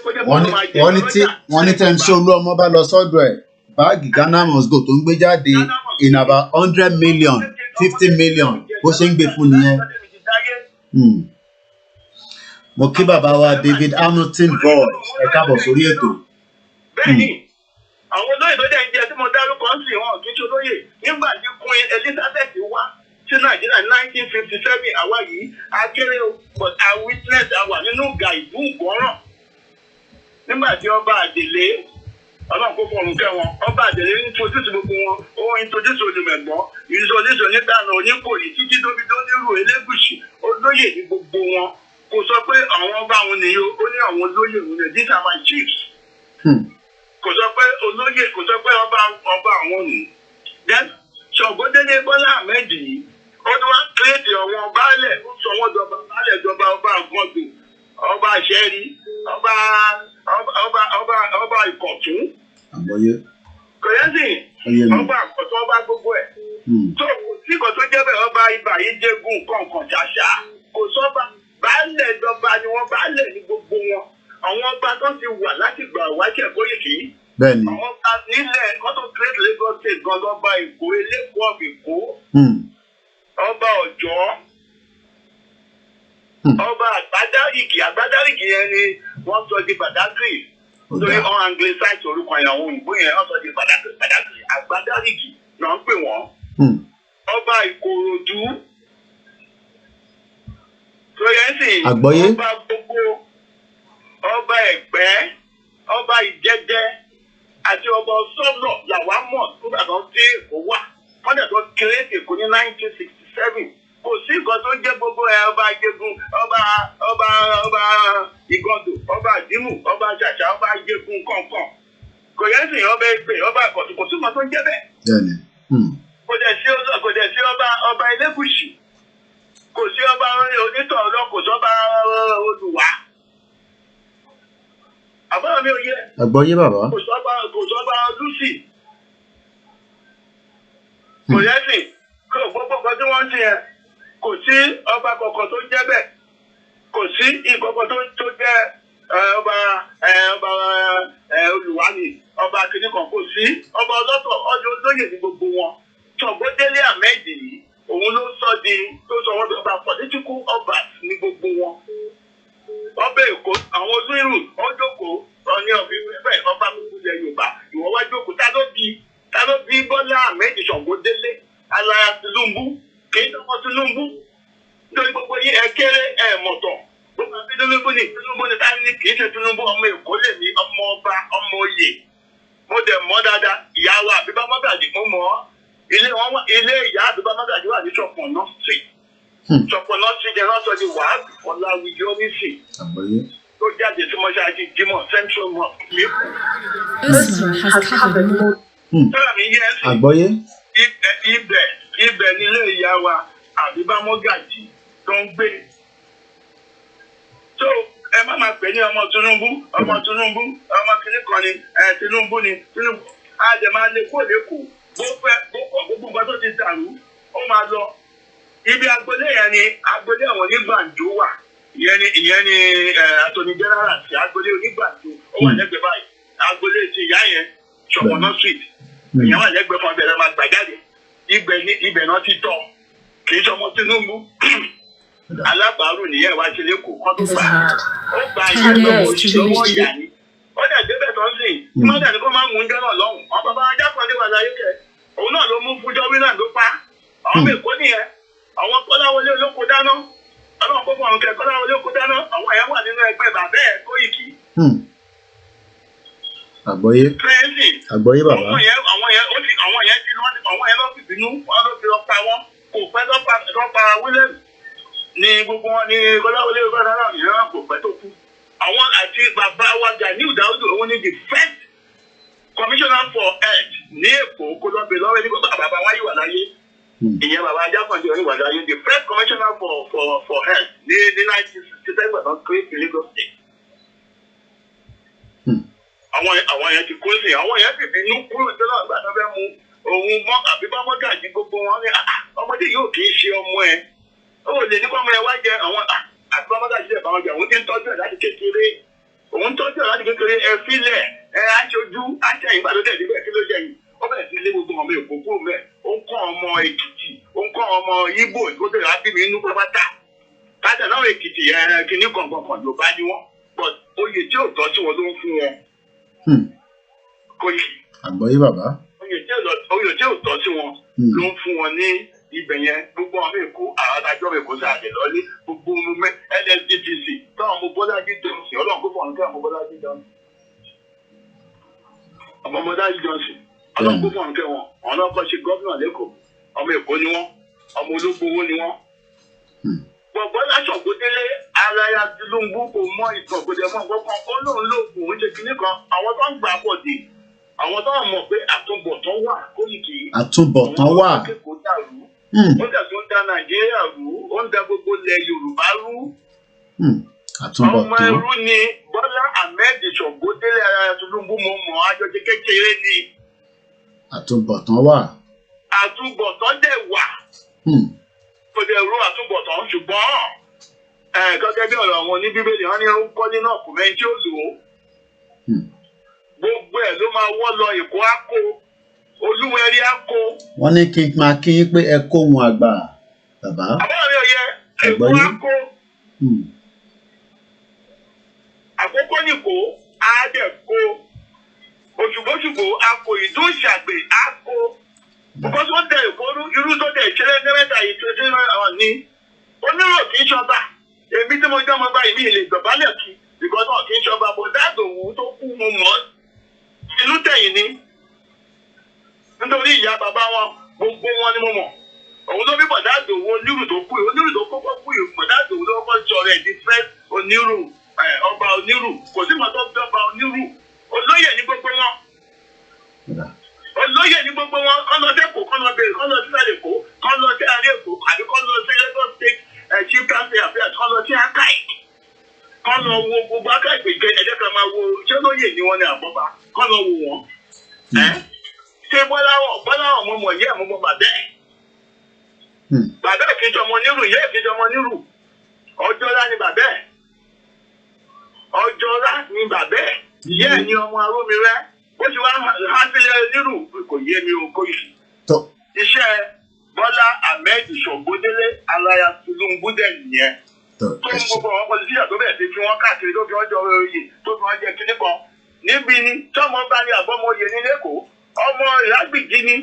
Speaker 16: kó jẹ́ kó máa jẹ lọ́jà.
Speaker 4: wọ́n ní tẹ́ ń ṣe olú ọmọ bá lọ sọ́dọ̀ ẹ̀ báàgì Ghana must go tó ń gbé jáde in about 100 million 50 million bó ṣe ń gbé fún nìyẹn. mo kí bàbá wa David Hamilton Verge ẹ káàbọ̀ sórí ètò.
Speaker 16: bẹ́ẹ̀ni àwọn olóyè tó dẹ̀ ń jẹ tí mo dárúkọ ń sìn wọn kì í ṣe olóyè nígbà tí Queen Elizabeth wá sí Nàìjíríà 1957 àwa yìí akéré o but I witness àwa nínú ìgbà ìbú ìgbọ́ràn nígbà tí ọba Àdèlé ọlọ́run kó fọ̀rùn kẹ́ wọn ọba Àdèlé ń introduce gbogbo wọn ó introduce olùmẹ̀gbọ́n introduce onítànà oníkòyí títí tóbi tó nírú Elégùṣì olóyè ní gbogbo wọn kò sọ pé àwọn ọba àwọn nìyí ó ní àwọn olóyè òun ní these are my chiefs kò sọ pé olóyè kò sọ pé ọba àwọn nìyí then Ṣàngódélé Bọ́lá Ahmed yìí ó tún wá kéèdì ọ̀wọ́n baálẹ̀ ó sọ wọ́n dọba baálẹ̀ dọba ọba àgbọ̀dùn ọba àṣẹrí ọba ìkọ̀tún kòyẹ́sì ọba àkọ́tún ọba gbogbo ẹ̀ tó tí kò tó jẹ́ bẹ́ẹ̀ ọba ibà yìí jẹ́gùn kọ̀ọ̀kan ṣàṣà kò sọ́ba baálẹ̀ dọba ni wọ́n baálẹ̀ ní gbogbo wọn àwọn ọba tó ti wà láti gbà wáṣẹ̀ Kóyèkí àwọn ọba nílẹ̀ kọ́tò great Lagos state gan lọ́ba Èkó Eléko of Èkó ọba Ọ̀jọ́ ọba àgbádárìgì yẹn ni wọ́n sọ di Badagry lórí on anglicize orúkọ ìyàwó òyìnbó yẹn wọ́n sọ di Badagry àgbádárìgì náà ń pè wọ́n ọba Ìkòròdú tóyẹ́sì ọba gbogbo ọba Ẹ̀gbẹ́ ọba Ìjẹ̀dẹ̀ àti ọba Ọ̀ṣọ́lọ̀ làwa mọ̀ nígbà tó ń dé Èkó wà wọ́n dẹ̀ tó kéré Èkó ní 1967 kò sí nǹkan tó ń jẹ́ gbogbo ẹ̀ ọba Ajégún ọba Ìgàndò ọba Àdìmú ọba Ṣàṣà ọba Ajégún kọ̀ọ̀kan kò yẹ sí ọba ẹgbẹ́ ọba àkọ́tù kò sí mọ́ tó ń jẹ́ bẹ́ẹ̀. kò dẹ̀ sí ọba Elégùṣì kò sí ọba onítọ̀ọ̀lọ́ kò sọ́ba Olùwà. àbúrò mi ò yẹ.
Speaker 4: àgbọ̀yé bàbá.
Speaker 16: kò sọ́ba Lúsì. kò yẹ sí gbogbo nǹkan tí wọ́n ń ṣe yẹn kò sí ọba kọ̀ọ̀kan tó ń jẹ́ bẹ́ẹ̀ kò sí ìkọ̀kọ̀ tó jẹ́ ọba Olùwà ni ọba kìnnìkan kò sí ọba ọlọ́tọ̀ ọjọ́ olóyè ní gbogbo wọn. Ṣọ̀gbọ́délé Ahmed yìí òun ló sọ wọ́n tó bá political obas ní gbogbo wọn. ọba Èkó àwọn olóyèrú ọjọ́kọ̀ ọ̀ní ọ̀bí bẹ́ẹ̀ ọba gbogbo ilẹ̀ Yorùbá ìwọ́n wá jókòó ta ló bí Bọ́lá Ahmed Ṣọ̀gbọ́délé aláya Tinubu kì í tọmọ Tinubu nítorí gbogbo yín ẹ kéré ẹ mọ̀tọ̀ gbogbo àbí Tinubu ni tá ní kì í ṣe Tinubu ọmọ Èkó lè ní ọmọ ọba ọmọ oyè mo dẹ̀ mọ̀ dáadáa ìyàwó Àbíbá Mọ́gàjì mo mọ̀ ọ́ ilé ìyá Àbíbá Mọ́gàjì wà ní Ṣọ̀pọ̀nà street Ṣọ̀pọ̀nà street ẹ̀rọ sọ di wàá Ọláwìyí oníṣì tó jáde tí mo ṣáájú Jímọ̀ Central Mosque lẹ́kọ̀ọ́. sọ́dọ̀ mi yẹ ẹ́ sí ibẹ̀ nílé ìyá wa Àbíbá Mọ́gàjì tó ń gbé. so ẹ má máa pè ní ọmọ Tinubu ọmọ kìnnìkan ni Tinubu a jẹ máa lè kó lẹ́kọ̀ọ́ gbogbo nǹkan tó ti dàrú ó máa lọ ibi agbolé yẹn ni agbolé àwọn onígbàǹjo wà ìyẹn ni attorney general sí agbolé onígbàǹjo ó wà lẹ́gbẹ̀ẹ́ báyìí agbolé ti ìyá yẹn Ṣọ̀pọ̀nà street ìyẹn wà lẹ́gbẹ̀ẹ́ fún abẹ́rẹ́ máa gbà jáde ibẹ̀ náà ti tọ̀ kì í ṣọmọ Tinubu alábàárù nìyẹn wá sí lẹ́kọ̀ọ́ kọ́ tó gbà ó gba ìyẹn lọ́wọ́ ìyá ni ó dẹ̀ débẹ̀ tó ń sìn mọ́tà ní kó máa mú un jẹ́ náà lọ́hùn àwọn bàbá ajákọ̀ọ́dé wà láyé kẹ́ òun náà ló mú fújọ́ wí náà ló pa àwọn Èkó nìyẹn àwọn Kọ́láwọlé olóko dáná ọlọ́run kó fún àwọn kẹ́ Kọ́láwọlé olóko dáná àwọn ẹ̀yà wà nínú ẹgbẹ́ bàbá ẹ̀ Kóìkì.
Speaker 4: àgbọ́yé bàbá.
Speaker 16: àwọn yẹn lọ́ fi bínú wọn ló fi lọ pa wọn kò pẹ́ lọ́pa William ní gbogbo wọn ní Kọ́láwọlé olóko dáná ìran kò pẹ́ tó kú. àwọn àti bàbá wa Ganiu Daudu òun ni the first commissioner for health ní Èkó kó lọ bẹ lọ́wọ́ ní bàbá wa yìí wà láyé ìyẹn bàbá Ajákàndé wà láyé the first commissioner for health ní 1967 náà create Lagos State. àwọn yẹn ti kó sí àwọn yẹn bìbí inú kúrò tó náà gbà tó fẹ́ mu òun mọ́ Àbíbá Mọ́gàjì gbogbo wọn ní ọmọdé yóò kì í ṣe ọmọ ẹ ó lè ní kọ́ ọmọ ẹ wá jẹ àwọn Àbíbá Mọ́gàjì ẹ̀ bá wọn jẹ òun ti ń tọ́jú ẹ̀ láti kékeré ẹ filẹ̀ ẹ aṣojú aṣẹ́yìn bá ló dẹ̀ níbẹ̀ kí ló jẹ́ yìí ó bẹ̀rẹ̀ sí ilé gbogbo ọmọ Èkó kúrò mẹ́ ó ń kọ́ ọmọ Èkìtì ó ń kọ́ ọmọ Ìgbò ìkótó ìrábìmí inú pápátá kájà náà Èkìtì kìíní kọ̀ọ̀kan Yorùbá ni wọ́n but oyè tí ò tọ́ sí wọn ló ń fún wọn.
Speaker 4: àgbọ̀yé bàbá.
Speaker 16: oyè tí ò tọ́ sí wọn ló ń fún wọn ní ibẹ̀ yẹn gbogbo ọmọ Èkó àwọn adájọ́ Èkó sáàdẹ̀ lọ́lé gbogbo ọmọ LSDTC táwọn ọmọ Bọ́lájí Johnson ọlọ́run kó fọ̀rọ̀ kí ọmọ Bọ́lájí Johnson ọmọ Bọ́lájí Johnson ọlọ́run kó fọ̀rọ̀ kí wọn ọ̀nà ọkọ̀ ṣe gọ́fìnà lẹ́kọ̀ọ́ ọmọ Èkó ni wọ́n ọmọ ológbòwò ni wọ́n. Bọ́lá Ṣọ̀gbọ́délé aláya Tinubu kò mọ ìtàn kò jẹ́ mọ́ nǹkan kan ó lóun lóògùn òun ṣe kinní kan àwọn tó ń gbà pọ̀ dé àwọn tó mọ̀ pé àtúbọ̀tán wà Kóìkì
Speaker 4: àtúbọ̀tán wà
Speaker 16: ó dẹ̀ tó ń da Nàìjíríà rú ó ń da gbogbo ilẹ̀ Yorùbá rú. ọmọ ẹrú ni Bọ́lá Ahmed Ṣọ̀gbọ́délé aláya Tinubu mo mọ̀ àjọṣe kékeré ni.
Speaker 4: àtúbọ̀tán wà.
Speaker 16: àtúbọ̀tán dẹ̀ wà. kò dẹ̀ rú àtúbọ̀tán ṣùgbọ́n gẹ́gẹ́ bí ọ̀rọ̀ àwọn oníbíbélì wọn ní orúkọ nínú ọkùnrin tí ó lò ó. gbogbo ẹ̀ ló máa wọ́ lọ Èkó á kó Olúwẹ̀rí á kó.
Speaker 4: wọ́n ní kí n máa kí yín pé ẹ kó ohun àgbà bàbá.
Speaker 16: àbúrò mi ò yẹ Èkó á kó. Àkókò nìkó á dẹ̀ kó. Òṣùgbọ́ṣùgbò á kó ìdó ìṣàgbè á kó. Because wọ́n tẹ Èkó irú tó tẹ̀ ìṣẹ̀lẹ̀ mẹ́ta yìí tó ṣe náà ní. Onírò kì í ṣọba. Èmi tí mo jẹ́ ọmọ báyìí mi lè gbọ̀bálẹ̀ kí. Because náà kì í ṣọba bọ̀ dáàdòwú tó kú mo mọ̀ ọ́. Inú tẹ̀yìn ni. Nítorí ìyá bàbá wọn gbogbo wọn ni mo mọ̀. Òun ló bí bọ̀dáàdòwú onírù tó kú yìí. Onírù tó kọ́kọ́ kú yìí bọ̀dáàdòwú ló kọ́kọ́ sọ rẹ̀ di first onírù ọba onírù. Kò sí mọ́tò bí ọba onírù. Olóyè ní gbogbo wọn. olóyè ní gbogbo wọn kọ́ lọ dẹ́kọ̀ kọ́ lọ bẹ̀rẹ̀ kọ́ lọ sí àlèkó kọ́ lọ sí àlèkó àbí kọ́ lọ sí Lagos State chief council affairs kọ́ lọ sí akai kọ́ lọ wo gbogbo akai gbèjẹ ẹ̀jẹ̀ kan máa wo ṣé olóyè ni wọ́n ní àbọ̀bá kọ́ lọ wo wọn. ṣé bọ́láwọ̀ mo mọ̀ yẹ́ mo mọ̀ bàbẹ́ bàbẹ́ kejì ọmọ nírù yẹ́ kejì ọmọ nírù ọjọ́lá ni bàbẹ́ ọjọ́lá ni bàbẹ́ yẹ́ ni ọmọ arómirẹ́ bó ti wá há sílẹ̀ nírù kò yé mi ò kó yìí. iṣẹ́ Bọ́lá Ahmed Ṣògbódélé aláya Tinubu dẹ̀ nìyẹn tó ń gbogbo àwọn pọlitíṣà tó bẹ̀rẹ̀ sí fi wọ́n káàkiri tó fi wọ́n jọ oyè tó fi wọ́n jẹ kíní kan níbi ni tọ́mọ bá ní àbọ̀mọ oyè ní lẹ́kọ̀ọ́ ọmọ ìlágbìjì ni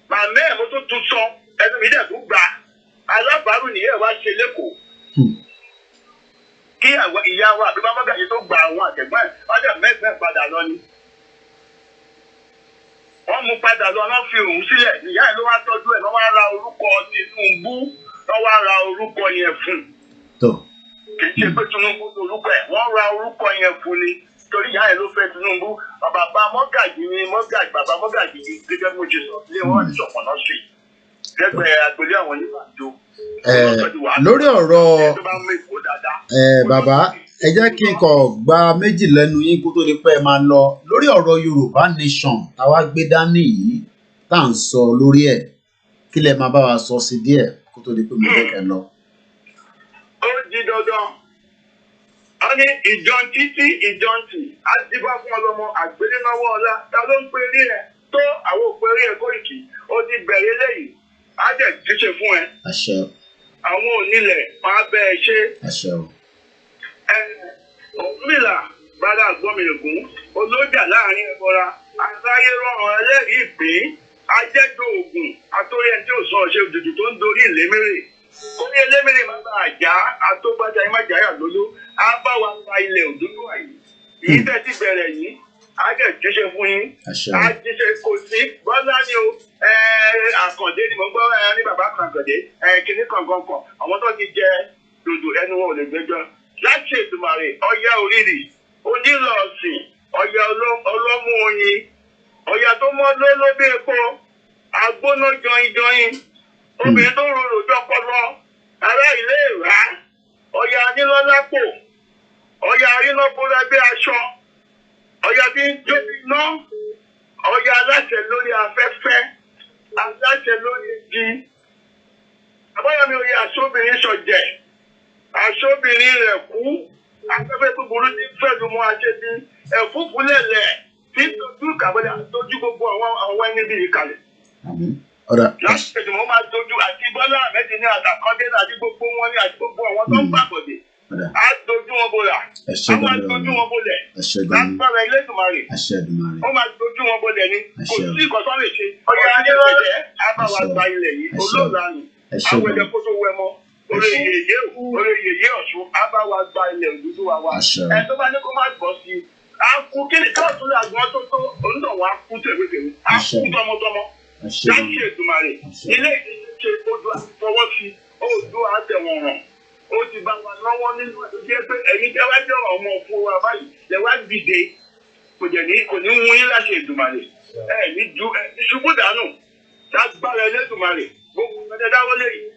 Speaker 16: màmá ẹ̀ mo tó tún sọ ẹnu mi dẹ̀ tún gbà alábàárù nìyẹn wá ṣe lẹ́kọ̀ọ́ kí ìyá wa àbí bàbá gàdé tó gba àwọn àtẹ̀gbọ́n ẹ̀ ọjà mẹ́gbẹ́ padà lọ ni wọ́n mú padà lọ wọ́n fi òun sílẹ̀ ìyá ẹ̀ ló wá tọ́jú ẹ̀ lọ́wọ́ ra orúkọ Tinubu lọ́wọ́ ra orúkọ yẹn fún kì í ṣe pé Tinubu orúkọ ẹ̀ wọ́n ra orúkọ yẹn fún ni torí ìyá ẹ̀ ló fẹ́ Tinubu bàbá mọ́gàjì ni bàbá mọ́gàjì ni gẹ́gẹ́ bí mo ṣe sọ ilé wọn àti ṣọ̀pọ̀nà sí lẹ́gbẹ̀ẹ́ àgbélé àwọn onígbàjọ.
Speaker 4: lórí ọ̀rọ̀ bàbá ẹ jẹ́ kí n kọ̀ gba méjì lẹ́nu yín kó tó di pé ẹ máa lọ lórí ọ̀rọ̀ Yorùbá nation táwa gbé dání yìí tá à ń sọ lórí ẹ̀ kí lẹ máa bá wa sọ sí díẹ̀ kó tó di pé mo fẹ́ kẹ́ lọ.
Speaker 16: ó di dandan a ní ìjọ́ntí tí ìjọ́ntì á ti bá fún ọlọ́mọ àgbélénáwó ọlá ta ló ń perí ẹ tó àwọn òpèrè ẹ Kóìkì ó ti bẹ̀rẹ̀ lẹ́yìn á jẹ́ ṣíṣe fún ẹ.
Speaker 4: àṣẹ.
Speaker 16: àwọn onílẹ̀ máa bẹ ẹ ṣe.
Speaker 4: àṣẹ o.
Speaker 16: Ọ̀rúnmìlà bàdà gbọ́mìnìkún olójà láàrin ẹ̀bọra àtàyè rọrùn ẹlẹ́rìí ìpín ajẹ́jọ́ ògùn àtòrí ẹni tí ò sọ ọ̀ṣẹ́ òdòdó tó ń dorí ìlémèrè orí ìlémèrè máa bá àjà àtọ́gbájá ìmájàyà lóló á bá wa gba ilẹ̀ òdòdó àyè èyí tẹ́ ti bẹ̀rẹ̀ yìí á jẹ́ jíṣẹ́ fún yín á jíṣẹ́ kò sí Bọ́lá ni o Àkàndé ni mo gbọ́ ní bàbá Àkàndé kìnní kankan kan àwọn tó ti jẹ dòdò ẹnu wọn ò lè gbẹ́jọ́ láti Èdùmàrè Ọya Òrìrì onílọ̀ọ̀sìn Ọya ọlọ́mú oyin Ọya tó mọ́ lólóbí epo agbóná jọyinjọyin obìnrin tó rorò jọpọlọ ará ilé ìrá Ọya nílọ́lápò Ọya arínàbóra bí aṣọ Ọya bí ń jó iná Ọya aláṣẹ lórí afẹ́fẹ́ aláṣẹ lórí igi àbáyọmí oyè aṣọ́bìnrin sọ̀jẹ̀ aṣọ́bìnrin rẹ̀ kú afẹ́fẹ́ tó burú ní fẹ́ẹ́dùmọ́ aṣẹ́bí ẹ̀fúùfù lẹ̀lẹ̀ tí tójú kàbọ̀dà tójú gbogbo àwọn ẹni bíi ìkàlẹ̀. láti ẹ̀dùnmọ́ máa tójú àti Bọ́lá Ahmed ní àtàkọ́dé àti gbogbo wọn ní àti gbogbo àwọn tó ń gbàgbọ́dé á dojú wọn bolẹ̀ á máa dojú wọn bolẹ̀ lágbára Elédùmarè ó máa dojú wọn bolẹ̀ ni kò sí ìkọ́sọ́ lè ṣe ọ̀yà ayélujára á bá wa gba ilẹ̀ yìí olóòlà ni àwọn ẹ̀dẹ̀ kó tó wẹ mọ́ orí yèyé Ọ̀ṣun á bá wa gba ilẹ̀ òdúdú wa ẹ tó bá ní kó má gbọ́ sí i á kú kí ni káàtó lè àgbọn tó tó onítọ̀wọ́ á kú tẹ̀wétẹ̀wé á kú tọmọtọmọ láti Èdùmàrè ilé ìdíje ojú àfọwọ́ sí ojú àtẹ̀wọ̀n ràn ó ti bá wa lọ́wọ́ nínú ẹ̀ tó jẹ́ pé ẹ̀yin tẹ́ wá jẹ́ ọmọ fún wa báyìí lẹ wá dìde kò ní wú yín láti Èdùmàrè ẹ̀ ní ju ṣubú dànù lágbára Elédùmarè gbogbo ẹ̀dẹ̀ dáwọ́lé yìí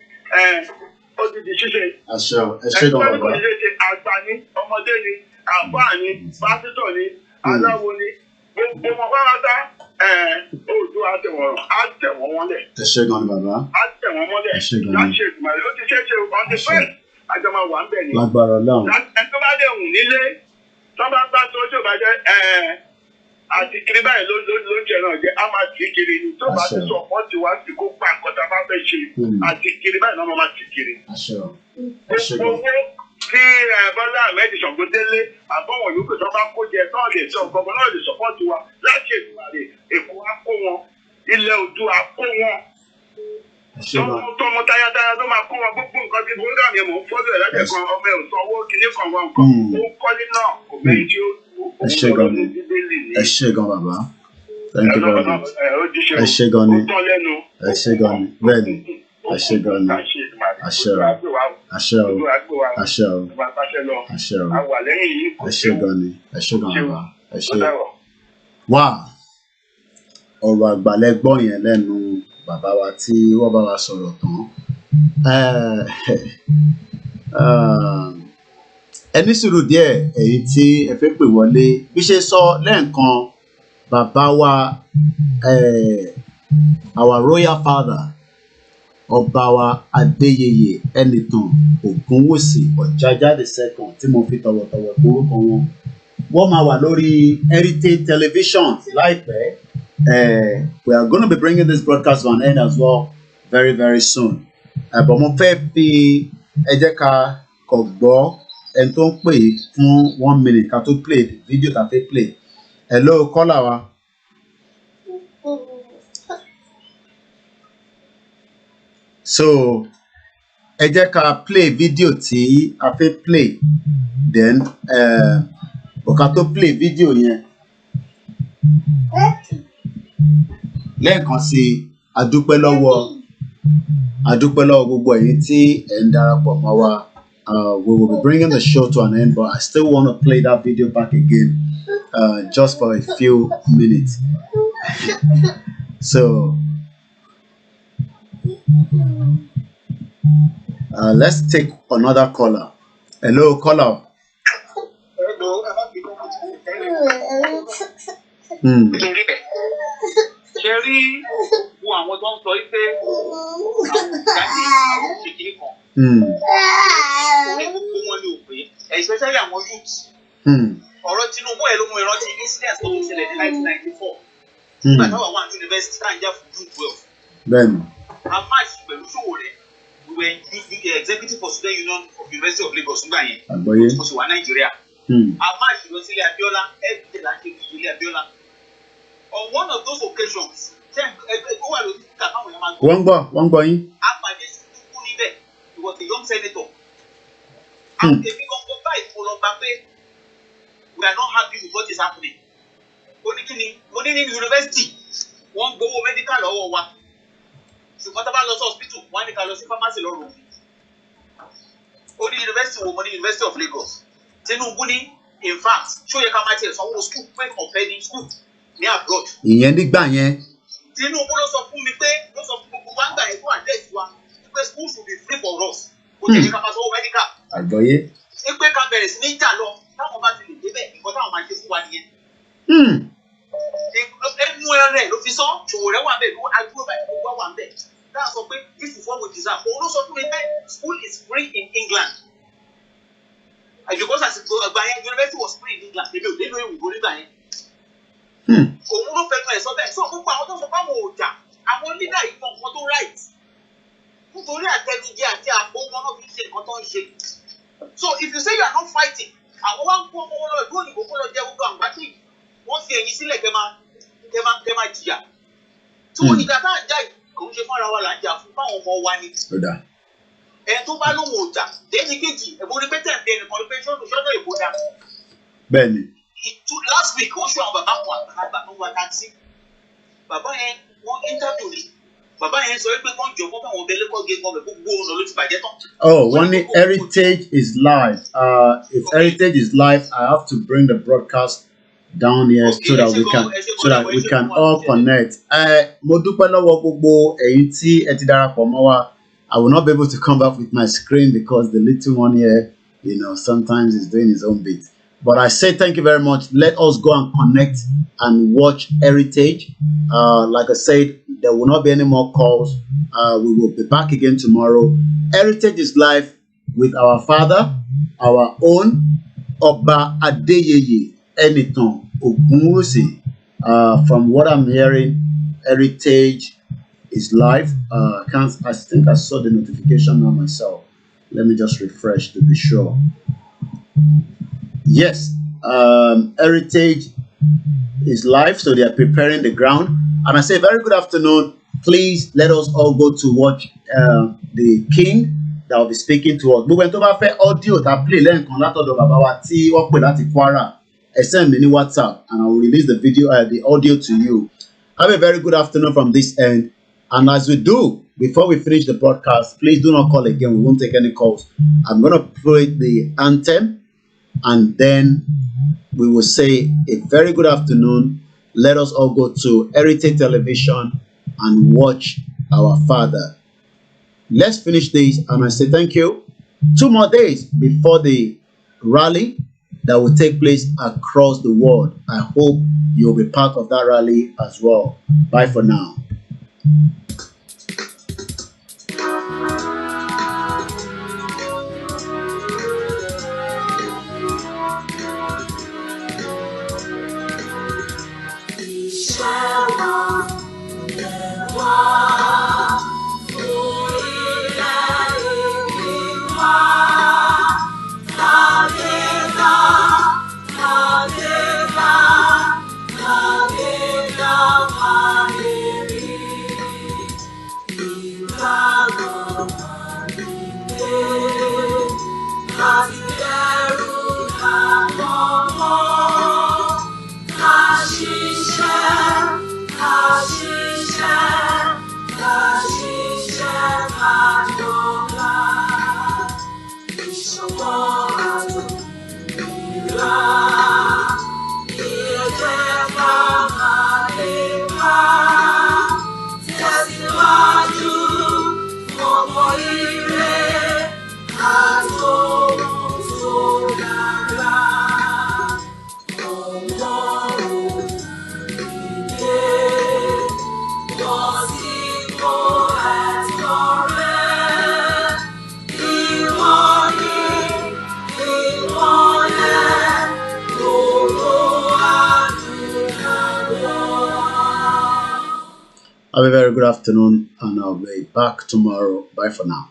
Speaker 16: ó ti di ṣíṣe.
Speaker 4: ẹ̀ṣẹ̀ náà bàbá.
Speaker 16: àgbà ni ọmọdé ni àfáà ni pásítọ̀ ni aláwo ni gbogbo ọmọ pátá Oòduà àtẹ̀wọ̀n wọn lẹ̀.
Speaker 4: ẹ̀ṣẹ̀ gan ni bàbá.
Speaker 16: àtẹ̀wọ̀n wọn lẹ̀ láti Èdùmàrè ó ti ṣeéṣe on the first àjọmọ̀ wà ń bẹ̀ ni.
Speaker 4: lágbára Ọlọ́run.
Speaker 16: ẹ tó bá dẹ̀ wù nílé tó bá tó tó bá jẹ́ àti kiri báyìí ló ń jẹ náà jẹ́ á máa tì í kiri ni tó bá ti sọ wọ́n ti wá sí kó pa nǹkan tá a bá fẹ́ ṣe àti kiri báyìí náà máa tì í kiri. owó tí Bọ́lá Ahmed Ṣògbódélé àbọ̀wọ̀n yòókù tó bá kó jẹ náà lè sọ gbogbo náà lè sọpọ́ọ̀tì wa láti Èdùmàrè Èkó á kó wọn ilẹ̀ Oòduà á kó wọn tọmọ tayátayá tó máa kó wọn gbogbo nǹkan tí bóńgà mi mọ̀ ń fọ́lọ́ ẹ̀ lájẹ̀ kan ọmọ ẹ̀ ò sanwó kinní kan wọn kan ó kọ́lé náà kò bẹ́ẹ̀ tí ó
Speaker 4: ẹ̀ṣẹ̀ gan ni ẹ̀ṣẹ̀ gan bàbá thank you very much ẹ̀ṣẹ̀ gan ni ẹ̀ṣẹ̀ gan ni bẹ́ẹ̀ ni ẹ̀ṣẹ̀ gan ni àṣẹ o àṣẹ o àṣẹ o àṣẹ o ẹ̀ṣẹ̀ gan ni ẹ̀ṣẹ̀ gan bàbá ẹ̀ṣẹ̀ wá. ọ̀rọ̀ àgbàlẹ́gbọ́n yẹn lẹ́nu bàbá wa tí wọ́n bá wa sọ̀rọ̀ tán. Ẹ ní sùúrù díẹ̀ èyí tí ẹ fẹ́ pè wọlé bí ṣe sọ lẹ́ẹ̀kan bàbá wa our royal father ọba wa Adéyẹyè Ẹnìtàn Ògúnwùsì Ọ̀jájá the second tí mo fi tọ̀wọ̀tọ̀wọ̀ porúkọ wọn wọ́n máa wà lórí Heritage Television láìpẹ́. We are going to be bringing this broadcast to an end as well very very soon. But mo fẹ́ fi ẹ jẹ́ ká kọ̀ gbọ́ ẹni tó ń pè fún 1 minute ká tó play video tá fẹ́ play. Hello caller wa. So ẹ jẹ́ ká play video tí a fẹ́ play then ká tó play video yẹn lẹ́ẹ̀kan sí adúpẹ́ lọ́wọ́ gbogbo ẹ̀yin tí ẹ̀ ń darapọ̀ mọ́ wa. We will be bringing the show to an end, but I still want to play that video back again just for a few minutes. So let's take another caller. Hello caller.
Speaker 6: Ṣé rí wo àwọn tó ń sọ pé àwọn ìjáde àwọn kékeré kan wọn ní òpè especially àwọn youth ọ̀rọ̀ Tinubu ẹ̀ ló mú ìrántí incident tó tún ṣẹlẹ̀ ní 1994 nígbà táwọn wà ní university tá à ń jà fún youth wealth.
Speaker 4: Bẹ́ẹ̀ni.
Speaker 6: A match pẹ̀lú Sowore we were executive for student union of University of Lagos nígbà yẹn mo sì wà Nàìjíríà. A match lọ sílé Abiola everyday láti fi ilé Abiola. On one of those occasions ó wà lórí kíkà káwọn yẹn máa gbọ́.
Speaker 4: Wọ́n gbọ́ yín.
Speaker 6: A pàdé Tinubu níbẹ̀ he was a young senator. Èmi gbọ́ngàn báyìí mo lọ gbà pé we are not happy with what is happening. Ó ní kí ni mo ní ní yunifásitì wọ́n ń gbowó medical lọ́wọ́ wa ṣùgbọ́n tá a bá lọ sí hospital wọ́n á ní ká lọ sí pharmacy lọ́rùn òfin. Ó ní yunifásitì wo mo ní University of Lagos. Tinubu ní in fact ṣó yẹ ká máa tiẹ̀ sanwó school pé ọ̀fẹ́ ní school ní abroad.
Speaker 4: Ìyẹn nígbà yẹn.
Speaker 6: Tinubu ló sọ fún mi pé ló sọ fún gbogbo wa ń gbà yẹn fún àdéhùn wa pé school should be free for us. Kò tẹ̀lé ká máa sanwó medical.
Speaker 4: Àgbọ̀yé.
Speaker 6: Pé ká bẹ̀rẹ̀ sí ní jà lọ táwọn bá ti lè débẹ̀ nǹkan táwọn máa ṣe fún wa nìyẹn. Ẹnu ẹrẹ ló fi sọ Sowore wà bẹ́ẹ̀ ló adúró báyìí gbogbo wà bẹ́ẹ̀. Dáa sọ pé this is what we deserve. Òun ló sọ fún mi pé school is free in England. Because àsìkò àgbà yẹn university was free in England. Èmi ò dé lóyún ìwé nígbà yẹn. Òun ló fẹ́ gbọ́n ẹ̀ sọ bẹ́ẹ̀. Sọ gbogbo àwọn tó sọ fáwọn ọjà àwọn leader yìí mọ nǹkan tó right. Nítorí àtẹnujẹ àti àpò wọn náà fi ṣe nǹkan tó ń ṣe. So if you say you are not fighting, àwọn wá ń kó ọmọ wọn lọ ìlú òyìnbó kó lọ jẹ gbogbo àgbájì wọ́n fi ẹ̀yìn sílẹ̀ kẹ́ máa jìyà. Tí wọ́n ìjà tá à ń jà yìí kò ń ṣe fúnra wa là ń jà fún fáwọn ọmọ wa ni. Ẹni tó bá lóun ọjà lẹ́yìn kejì ẹ̀bùn ní pẹ́tẹ́ ẹ̀dẹ́ nìkan ní pé ṣọ́nà èkó dá.
Speaker 4: Bẹ́ẹ̀ni.
Speaker 6: Last week wọ́n ṣọ́ àwọn bàbá kan àgbàlagbà tó wá táksì. Bàbá yẹn wọ́n interview ni. Bàbá yẹn sọ pé kán jọ fún àwọn ọbẹ̀ lẹ́kọ̀ọ́ gé kan bẹ̀ gbogbo ọ̀nà ló ti bàjẹ́ tán.
Speaker 4: Oh, wọ́n ní heritage is live. If heritage is live, I have to bring the broadcast down here so that we can all connect. Mo dúpẹ́ lọ́wọ́ gbogbo ẹ̀yin tí ẹ ti darapọ̀ mọ́ wa. I will not be able to come back with my screen because the little one here, sometimes is doing his own bit. But I say thank you very much. Let us go and connect and watch Heritage. Like I said, there will not be any more calls. We will be back again tomorrow. Heritage is live with our father, our own Oba Adéyẹyè Ẹnìtàn Ògúnwùsì. From what I'm hearing, Heritage is live. I think I saw the notification now myself. Let me just refresh to be sure. Yes, Heritage is live, so they are preparing the ground. And I say very good afternoon. Please let us all go to watch the king that will be speaking to us. Gbogbo ẹni tó bá fẹ́ audio tá play lẹ́ẹ̀kan látọ̀dọ̀ bàbá wa tí wọ́n pè láti Kwara, ẹ send me ní WhatsApp and I will release the audio to you. Have a very good afternoon from this end. And as we do, before we finish the broadcast, please do not call again. We won't take any calls. I'm going to play the anthem and then we will say a very good afternoon let us all go to Heritage Television and watch our father. Let's finish this and I say thank you. 2 more days before the rally that will take place across the world. I hope you'll be part of that rally as well. Bye for now. Have a very good afternoon, and I'll be back tomorrow. Bye for now.